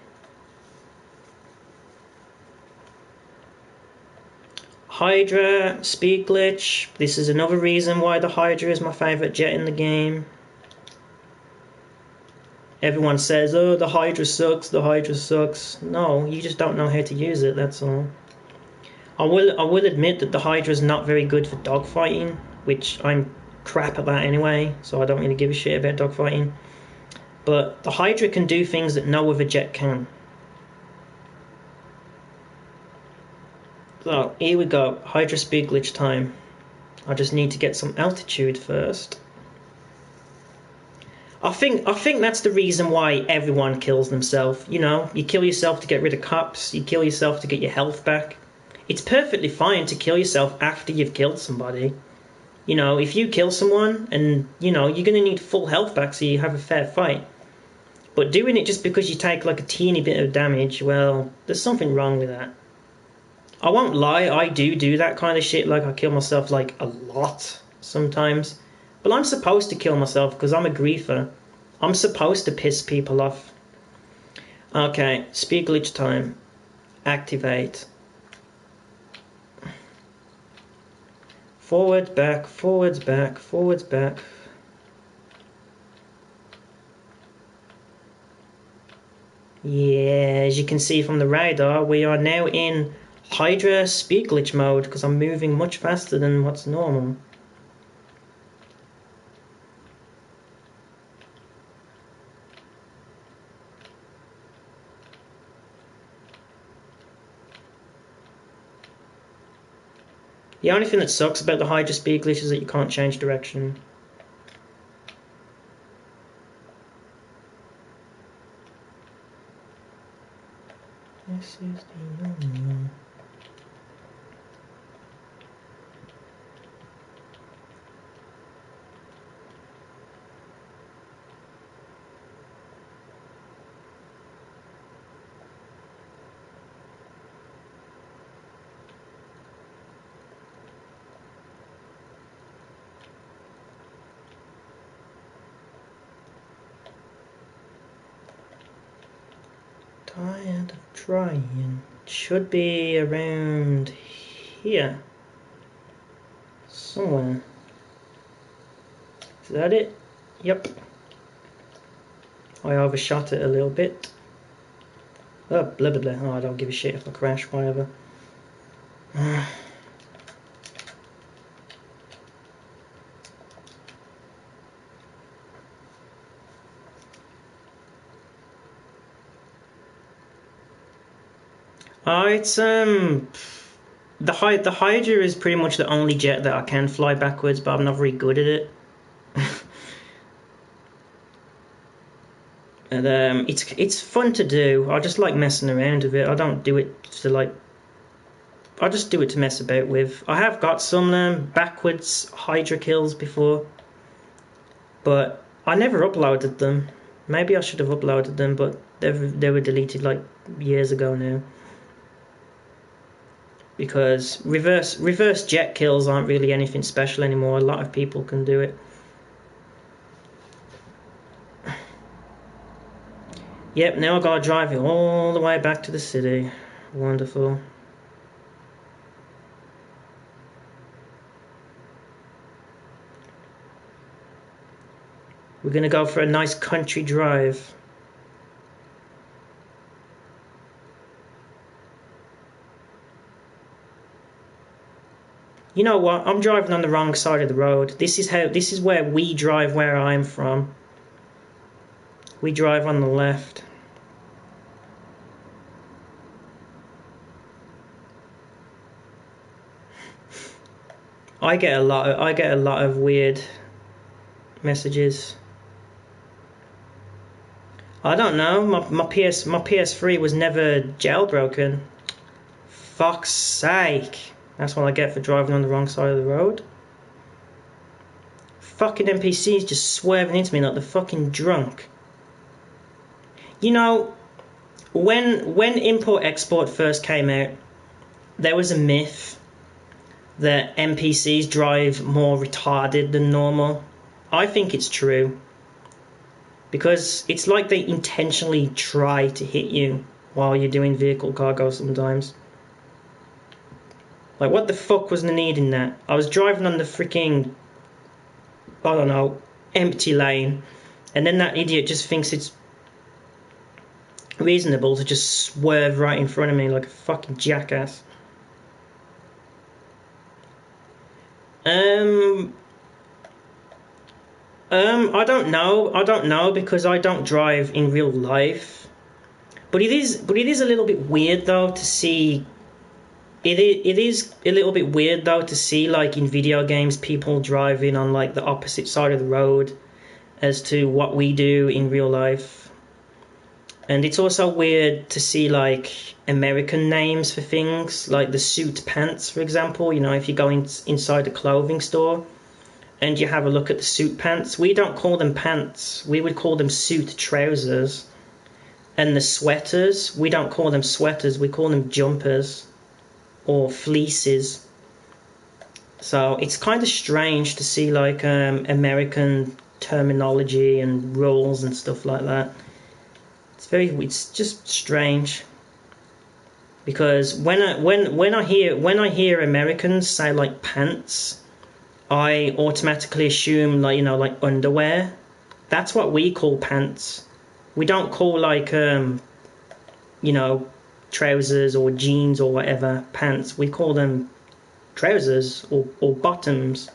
Hydra speed glitch. This is another reason why the Hydra is my favourite jet in the game. Everyone says, oh, the Hydra sucks, the Hydra sucks. No, you just don't know how to use it, that's all. I will admit that the Hydra is not very good for dogfighting, which I'm crap at that anyway, so I don't really give a shit about dogfighting. But the Hydra can do things that no other jet can. So, here we go, Hydra speed glitch time. I just need to get some altitude first. I think that's the reason why everyone kills themselves. You know, you kill yourself to get rid of cops, you kill yourself to get your health back. It's perfectly fine to kill yourself after you've killed somebody. You know, if you kill someone and, you know, you're going to need full health back so you have a fair fight. But doing it just because you take like a teeny bit of damage, well, there's something wrong with that. I won't lie, I do that kind of shit, like I kill myself like a lot sometimes. But I'm supposed to kill myself because I'm a griefer. I'm supposed to piss people off. Okay, speed glitch time. Activate. Forward, back, forwards, back, forwards, back. Yeah, as you can see from the radar, we are now in Hydra speed glitch mode because I'm moving much faster than what's normal. The only thing that sucks about the Hydra speed glitch is that you can't change direction. This is the normal. Tired of trying. It should be around here. Somewhere. Is that it? Yep. I overshot it a little bit. Oh, blah blah blah. Oh, I don't give a shit if I crash, whatever. It's the Hydra is pretty much the only jet that I can fly backwards, but I'm not very good at it. And it's fun to do. I just like messing around with it. I don't do it to like. I just do it to mess about with. I have got some backwards Hydra kills before, but I never uploaded them. Maybe I should have uploaded them, but they were deleted like years ago now. Because reverse jet kills aren't really anything special anymore. A lot of people can do it. Yep, now I gotta drive it all the way back to the city. Wonderful. We're gonna go for a nice country drive. You know what? I'm driving on the wrong side of the road. This is where we drive where I'm from. We drive on the left. I get a lot of weird messages. I don't know. My PS3 was never jailbroken. Fuck's sake. That's what I get for driving on the wrong side of the road. Fucking NPCs just swerving into me like they're fucking drunk. You know, when import-export first came out, there was a myth that NPCs drive more retarded than normal. I think it's true. Because it's like they intentionally try to hit you while you're doing vehicle cargo sometimes. Like, what the fuck was the need in that? I was driving on the freaking, I don't know, empty lane, and then that idiot just thinks it's reasonable to just swerve right in front of me like a fucking jackass. I don't know because I don't drive in real life. But it is a little bit weird though to see. It is a little bit weird though to see, like, in video games, people driving on like the opposite side of the road as to what we do in real life. And it's also weird to see like American names for things, like the suit pants, for example. You know, if you go inside a clothing store and you have a look at the suit pants, we don't call them pants. We would call them suit trousers. And the sweaters, we don't call them sweaters. We call them jumpers or fleeces. So it's kind of strange to see like American terminology and rules and stuff like that. It's just strange. Because when I hear Americans say like pants, I automatically assume like, you know, like underwear. That's what we call pants. We don't call like you know, trousers or jeans or whatever pants. We call them trousers or bottoms.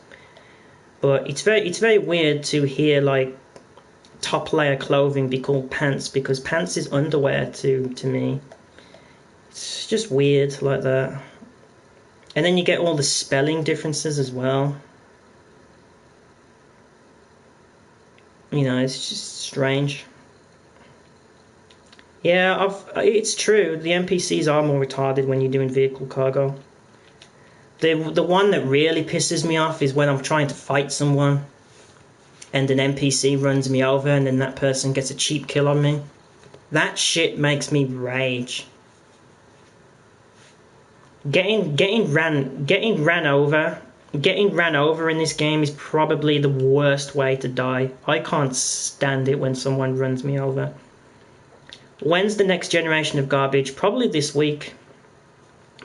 But it's very weird to hear like top layer clothing be called pants, because pants is underwear to me. It's just weird like that. And then you get all the spelling differences as well. You know, it's just strange. Yeah, it's true. The NPCs are more retarded when you're doing vehicle cargo. The one that really pisses me off is when I'm trying to fight someone and an NPC runs me over and then that person gets a cheap kill on me. That shit makes me rage. Getting ran over in this game is probably the worst way to die. I can't stand it when someone runs me over. When's the next generation of garbage? Probably this week,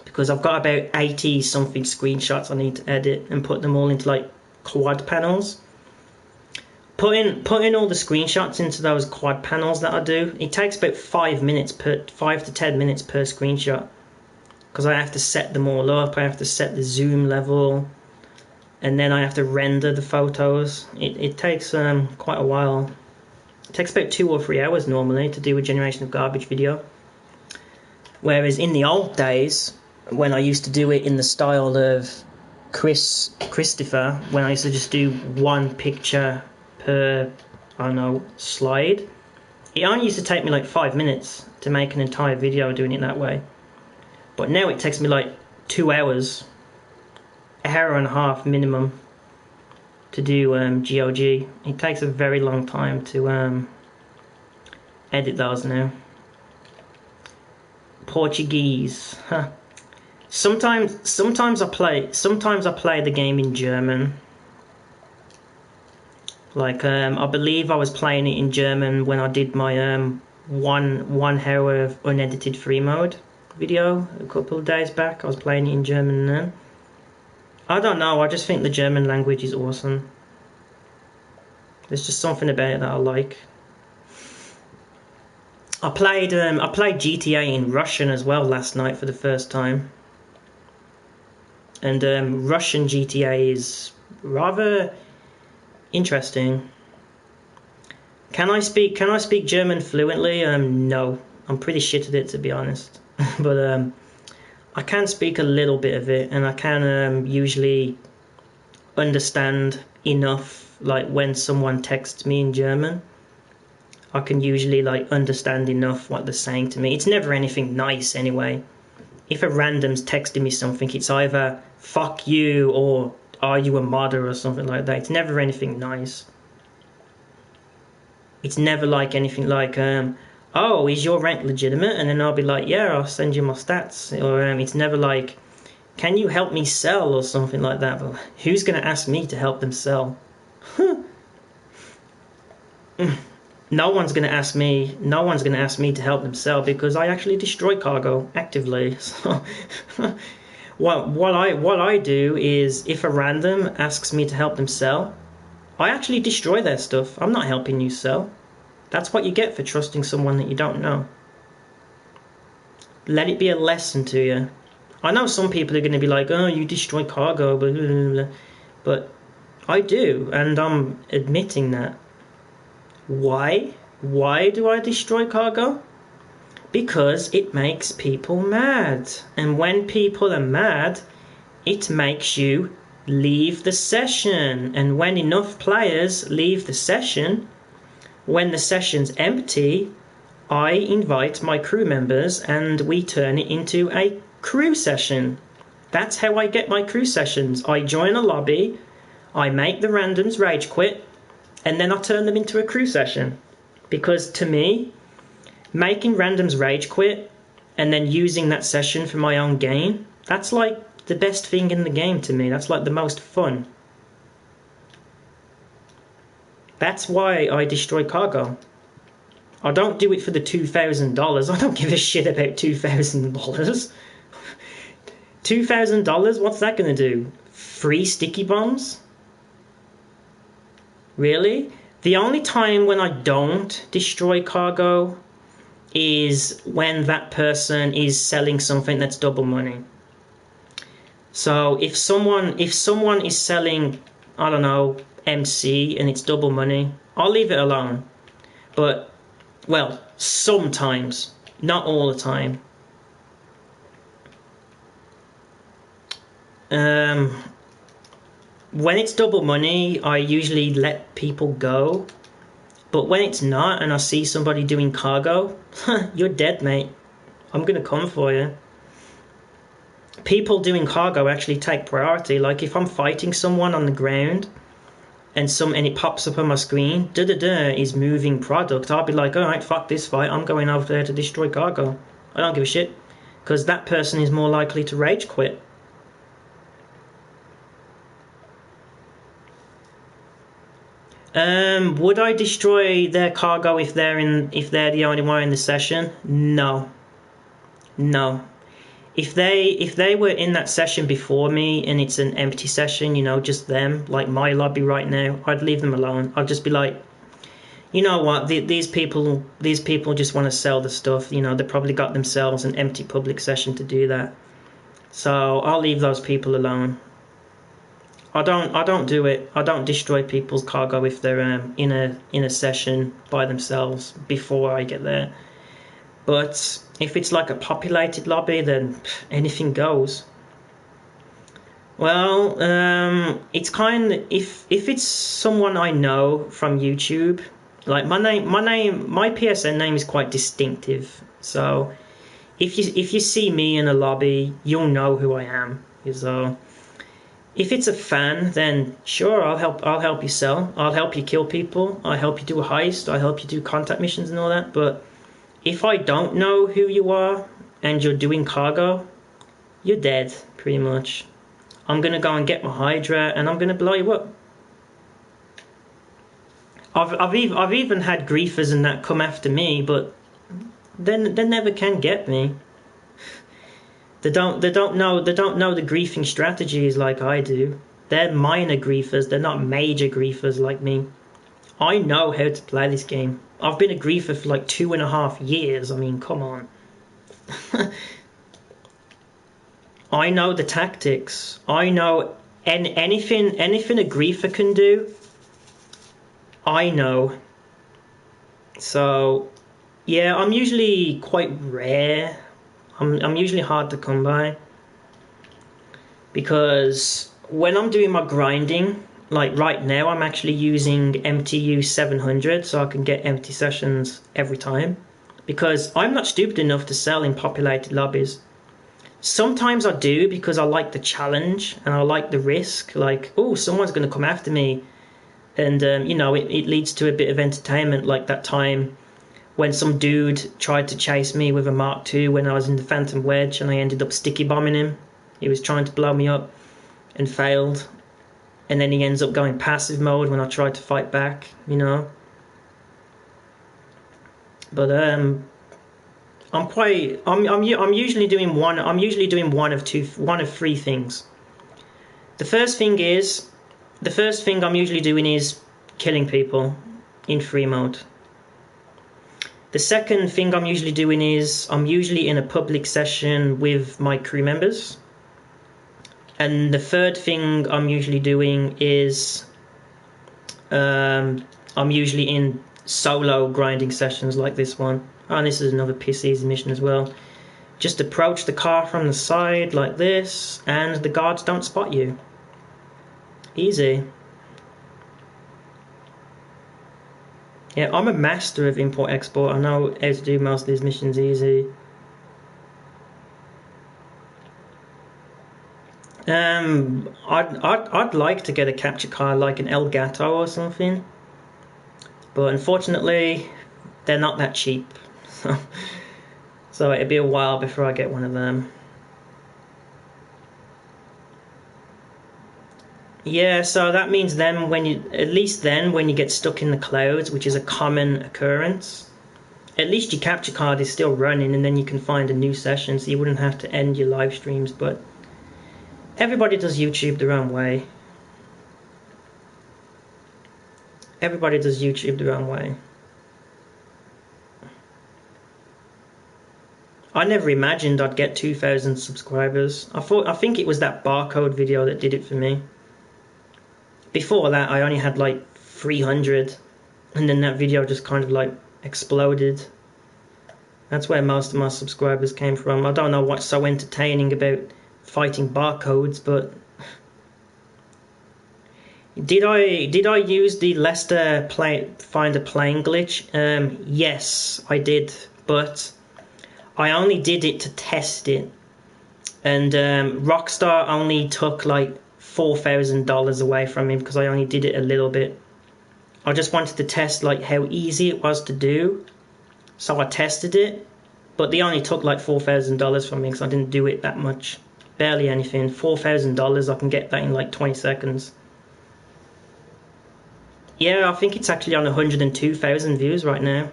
because I've got about 80 something screenshots I need to edit and put them all into like quad panels. Putting all the screenshots into those quad panels that I do, it takes about 5 to 10 minutes per screenshot, because I have to set them all up. I have to set the zoom level, and then I have to render the photos. It takes quite a while. It takes about 2 or 3 hours normally to do a generation of garbage video. Whereas in the old days, when I used to do it in the style of Christopher, when I used to just do one picture per, I don't know, slide, it only used to take me like 5 minutes to make an entire video doing it that way. But now it takes me like 2 hours, an hour and a half minimum, to do GOG. It takes a very long time to edit those now. Portuguese, huh. Sometimes I play the game in German. Like I believe I was playing it in German when I did my 1 hour of unedited free mode video a couple of days back. I was playing it in German then. I don't know, I just think the German language is awesome. There's just something about it that I like. I played GTA in Russian as well last night for the first time. And Russian GTA is rather interesting. Can I speak German fluently? No, I'm pretty shit at it, to be honest. But I can speak a little bit of it, and I can usually understand enough. Like when someone texts me in German, I can usually like understand enough what they're saying to me. It's never anything nice anyway. If a random's texting me something, it's either fuck you or are you a modder or something like that. It's never anything nice. It's never like anything like, oh, is your rank legitimate? And then I'll be like, yeah, I'll send you my stats. Or it's never like, can you help me sell or something like that? But who's going to ask me to help them sell? No one's going to ask me. No one's going to ask me to help them sell because I actually destroy cargo actively. So, what I do is, if a random asks me to help them sell, I actually destroy their stuff. I'm not helping you sell. That's what you get for trusting someone that you don't know. Let it be a lesson to you. I know some people are going to be like, oh, you destroy cargo, blah, blah, blah, blah. But I do, and I'm admitting that. Why? Why do I destroy cargo? Because it makes people mad. And when people are mad, it makes you leave the session. And when enough players leave the session, when the session's empty, I invite my crew members and we turn it into a crew session. That's how I get my crew sessions. I join a lobby, I make the randoms rage quit, and then I turn them into a crew session. Because to me, making randoms rage quit and then using that session for my own gain, that's like the best thing in the game to me. That's like the most fun. That's why I destroy cargo. I don't do it for the $2,000. I don't give a shit about $2,000. $2,000? What's that going to do? Free sticky bombs? Really? The only time when I don't destroy cargo is when that person is selling something that's double money. So if someone is selling, I don't know, MC and it's double money, I'll leave it alone. But, well, sometimes, not all the time. When it's double money, I usually let people go. But when it's not and I see somebody doing cargo, you're dead, mate. I'm going to come for you. People doing cargo actually take priority. Like if I'm fighting someone on the ground and it pops up on my screen, is moving product, I'll be like, alright, fuck this fight, I'm going over there to destroy cargo. I don't give a shit. Because that person is more likely to rage quit. Would I destroy their cargo if they're the only one in the session? No. If they were in that session before me and it's an empty session, you know, just them, like my lobby right now, I'd leave them alone. I'd just be like, you know what, these people just want to sell the stuff, you know, they probably got themselves an empty public session to do that. So I'll leave those people alone. I don't do it. I don't destroy people's cargo if they're in a session by themselves before I get there. But if it's like a populated lobby, then anything goes. Well, it's kind of, if it's someone I know from YouTube, like my PSN name is quite distinctive. So if you see me in a lobby, you'll know who I am. So if it's a fan, then sure, I'll help you sell. I'll help you kill people. I'll help you do a heist. I'll help you do contact missions and all that. But if I don't know who you are and you're doing cargo, you're dead, pretty much. I'm going to go and get my Hydra and I'm going to blow you up. I've even had griefers and that come after me, but they never can get me. They don't know the griefing strategies like I do. They're minor griefers, they're not major griefers like me. I know how to play this game. I've been a griefer for like 2.5 years. I mean, come on. I know the tactics. I know anything a griefer can do, I know. So yeah, I'm usually quite rare. I'm usually hard to come by, because when I'm doing my grinding, like right now I'm actually using MTU 700 so I can get empty sessions every time, because I'm not stupid enough to sell in populated lobbies. Sometimes I do because I like the challenge and I like the risk, like, oh, someone's going to come after me, and you know, it leads to a bit of entertainment, like that time when some dude tried to chase me with a Mark II when I was in the Phantom Wedge and I ended up sticky bombing him. He was trying to blow me up and failed, and then he ends up going passive mode when I tried to fight back, you know. But I'm usually doing one of three things. The first thing I'm usually doing is killing people in free mode. The second thing I'm usually doing is I'm usually in a public session with my crew members. And the third thing I'm usually doing is I'm usually in solo grinding sessions like this one. And this is another piss easy mission as well. Just approach the car from the side like this, and the guards don't spot you. Easy. Yeah, I'm a master of import-export. I know how to do most of these missions easy. I'd like to get a capture card like an El Gato or something, but unfortunately they're not that cheap. So it'll be a while before I get one of them. Yeah, so that means then when you get stuck in the clouds, which is a common occurrence, at least your capture card is still running, and then you can find a new session, so you wouldn't have to end your live streams. But everybody does YouTube their own way. Everybody does YouTube their own way. I never imagined I'd get 2,000 subscribers. I think it was that barcode video that did it for me. Before that, I only had like 300, and then that video just kind of like exploded. That's where most of my subscribers came from. I don't know what's so entertaining about fighting barcodes, but did I use the Leicester find a plane glitch? Yes, I did, but I only did it to test it, and Rockstar only took like $4,000 away from me because I only did it a little bit. I just wanted to test like how easy it was to do, so I tested it, but they only took like $4,000 from me because I didn't do it that much, barely anything. $4,000, I can get that in like 20 seconds. Yeah, I think it's actually on 102,000 views right now.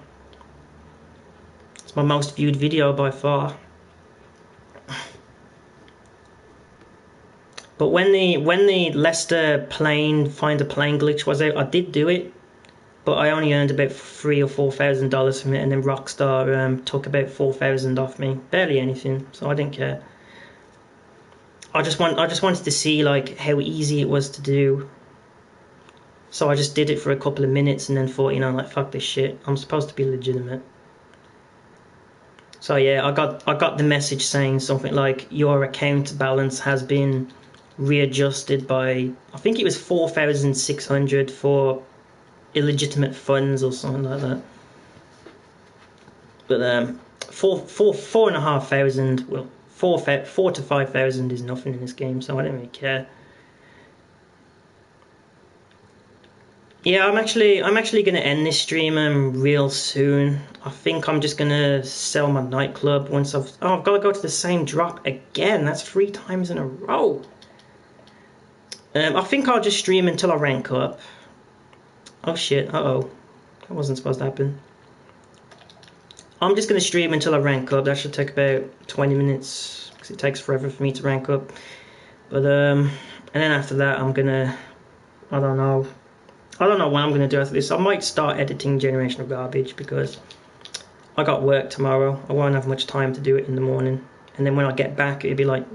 It's my most viewed video by far. But when the Leicester find a plane glitch was out, I did do it, but I only earned about $3,000 or $4,000 from it, and then Rockstar took about $4,000 off me, barely anything. So I didn't care. I just wanted to see like how easy it was to do. So I just did it for a couple of minutes, and then thought, you know, like, fuck this shit. I'm supposed to be legitimate. So yeah, I got the message saying something like, your account balance has been readjusted by, I think it was 4,600 for illegitimate funds or something like that. But 4,500, well, 4 to 5,000 is nothing in this game, so I don't really care. Yeah, I'm actually gonna end this stream real soon. I think I'm just gonna sell my nightclub once I've got to go to the same drop again. That's 3 times in a row. I think I'll just stream until I rank up. Oh shit, that wasn't supposed to happen. I'm just gonna stream until I rank up. That should take about 20 minutes, because it takes forever for me to rank up. But and then after that I'm gonna, I don't know what I'm gonna do after this. I might start editing Generation of Garbage, because I got work tomorrow. I won't have much time to do it in the morning, and then when I get back it'll be like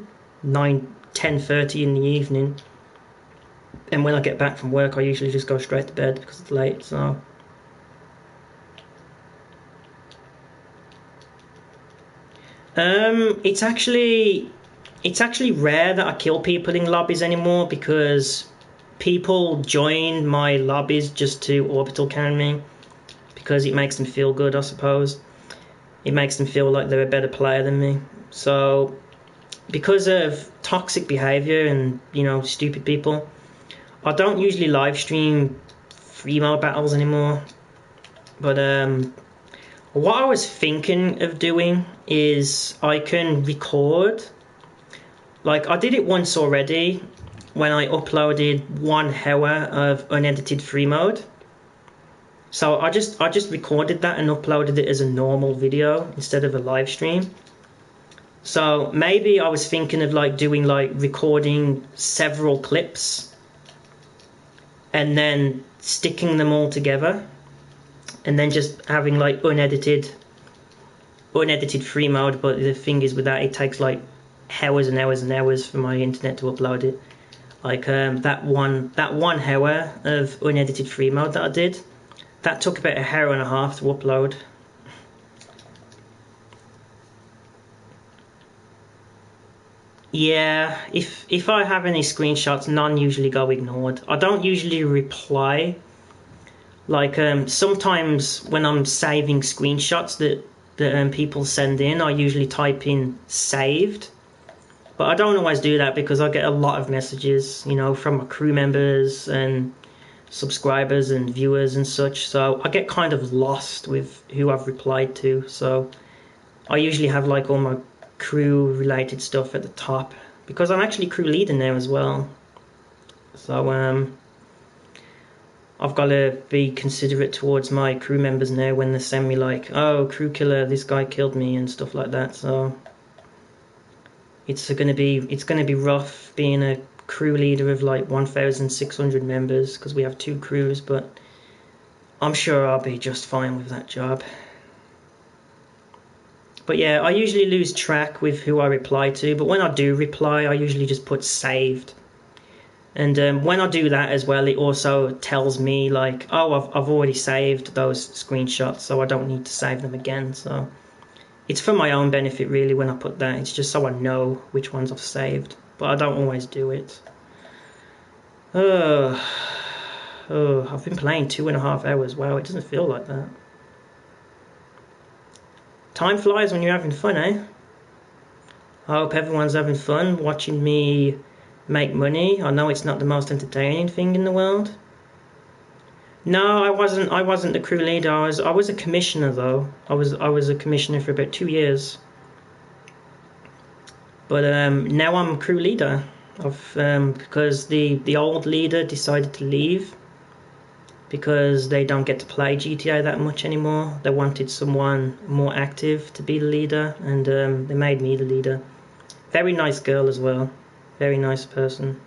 10:30 in the evening. And when I get back from work, I usually just go straight to bed because it's late, so... It's actually rare that I kill people in lobbies anymore, because people join my lobbies just to orbital can me, because it makes them feel good, I suppose. It makes them feel like they're a better player than me. So, because of toxic behaviour and, you know, stupid people, I don't usually live stream free mode battles anymore. But what I was thinking of doing is I can record. Like, I did it once already when I uploaded 1 hour of unedited free mode. So I just recorded that and uploaded it as a normal video instead of a live stream. So maybe I was thinking of like doing like recording several clips and then sticking them all together, and then just having like unedited free mode. But the thing is with that, it takes like hours and hours and hours for my internet to upload it. Like that one hour of unedited free mode that I did, that took about 1.5 hours to upload. Yeah, if I have any screenshots, none usually go ignored. I don't usually reply. Like sometimes when I'm saving screenshots that people send in, I usually type in saved. But I don't always do that because I get a lot of messages, you know, from my crew members and subscribers and viewers and such. So I get kind of lost with who I've replied to. So I usually have like all my crew related stuff at the top, because I'm actually crew leader now as well. So I've got to be considerate towards my crew members now when they send me like, oh, crew killer, this guy killed me and stuff like that. So it's gonna be rough being a crew leader of like 1,600 members, because we have 2 crews, but I'm sure I'll be just fine with that job. But yeah, I usually lose track with who I reply to, but when I do reply, I usually just put saved. And when I do that as well, it also tells me like, oh, I've already saved those screenshots, so I don't need to save them again. So it's for my own benefit really when I put that. It's just so I know which ones I've saved, but I don't always do it. I've been playing 2.5 hours. Wow, it doesn't feel like that. Time flies when you're having fun, eh? I hope everyone's having fun watching me make money. I know it's not the most entertaining thing in the world. No, I wasn't the crew leader. I was a commissioner though. I was a commissioner for about 2 years. But now I'm crew leader because the old leader decided to leave because they don't get to play GTA that much anymore. They wanted someone more active to be the leader, and they made me the leader. Very nice girl as well. Very nice person.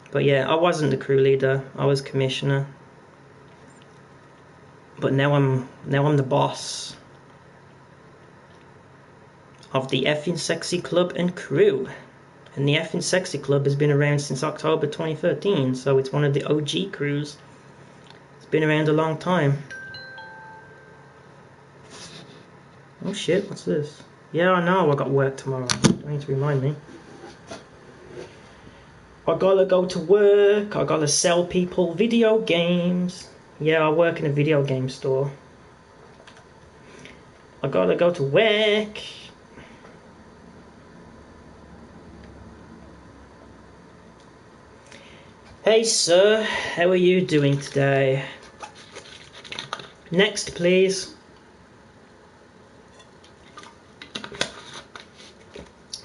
But yeah, I wasn't the crew leader. I was commissioner. But now I'm the boss of the Effin' Sexy Club and crew. And the Effin' Sexy Club has been around since October 2013, so it's one of the OG crews. It's been around a long time. Oh shit, what's this? Yeah, I know I got work tomorrow. Don't need to remind me. I gotta go to work. I gotta sell people video games. Yeah, I work in a video game store. I gotta go to work. Hey sir, how are you doing today? Next please.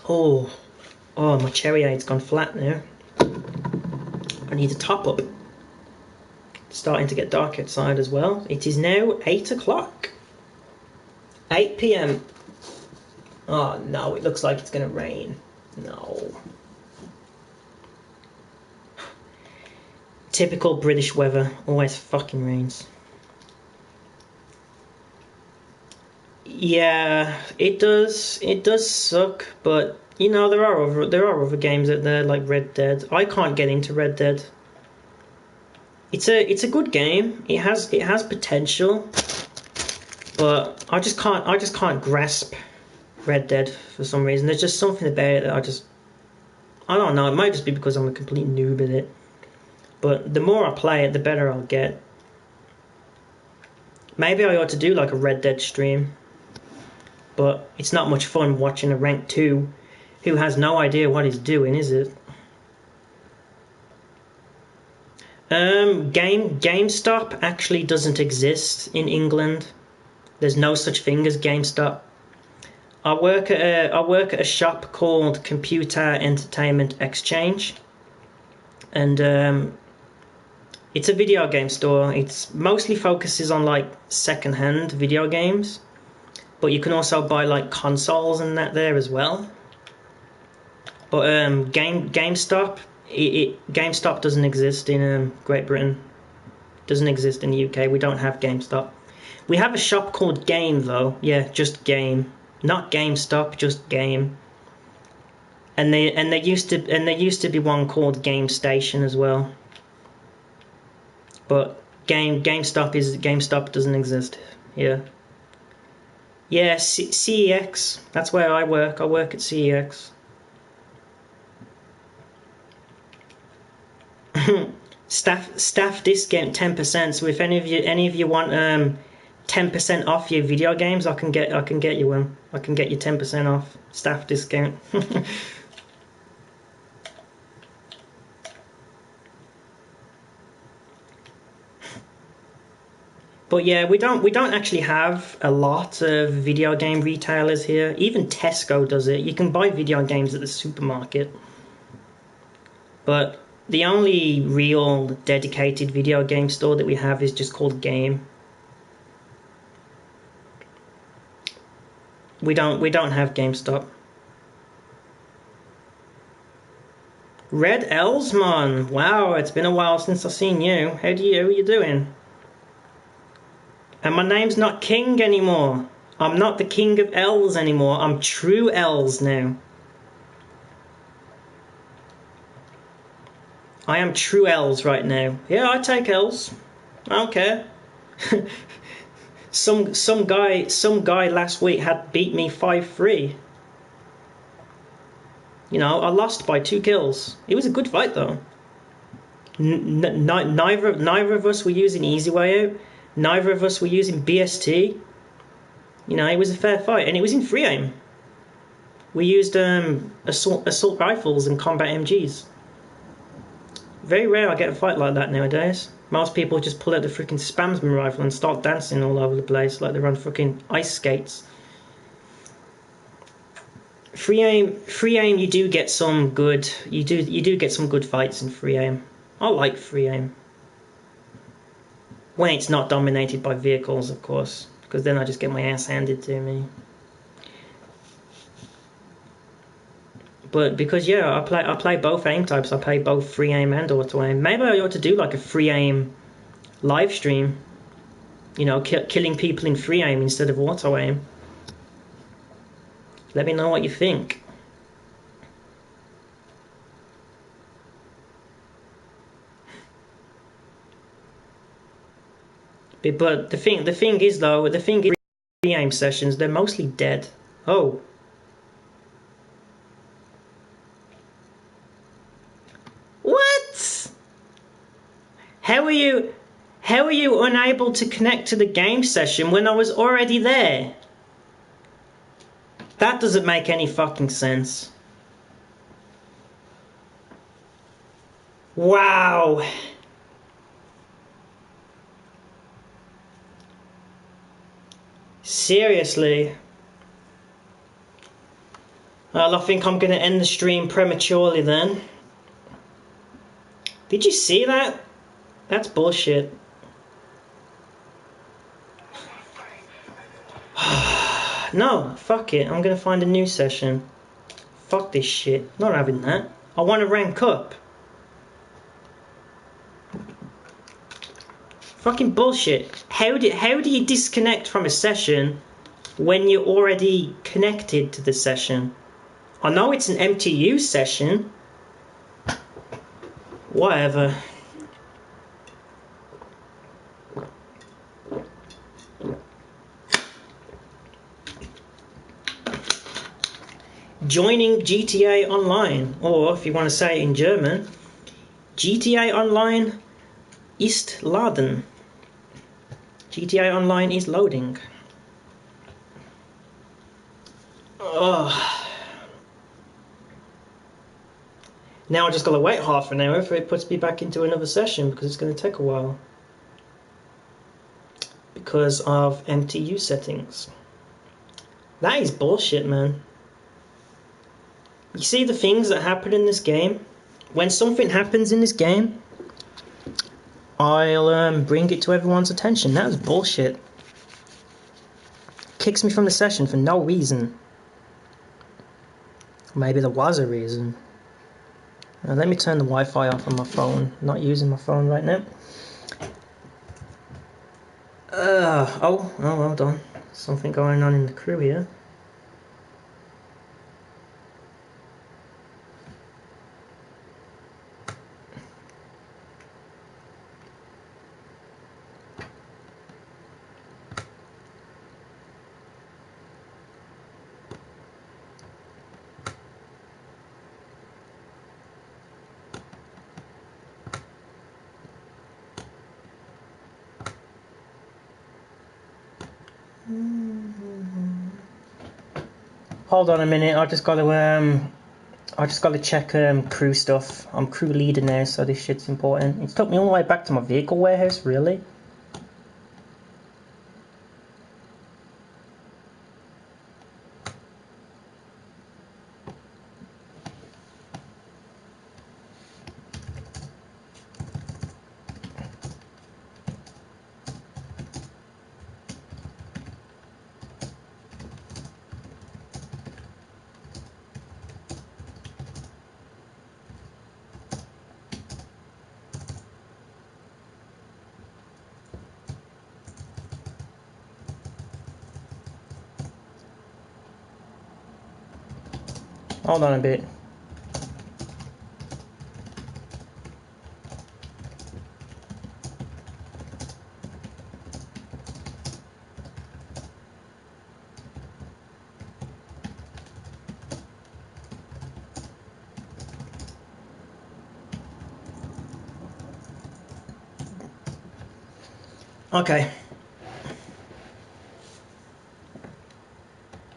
Oh, my cherry aid's gone flat now. I need a top up. It's starting to get dark outside as well. It is now 8 o'clock. 8 PM. Oh no, it looks like it's gonna rain. No. Typical British weather, always fucking rains. Yeah, it does. It does suck, but you know there are other games out there like Red Dead. I can't get into Red Dead. It's a good game. It has potential, but I just can't grasp Red Dead for some reason. There's just something about it that I don't know. It might just be because I'm a complete noob at it. But the more I play it, the better I'll get. Maybe I ought to do like a Red Dead stream. But it's not much fun watching a rank 2 who has no idea what he's doing, is it? GameStop actually doesn't exist in England. There's no such thing as GameStop. I work at a shop called Computer Entertainment Exchange, and it's a video game store. It's mostly focuses on like second-hand video games, but you can also buy like consoles and that there as well. But GameStop doesn't exist in Great Britain. Doesn't exist in the UK. We don't have GameStop. We have a shop called Game though. Yeah, just Game, not GameStop, just Game. And there used to be one called Game Station as well. But GameStop doesn't exist here. Yeah, CEX. That's where I work. I work at CEX. staff discount 10%. So if any of you want 10% off your video games, I can get you one. I can get you 10% off staff discount. But yeah, we don't actually have a lot of video game retailers here. Even Tesco does it. You can buy video games at the supermarket. But the only real dedicated video game store that we have is just called Game. We don't have GameStop. Red Elsmon, wow, it's been a while since I've seen you. How are you doing? And my name's not King anymore. I'm not the King of Elves anymore. I'm True Elves now. I am True Elves right now. Yeah, I take Elves. I don't care. Some guy last week had beat me 5-3. You know, I lost by 2 kills. It was a good fight though. Neither of us were using Easy Way Out. Neither of us were using BST. You know, it was a fair fight, and it was in free aim. We used assault rifles and combat MGs. Very rare I get a fight like that nowadays. Most people just pull out the freaking spamsman rifle and start dancing all over the place like they're on fucking ice skates. Free aim, you do get some good. You do get some good fights in free aim. I like free aim. When it's not dominated by vehicles, of course, because then I just get my ass handed to me. But because yeah, I play both aim types. I play both free aim and auto aim. Maybe I ought to do like a free aim live stream. You know, killing people in free aim instead of auto aim. Let me know what you think. But the thing is free aim sessions, they're mostly dead. Oh. What? How are you unable to connect to the game session when I was already there? That doesn't make any fucking sense. Wow. Seriously. Well, I think I'm going to end the stream prematurely then. Did you see that? That's bullshit. No, fuck it. I'm going to find a new session. Fuck this shit. Not having that. I want to rank up. Fucking bullshit. How do you disconnect from a session when you're already connected to the session. I know it's an MTU session. Whatever. Joining GTA Online, or if you want to say it in German, GTA Online ist laden. GTA Online is loading. Oh. Now I just gotta wait half an hour for it puts me back into another session because it's gonna take a while. Because of MTU settings. That is bullshit, man. You see the things that happen in this game? When something happens in this game, I'll bring it to everyone's attention. That was bullshit. Kicks me from the session for no reason. Maybe there was a reason. Now let me turn the Wi-Fi off on my phone. I'm not using my phone right now. Oh, hold on. Something going on in the crew here. Hold on a minute. I just got to check crew stuff. I'm crew leader now, so this shit's important. It took me all the way back to my vehicle warehouse. Really? Hold on a bit. Okay.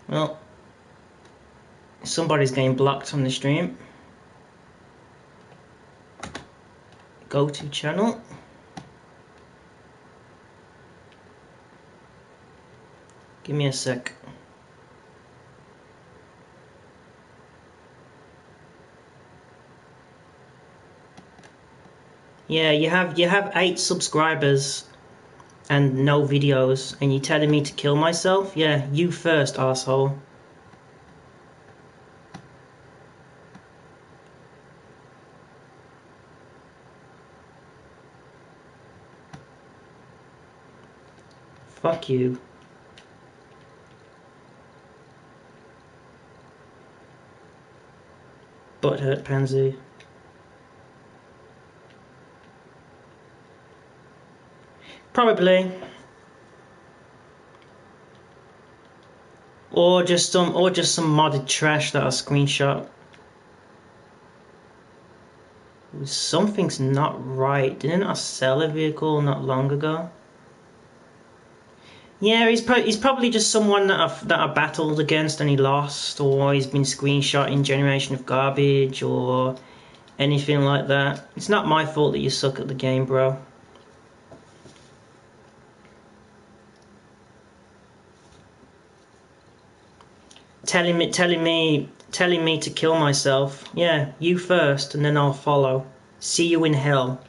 Well, somebody's getting blocked on the stream. Go to channel. Give me a sec. Yeah, you have 8 subscribers and no videos, and you telling me to kill myself? Yeah, you first, asshole. Fuck you. Butthurt pansy. Probably. Or just some modded trash that I screenshot. Something's not right. Didn't I sell a vehicle not long ago? Yeah, he's probably just someone that I battled against and he lost, or he's been screenshotting Generation of Garbage or anything like that. It's not my fault that you suck at the game, bro. Telling me to kill myself. Yeah, you first, and then I'll follow. See you in hell.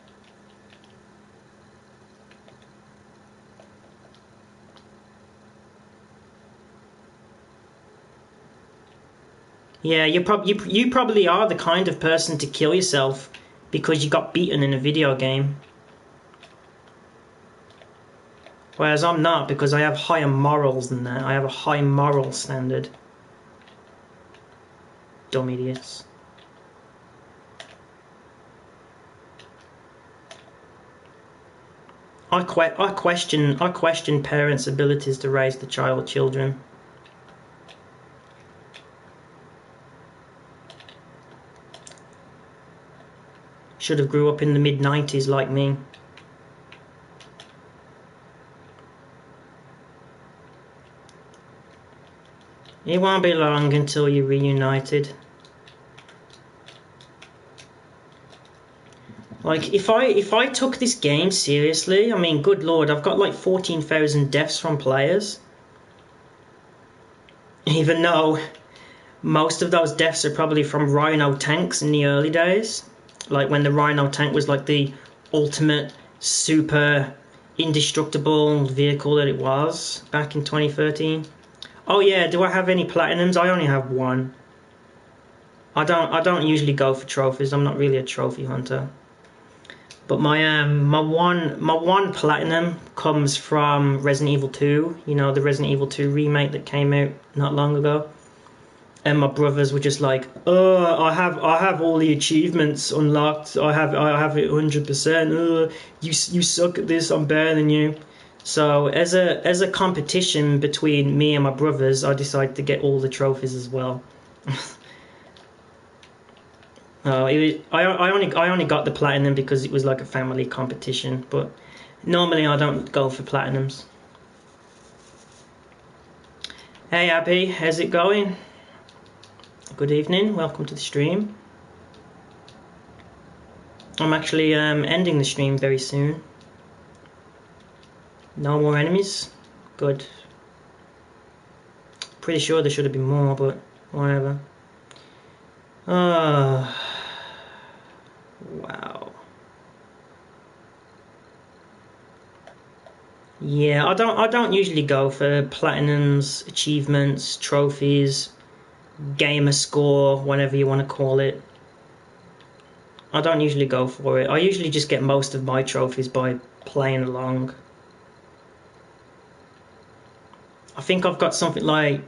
Yeah, you probably are the kind of person to kill yourself because you got beaten in a video game. Whereas I'm not, because I have higher morals than that. I have a high moral standard. Dumb idiots. I question parents' abilities to raise the children. Should have grew up in the mid-90s like me. It won't be long until you're reunited. Like, if I took this game seriously, I mean, good lord, I've got like 14,000 deaths from players. Even though most of those deaths are probably from Rhino tanks in the early days. Like when the Rhino tank was like the ultimate super indestructible vehicle that it was back in 2013. Oh yeah, do I have any platinums? I only have one. I don't usually go for trophies. I'm not really a trophy hunter. But my one platinum comes from Resident Evil 2. You know, the Resident Evil 2 remake that came out not long ago. And my brothers were just like, "Oh, I have all the achievements unlocked. I have it 100%. You suck at this. I'm better than you." So as a competition between me and my brothers, I decided to get all the trophies as well. I only got the platinum because it was like a family competition, but normally I don't go for platinums. Hey Abby, how's it going? Good evening, welcome to the stream. I'm actually ending the stream very soon. No more enemies? Good. Pretty sure there should have been more, but whatever. Wow. Yeah, I don't usually go for platinums, achievements, trophies, gamer score, whatever you want to call it. I don't usually go for it. I usually just get most of my trophies by playing along. I think I've got something like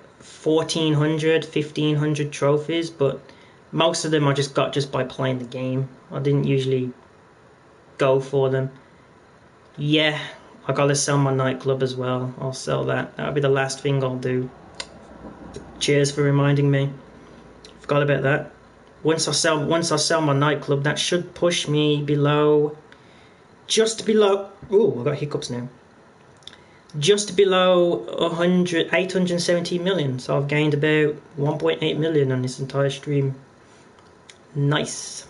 1,400, 1,500 trophies, but most of them I just got just by playing the game. I didn't usually go for them. Yeah, I gotta sell my nightclub as well. I'll sell that. That'll be the last thing I'll do. Cheers for reminding me. Forgot about that. Once I sell my nightclub, that should push me below, just below. Oh, I got hiccups now. Just below 870 million. So I've gained about 1.8 million on this entire stream. Nice.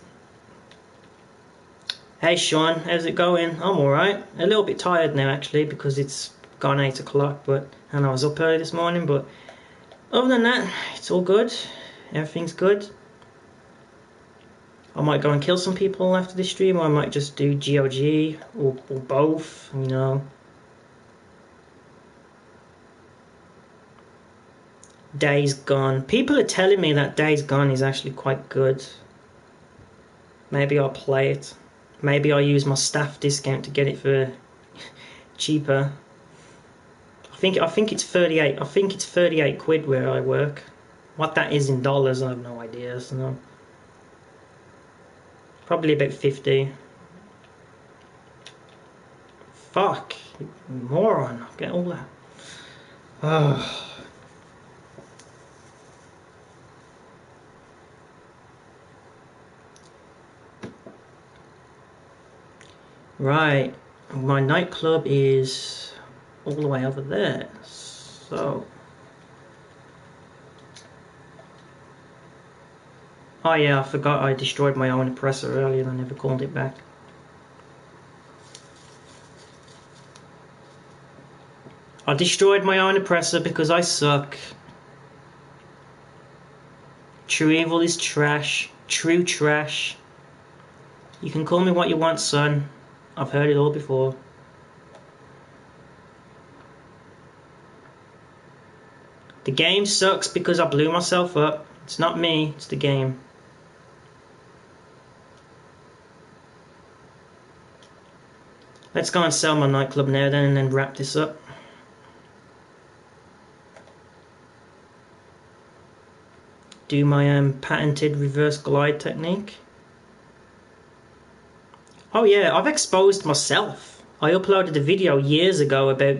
Hey Sean, how's it going? I'm alright. A little bit tired now actually because it's gone 8 o'clock, and I was up early this morning, but other than that, it's all good. Everything's good. I might go and kill some people after this stream, or I might just do GOG, or both, you know. Days Gone. People are telling me that Days Gone is actually quite good. Maybe I'll play it. Maybe I'll use my staff discount to get it for cheaper. I think it's 38. I think it's 38 quid where I work. What that is in dollars, I have no idea. So probably about 50. Fuck, you moron! Get all that. Oh. Right, my nightclub is all the way over there, so... Oh yeah, I forgot I destroyed my own oppressor earlier and I never called it back. I destroyed my own oppressor because I suck. True evil is trash. True trash. You can call me what you want, son. I've heard it all before. The game sucks because I blew myself up. It's not me, it's the game. Let's go and sell my nightclub now then, and then wrap this up. Do my patented reverse glide technique. Oh yeah, I've exposed myself. I uploaded a video years ago about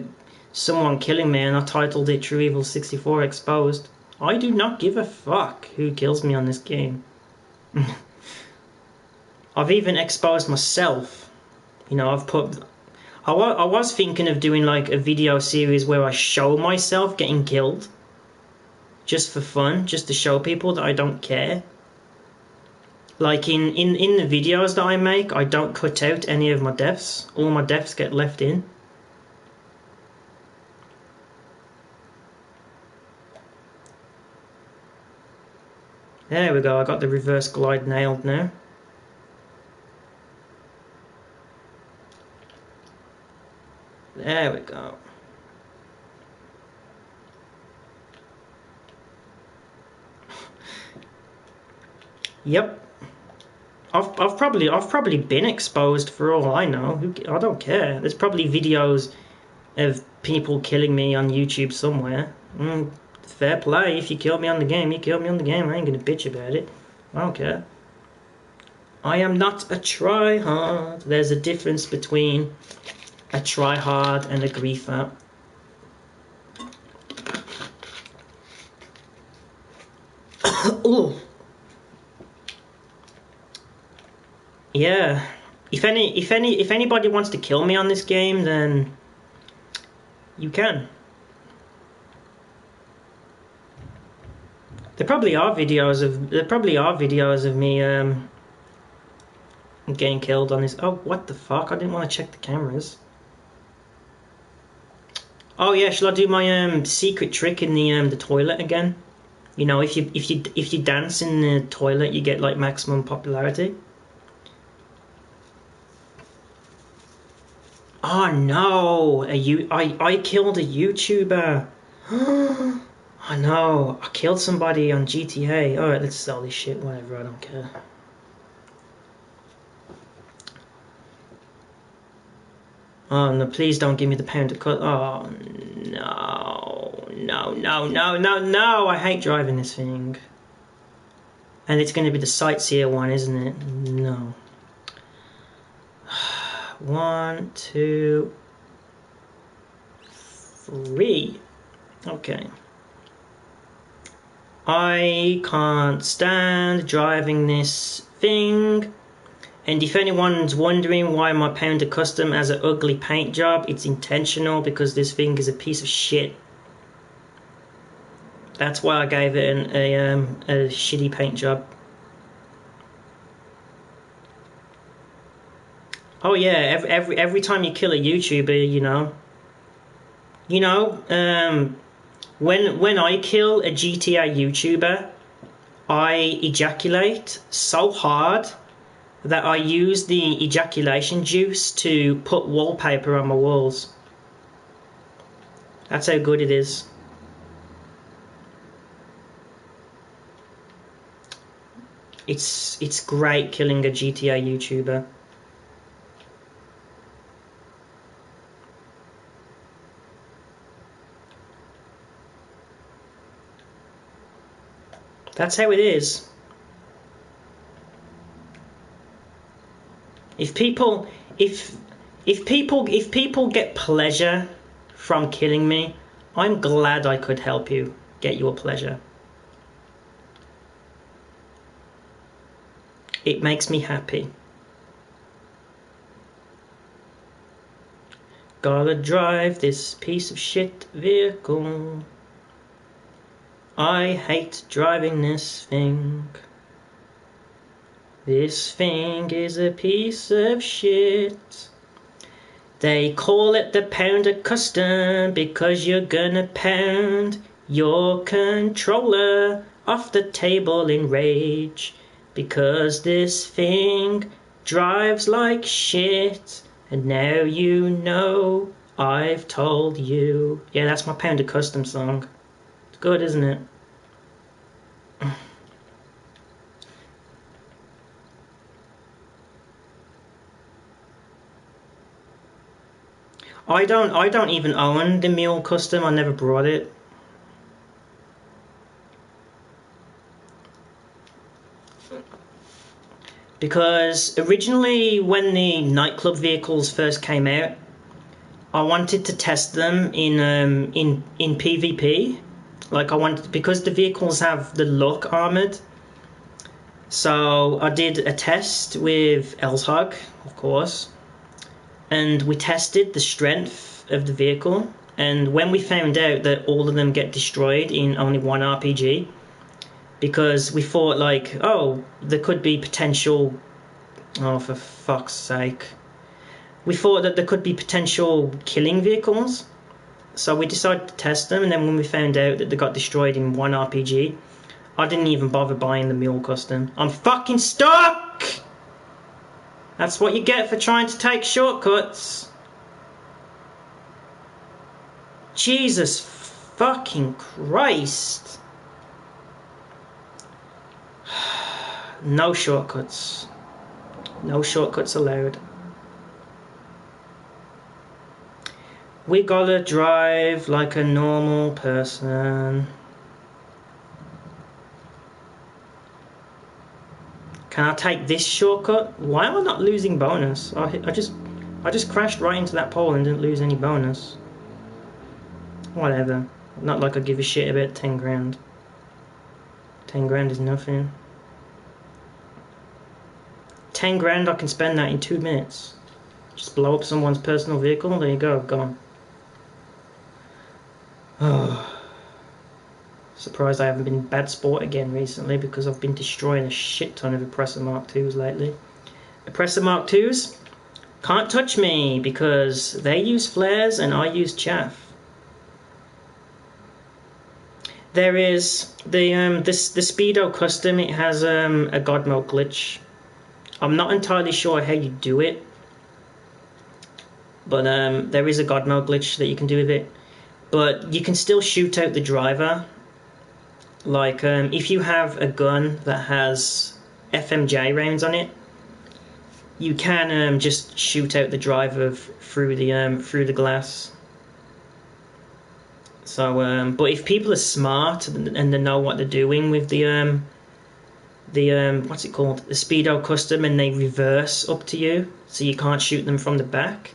someone killing me and I titled it True Evil 64 Exposed. I do not give a fuck who kills me on this game. I've even exposed myself. You know, I've put... I was thinking of doing like a video series where I show myself getting killed. Just for fun, just to show people that I don't care. Like in the videos that I make, I don't cut out any of my deaths. All my deaths get left in. There we go, I got the reverse glide nailed now. There we go. Yep. I've probably been exposed for all I know. I don't care. There's probably videos of people killing me on YouTube somewhere. Fair play. If you killed me on the game, you killed me on the game. I ain't gonna bitch about it. I don't care. I am not a tryhard. There's a difference between a tryhard and a griefer. Ooh. Yeah. If anybody wants to kill me on this game, then you can. There probably are videos of me getting killed on this. Oh, what the fuck? I didn't want to check the cameras. Oh yeah, shall I do my secret trick in the toilet again? You know, if you dance in the toilet, you get like maximum popularity. Oh no, I killed a YouTuber. I know, I killed somebody on GTA. Alright, let's sell this shit, whatever, I don't care. Oh no, please don't give me the pound to cut. Oh no, I hate driving this thing. And it's going to be the sightseer one, isn't it? No. 1, 2, 3. Okay. I can't stand driving this thing. And if anyone's wondering why my Pounder Custom has an ugly paint job, it's intentional because this thing is a piece of shit. That's why I gave it a shitty paint job. Oh yeah, every time you kill a YouTuber, when I kill a GTA YouTuber, I ejaculate so hard that I use the ejaculation juice to put wallpaper on my walls. That's how good it is. It's great killing a GTA YouTuber. That's how it is. If people get pleasure from killing me, I'm glad I could help you get your pleasure. It makes me happy. Gotta drive this piece of shit vehicle. I hate driving this thing. This thing is a piece of shit. They call it the Pounder Custom because you're gonna pound your controller off the table in rage. Because this thing drives like shit. And now you know I've told you. Yeah, that's my Pounder Custom song. It's good, isn't it? I don't even own the Mule Custom. I never brought it. Because originally when the Nightclub vehicles first came out, I wanted to test them in PvP. Like I wanted, because the vehicles have the look armored. So I did a test with Elshog, of course, and we tested the strength of the vehicle. And when we found out that all of them get destroyed in only one RPG, because we thought like, oh, there could be potential. Oh, for fuck's sake. We thought that there could be potential killing vehicles, so we decided to test them, and then when we found out that they got destroyed in one RPG, I didn't even bother buying the Mule Custom. I'm fucking stuck! That's what you get for trying to take shortcuts. Jesus fucking Christ. No shortcuts. No shortcuts allowed. We gotta drive like a normal person. Can I take this shortcut? Why am I not losing bonus? I just crashed right into that pole and didn't lose any bonus. Whatever. Not like I give a shit about 10 grand. 10 grand is nothing. 10 grand, I can spend that in 2 minutes. Just blow up someone's personal vehicle, there you go, gone. Oh. Surprised I haven't been bad sport again recently, because I've been destroying a shit ton of Oppressor Mark IIs lately. Oppressor Mark IIs can't touch me because they use flares and I use chaff. There is the Speedo Custom. It has a God mode glitch. I'm not entirely sure how you do it, but there is a God mode glitch that you can do with it. But you can still shoot out the driver. Like if you have a gun that has FMJ rounds on it, you can just shoot out the driver through the glass. So, but if people are smart and they know what they're doing with the what's it called, the Speedo Custom, and they reverse up to you, so you can't shoot them from the back,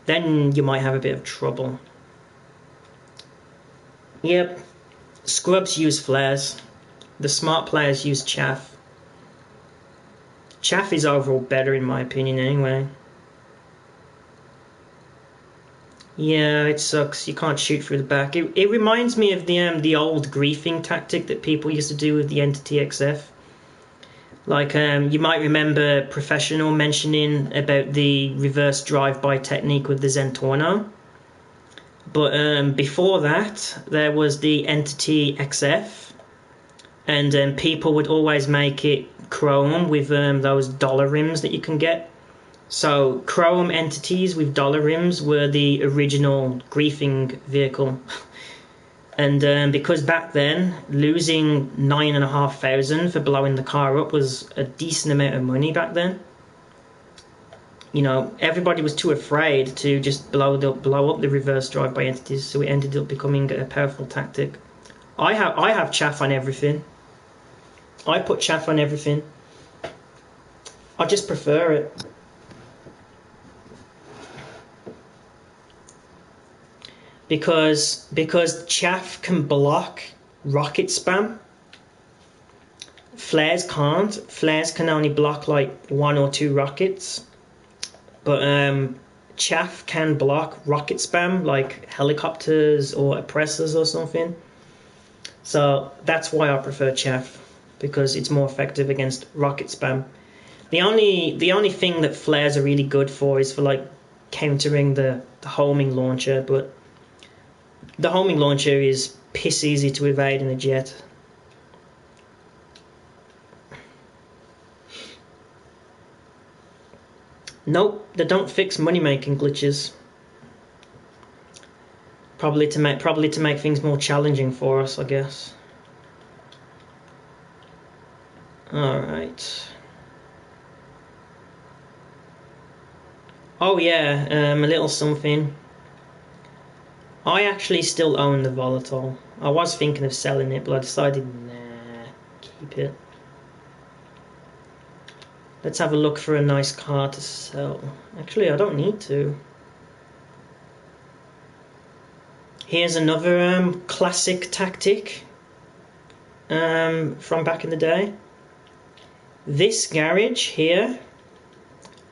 then you might have a bit of trouble. Yep, scrubs use flares. The smart players use chaff. Chaff is overall better in my opinion anyway. Yeah, it sucks. You can't shoot through the back. It reminds me of the old griefing tactic that people used to do with the Entity XF. Like, you might remember Professional mentioning about the reverse drive-by technique with the Zentorno. But before that, there was the Entity XF. And people would always make it chrome with those dollar rims that you can get. So chrome entities with dollar rims were the original griefing vehicle. And because back then losing 9,500 for blowing the car up was a decent amount of money back then, you know, everybody was too afraid to just blow up the reverse drive-by entities, so it ended up becoming a powerful tactic. I have chaff on everything. I put chaff on everything. I just prefer it. Because chaff can block rocket spam. Flares can't. Flares can only block like 1 or 2 rockets. But chaff can block rocket spam, like helicopters or oppressors or something. So that's why I prefer chaff, because it's more effective against rocket spam. The only thing that flares are really good for is for like countering the homing launcher, but the homing launcher is piss easy to evade in a jet. Nope, they don't fix money-making glitches. Probably to make things more challenging for us, I guess. All right. Oh yeah, a little something. I actually still own the volatile. I was thinking of selling it, but I decided, nah, keep it. Let's have a look for a nice car to sell. Actually, I don't need to. Here's another classic tactic from back in the day. This garage here,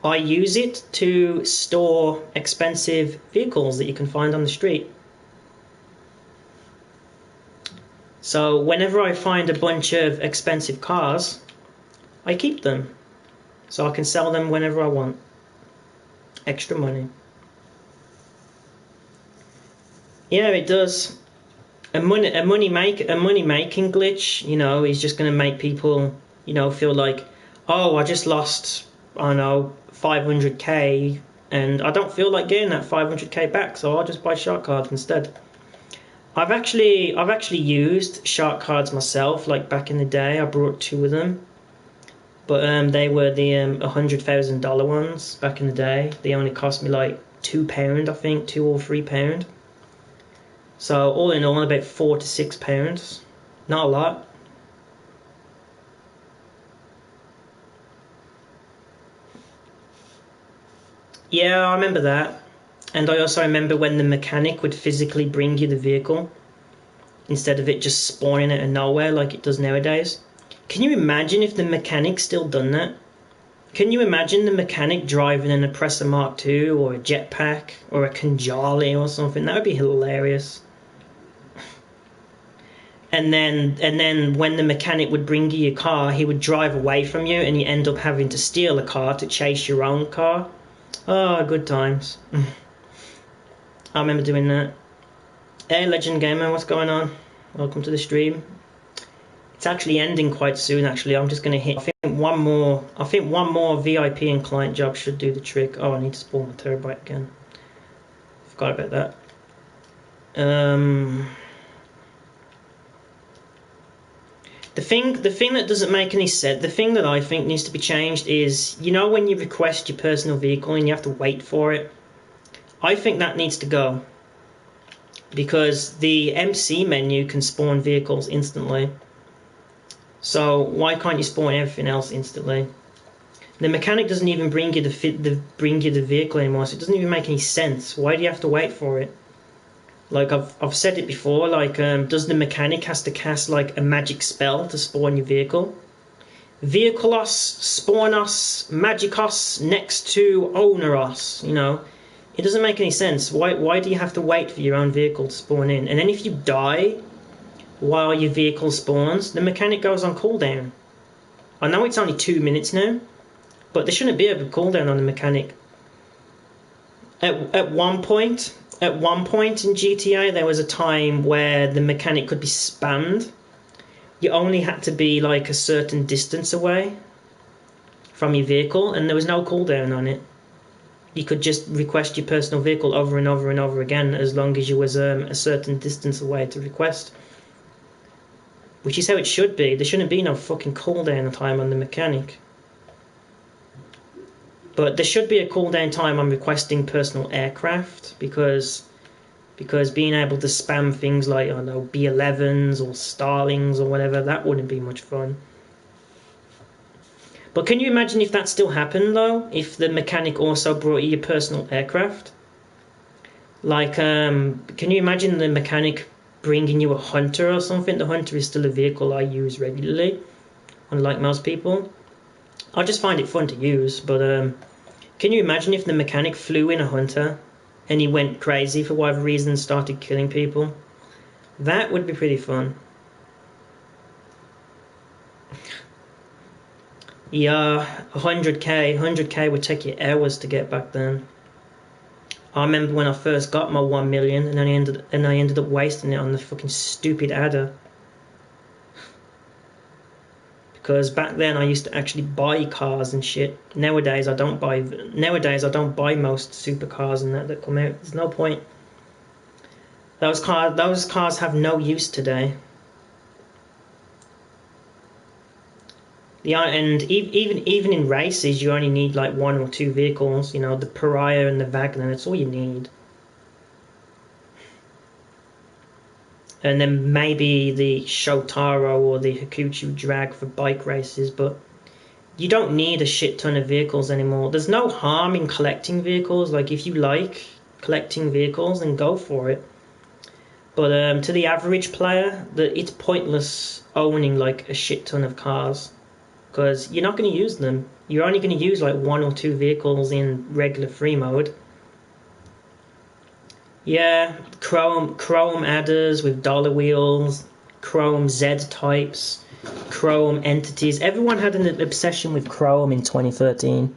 I use it to store expensive vehicles that you can find on the street. So whenever I find a bunch of expensive cars, I keep them. So I can sell them whenever I want. Extra money. Yeah, it does. A money making glitch, you know, is just going to make people, you know, feel like, oh, I just lost, I don't know, 500k, and I don't feel like getting that 500k back, so I'll just buy shark cards instead. I've actually used shark cards myself, like back in the day. I brought 2 of them, but they were the $100,000 ones back in the day. They only cost me like £2, I think, £2 or £3. So all in all, about £4 to £6. Not a lot. Yeah, I remember that. And I also remember when the mechanic would physically bring you the vehicle instead of it just spawning out of nowhere like it does nowadays. Can you imagine if the mechanic still done that? Can you imagine the mechanic driving an Oppressor Mark II or a jetpack or a Kanjali or something? That would be hilarious. And then when the mechanic would bring you your car, he would drive away from you and you end up having to steal a car to chase your own car. Oh, good times. I remember doing that. Hey, Legend Gamer, what's going on? Welcome to the stream. It's actually ending quite soon, actually. I'm just going to hit, I think one more VIP and client job should do the trick. Oh, I need to spawn my terabyte again. Forgot about that. The thing that doesn't make any sense, the thing that I think needs to be changed is, you know, when you request your personal vehicle and you have to wait for it, I think that needs to go. Because the MC menu can spawn vehicles instantly. So why can't you spawn everything else instantly? The mechanic doesn't even bring you the vehicle anymore, so it doesn't even make any sense. Why do you have to wait for it? Like I've said it before, like does the mechanic has to cast like a magic spell to spawn your vehicle? Vehiculos, spawnos, magicos next to owneros, you know. It doesn't make any sense. Why do you have to wait for your own vehicle to spawn in? And then if you die while your vehicle spawns, the mechanic goes on cooldown. I know it's only 2 minutes now, but there shouldn't be a cooldown on the mechanic. At one point in GTA, there was a time where the mechanic could be spammed. You only had to be like a certain distance away from your vehicle, and there was no cooldown on it. You could just request your personal vehicle over and over and over again as long as you was a certain distance away to request. Which is how it should be. There shouldn't be no fucking cooldown time on the mechanic. But there should be a cooldown time on requesting personal aircraft, because being able to spam things like, I don't know, B-11s or Starlings or whatever, that wouldn't be much fun. But can you imagine if that still happened, though? If the mechanic also brought you your personal aircraft? Like, can you imagine the mechanic bringing you a Hunter or something? The Hunter is still a vehicle I use regularly, unlike most people. I just find it fun to use, but can you imagine if the mechanic flew in a Hunter and he went crazy for whatever reason and started killing people? That would be pretty fun. Yeah, 100k would take you hours to get back then. I remember when I first got my 1 million and I ended up wasting it on the fucking stupid adder. Because back then I used to actually buy cars and shit. Nowadays I don't buy most supercars and that come out. There's no point. Those cars have no use today. And even in races, you only need like 1 or 2 vehicles. You know, the Pariah and the Wagner. That's all you need. And then maybe the Shotaro or the Hakuchu Drag for bike races, but you don't need a shit ton of vehicles anymore. There's no harm in collecting vehicles. Like, if you like collecting vehicles, then go for it. But to the average player, it's pointless owning like a shit ton of cars, because you're not going to use them. You're only going to use like 1 or 2 vehicles in regular free mode. Yeah, chrome adders with dollar wheels, chrome Z types, chrome entities. Everyone had an obsession with chrome in 2013.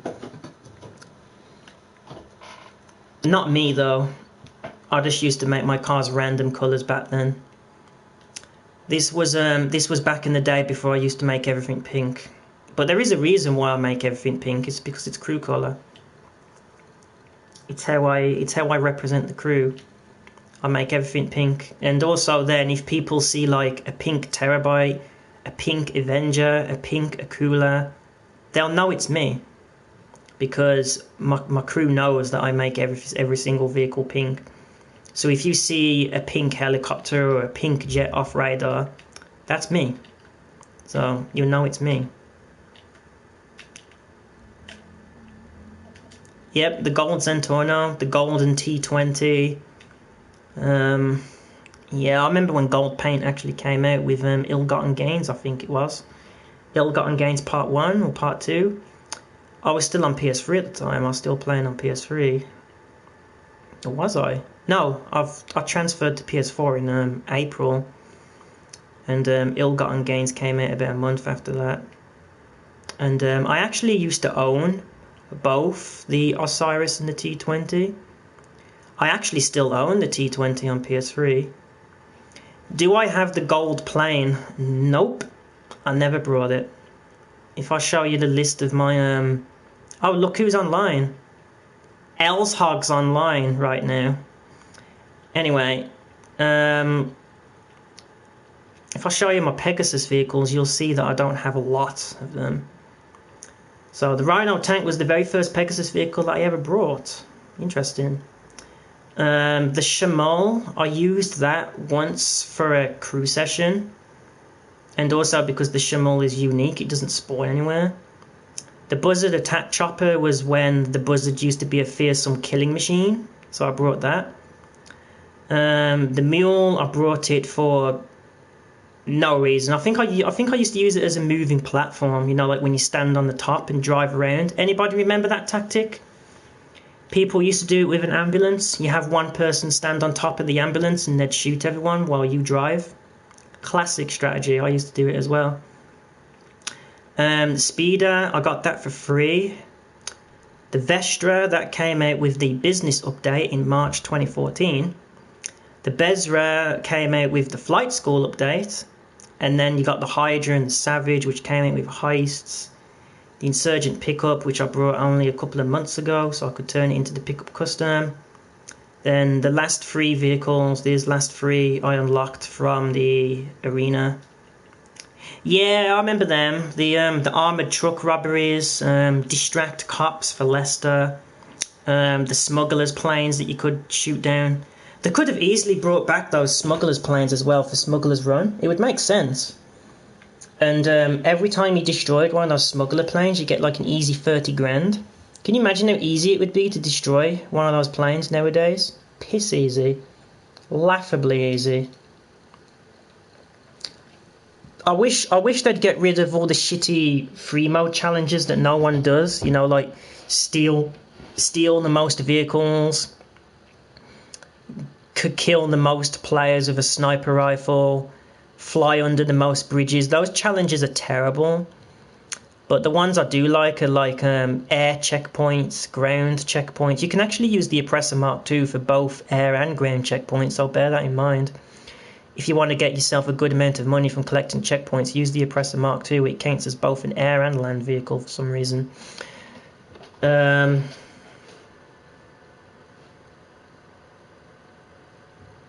Not me though. I just used to make my cars random colours back then. This was back in the day before I used to make everything pink. But there is a reason why I make everything pink. It's because it's crew colour. It's how I represent the crew. I make everything pink. And also then, if people see like a pink Terabyte, a pink Avenger, a pink Akula, they'll know it's me. Because my crew knows that I make every single vehicle pink. So if you see a pink helicopter or a pink jet off radar, that's me. So you'll know it's me. Yep, the gold Zentorno, the golden T20. Yeah, I remember when gold paint actually came out with Ill-Gotten Gains, I think it was. Ill-Gotten Gains Part 1 or Part 2. I was still on PS3 at the time. I was still playing on PS3. Or was I? No, I transferred to PS4 in April. And Ill-Gotten Gains came out about a month after that. And I actually used to own both the Osiris and the T20. I actually still own the T20 on PS3. Do I have the gold plane? Nope. I never brought it. If I show you the list of my... Oh, look who's online. Elshog's online right now. Anyway, if I show you my Pegasus vehicles, you'll see that I don't have a lot of them. So the Rhino tank was the very first Pegasus vehicle that I ever brought. Interesting. The Chamal, I used that once for a crew session. And also because the Chamal is unique, it doesn't spawn anywhere. The Buzzard attack chopper was when the Buzzard used to be a fearsome killing machine. So I brought that. The Mule, I brought it for no reason. I think I used to use it as a moving platform. You know, like when you stand on the top and drive around. Anybody remember that tactic? People used to do it with an ambulance. You have one person stand on top of the ambulance and they'd shoot everyone while you drive. Classic strategy. I used to do it as well. The Speeder, I got that for free. The Vestra, that came out with the business update in March 2014. The Bezra came out with the flight school update. And then you got the Hydra and the Savage, which came out with heists. The Insurgent pickup, which I brought only a couple of months ago, so I could turn it into the pickup custom. Then the last 3 vehicles, these last 3 I unlocked from the arena. Yeah, I remember them. The armoured truck robberies, distract cops for Leicester, the smugglers' planes that you could shoot down. They could have easily brought back those smugglers' planes as well for Smuggler's Run. It would make sense. And every time you destroyed one of those smuggler planes, you get like an easy 30 grand. Can you imagine how easy it would be to destroy one of those planes nowadays? Piss easy. Laughably easy. I wish they'd get rid of all the shitty free mode challenges that no one does. You know, like steal the most vehicles, could kill the most players with a sniper rifle, fly under the most bridges. Those challenges are terrible. But the ones I do like are like air checkpoints, ground checkpoints. You can actually use the Oppressor Mark II for both air and ground checkpoints, so bear that in mind. If you want to get yourself a good amount of money from collecting checkpoints, use the Oppressor Mark II. It counts as both an air and land vehicle for some reason.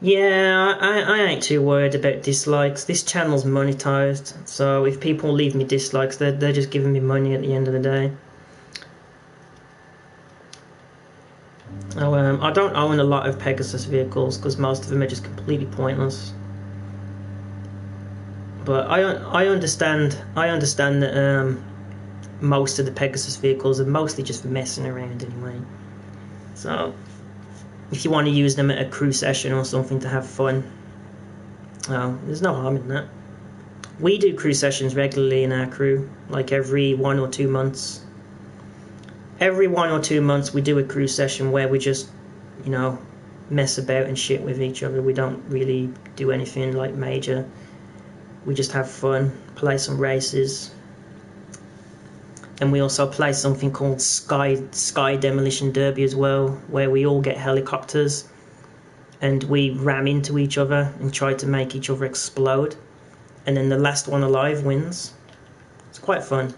Yeah, I ain't too worried about dislikes. This channel's monetized, so if people leave me dislikes, they're just giving me money at the end of the day. Oh, I don't own a lot of Pegasus vehicles because most of them are just completely pointless. But I understand that most of the Pegasus vehicles are mostly just for messing around anyway. So if you want to use them at a crew session or something to have fun, well, there's no harm in that. We do crew sessions regularly in our crew, like every 1 or 2 months. Every 1 or 2 months we do a crew session where we just, you know, mess about and shit with each other. We don't really do anything like major. We just have fun, play some races. And we also play something called Sky Demolition Derby as well, where we all get helicopters and we ram into each other and try to make each other explode. And then the last one alive wins. It's quite fun.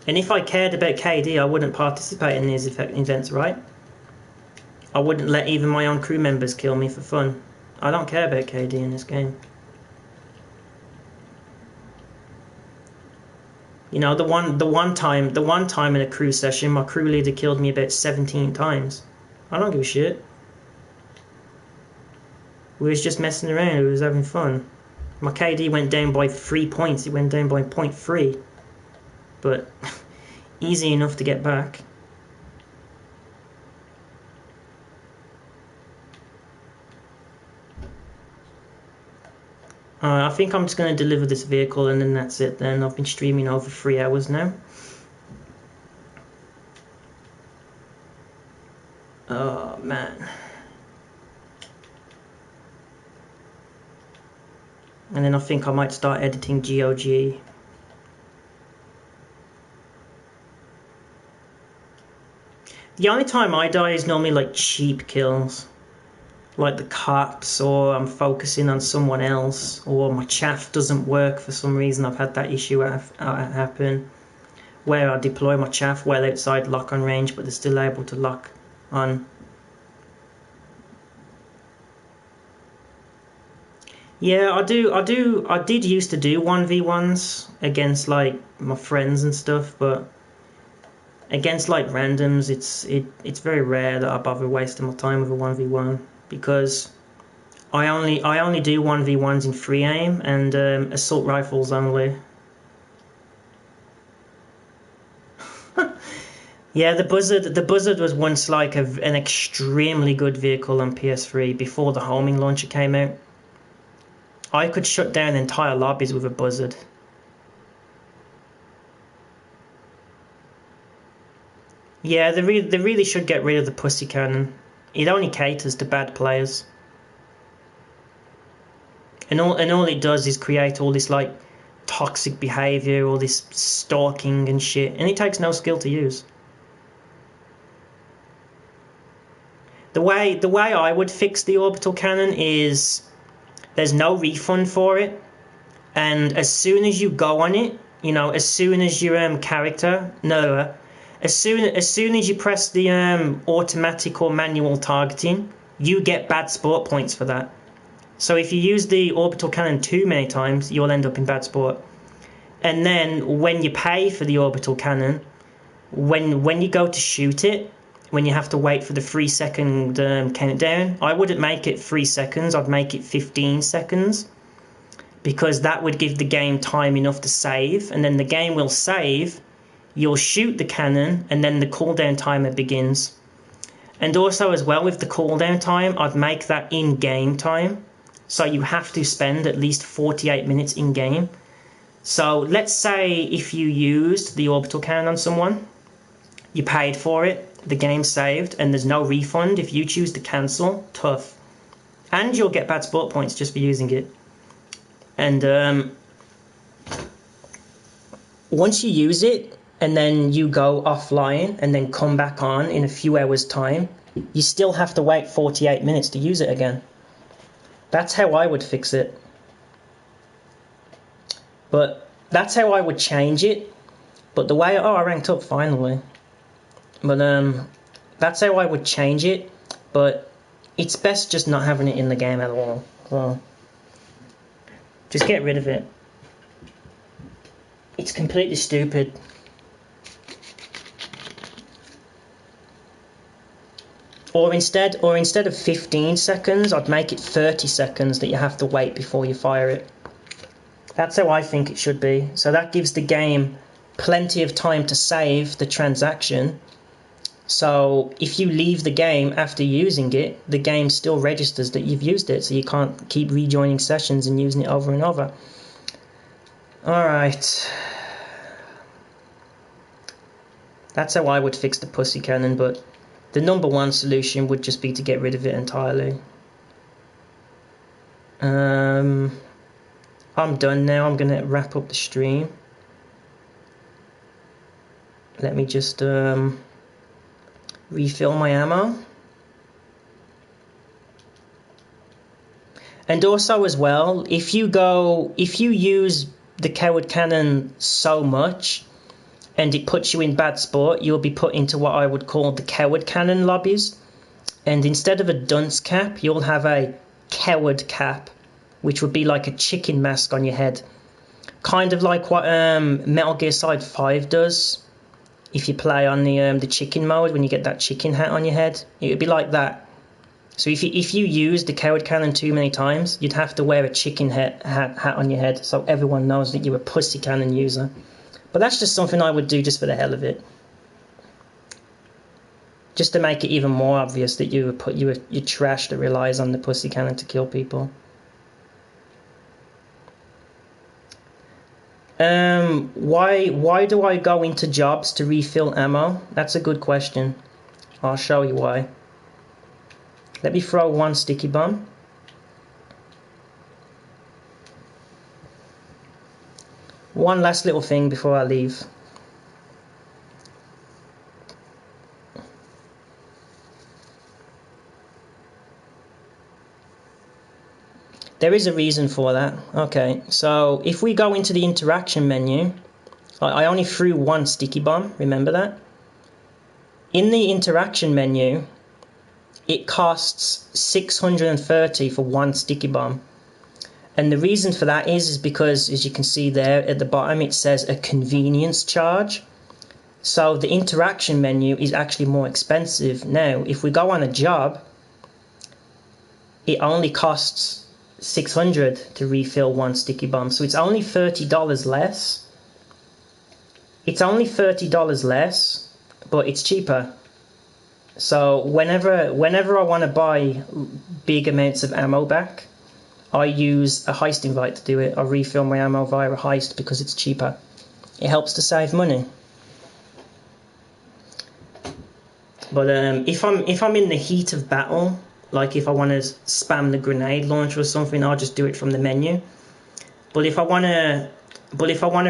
And if I cared about KD, I wouldn't participate in these events, right? I wouldn't let even my own crew members kill me for fun. I don't care about KD in this game. You know, the one time in a crew session, my crew leader killed me about 17 times. I don't give a shit. We was just messing around. We was having fun. My KD went down by 3 points. It went down by 0.3. But easy enough to get back. I think I'm just going to deliver this vehicle and then that's it then. I've been streaming over 3 hours now. Oh man. And then I think I might start editing GOG. The only time I die is normally like cheap kills. Like the cops, or I'm focusing on someone else, or my chaff doesn't work for some reason. I've had that issue happen where I deploy my chaff well outside lock on range, but they're still able to lock on. Yeah, I did used to do 1v1s against like my friends and stuff, but against like randoms, it's very rare that I bother wasting my time with a 1v1. Because I only do 1v1s in free aim and assault rifles only. Yeah, the Buzzard was once like an extremely good vehicle on PS3 before the homing launcher came out. I could shut down entire lobbies with a Buzzard. Yeah, they really should get rid of the pussy cannon. It only caters to bad players. And all it does is create all this like toxic behaviour, all this stalking and shit, and it takes no skill to use. The way I would fix the orbital cannon is there's no refund for it, and as soon as you go on it, you know, as soon as your as soon as you press the automatic or manual targeting, you get bad sport points for that. So if you use the orbital cannon too many times, you'll end up in bad sport. And then when you pay for the orbital cannon, when you go to shoot it, when you have to wait for the 3-second countdown, I wouldn't make it 3 seconds, I'd make it 15 seconds. Because that would give the game time enough to save, and then the game will save. You'll shoot the cannon and then the cooldown timer begins. And also as well with the cooldown time, I'd make that in-game time. So you have to spend at least 48 minutes in-game. So let's say if you used the orbital cannon on someone, you paid for it, the game saved, and there's no refund. If you choose to cancel, tough. And you'll get bad sport points just for using it. And once you use it, and then you go offline and then come back on in a few hours time, you still have to wait 48 minutes to use it again. That's how I would fix it. But that's how I would change it. But the way I ranked up finally. But that's how I would change it. But it's best just not having it in the game at all. Well, just get rid of it. It's completely stupid. Or instead of 15 seconds, I'd make it 30 seconds that you have to wait before you fire it. That's how I think it should be. So that gives the game plenty of time to save the transaction. So if you leave the game after using it, the game still registers that you've used it, so you can't keep rejoining sessions and using it over and over. Alright. That's how I would fix the pussy cannon, but the number one solution would just be to get rid of it entirely. I'm done now. I'm going to wrap up the stream. Let me just refill my ammo. And also as well, if you use the coward cannon so much and it puts you in bad sport, you'll be put into what I would call the coward cannon lobbies. And instead of a dunce cap, you'll have a coward cap, which would be like a chicken mask on your head. Kind of like what Metal Gear Solid 5 does. If you play on the chicken mode, when you get that chicken hat on your head, it would be like that. So if you use the coward cannon too many times, you'd have to wear a chicken hat on your head, so everyone knows that you're a pussy cannon user. But that's just something I would do just for the hell of it, just to make it even more obvious that you're trash that relies on the pussy cannon to kill people. Why do I go into jobs to refill ammo? That's a good question. I'll show you why. Let me throw one sticky bomb. One last little thing before I leave. There is a reason for that. Okay, so if we go into the interaction menu, I only threw one sticky bomb, remember that? In the interaction menu, it costs 630 for one sticky bomb. And the reason for that is because, as you can see there at the bottom, it says a convenience charge. So the interaction menu is actually more expensive. Now, if we go on a job, it only costs 600 to refill one sticky bomb. So it's only $30 less. It's only $30 less, but it's cheaper. So whenever I want to buy big amounts of ammo back, I use a heist invite to do it. I refill my ammo via a heist because it's cheaper. It helps to save money. But if I'm in the heat of battle, like if I want to spam the grenade launcher or something, I'll just do it from the menu. But if I want to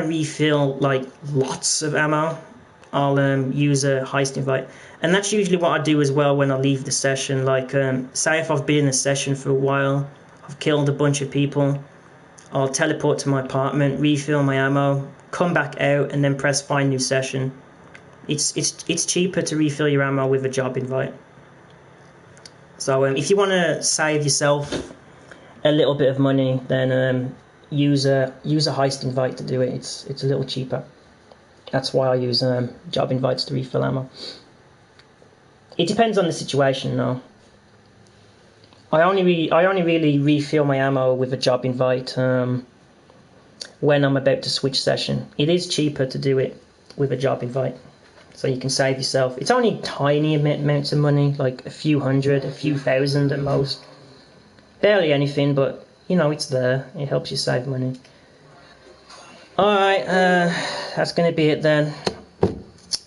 refill like lots of ammo, I'll use a heist invite. And that's usually what I do as well when I leave the session. Like say if I've been in a session for a while, I've killed a bunch of people, I'll teleport to my apartment, refill my ammo, come back out, and then press find new session. It's cheaper to refill your ammo with a job invite. So if you want to save yourself a little bit of money, then use a heist invite to do it. It's a little cheaper. That's why I use job invites to refill ammo. It depends on the situation, though. I only really refill my ammo with a job invite when I'm about to switch session. It is cheaper to do it with a job invite, so you can save yourself. It's only tiny amounts of money, like a few hundred, a few thousand at most. Barely anything, but you know it's there. It helps you save money. Alright, that's going to be it then.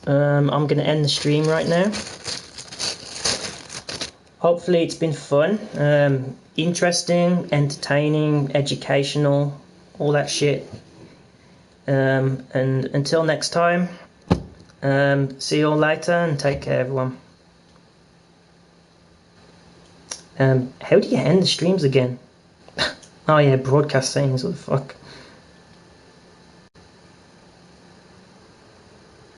I'm going to end the stream right now. Hopefully it's been fun, interesting, entertaining, educational, all that shit. And until next time, see you all later and take care, everyone. How do you end the streams again? Oh yeah, broadcast settings, what the fuck.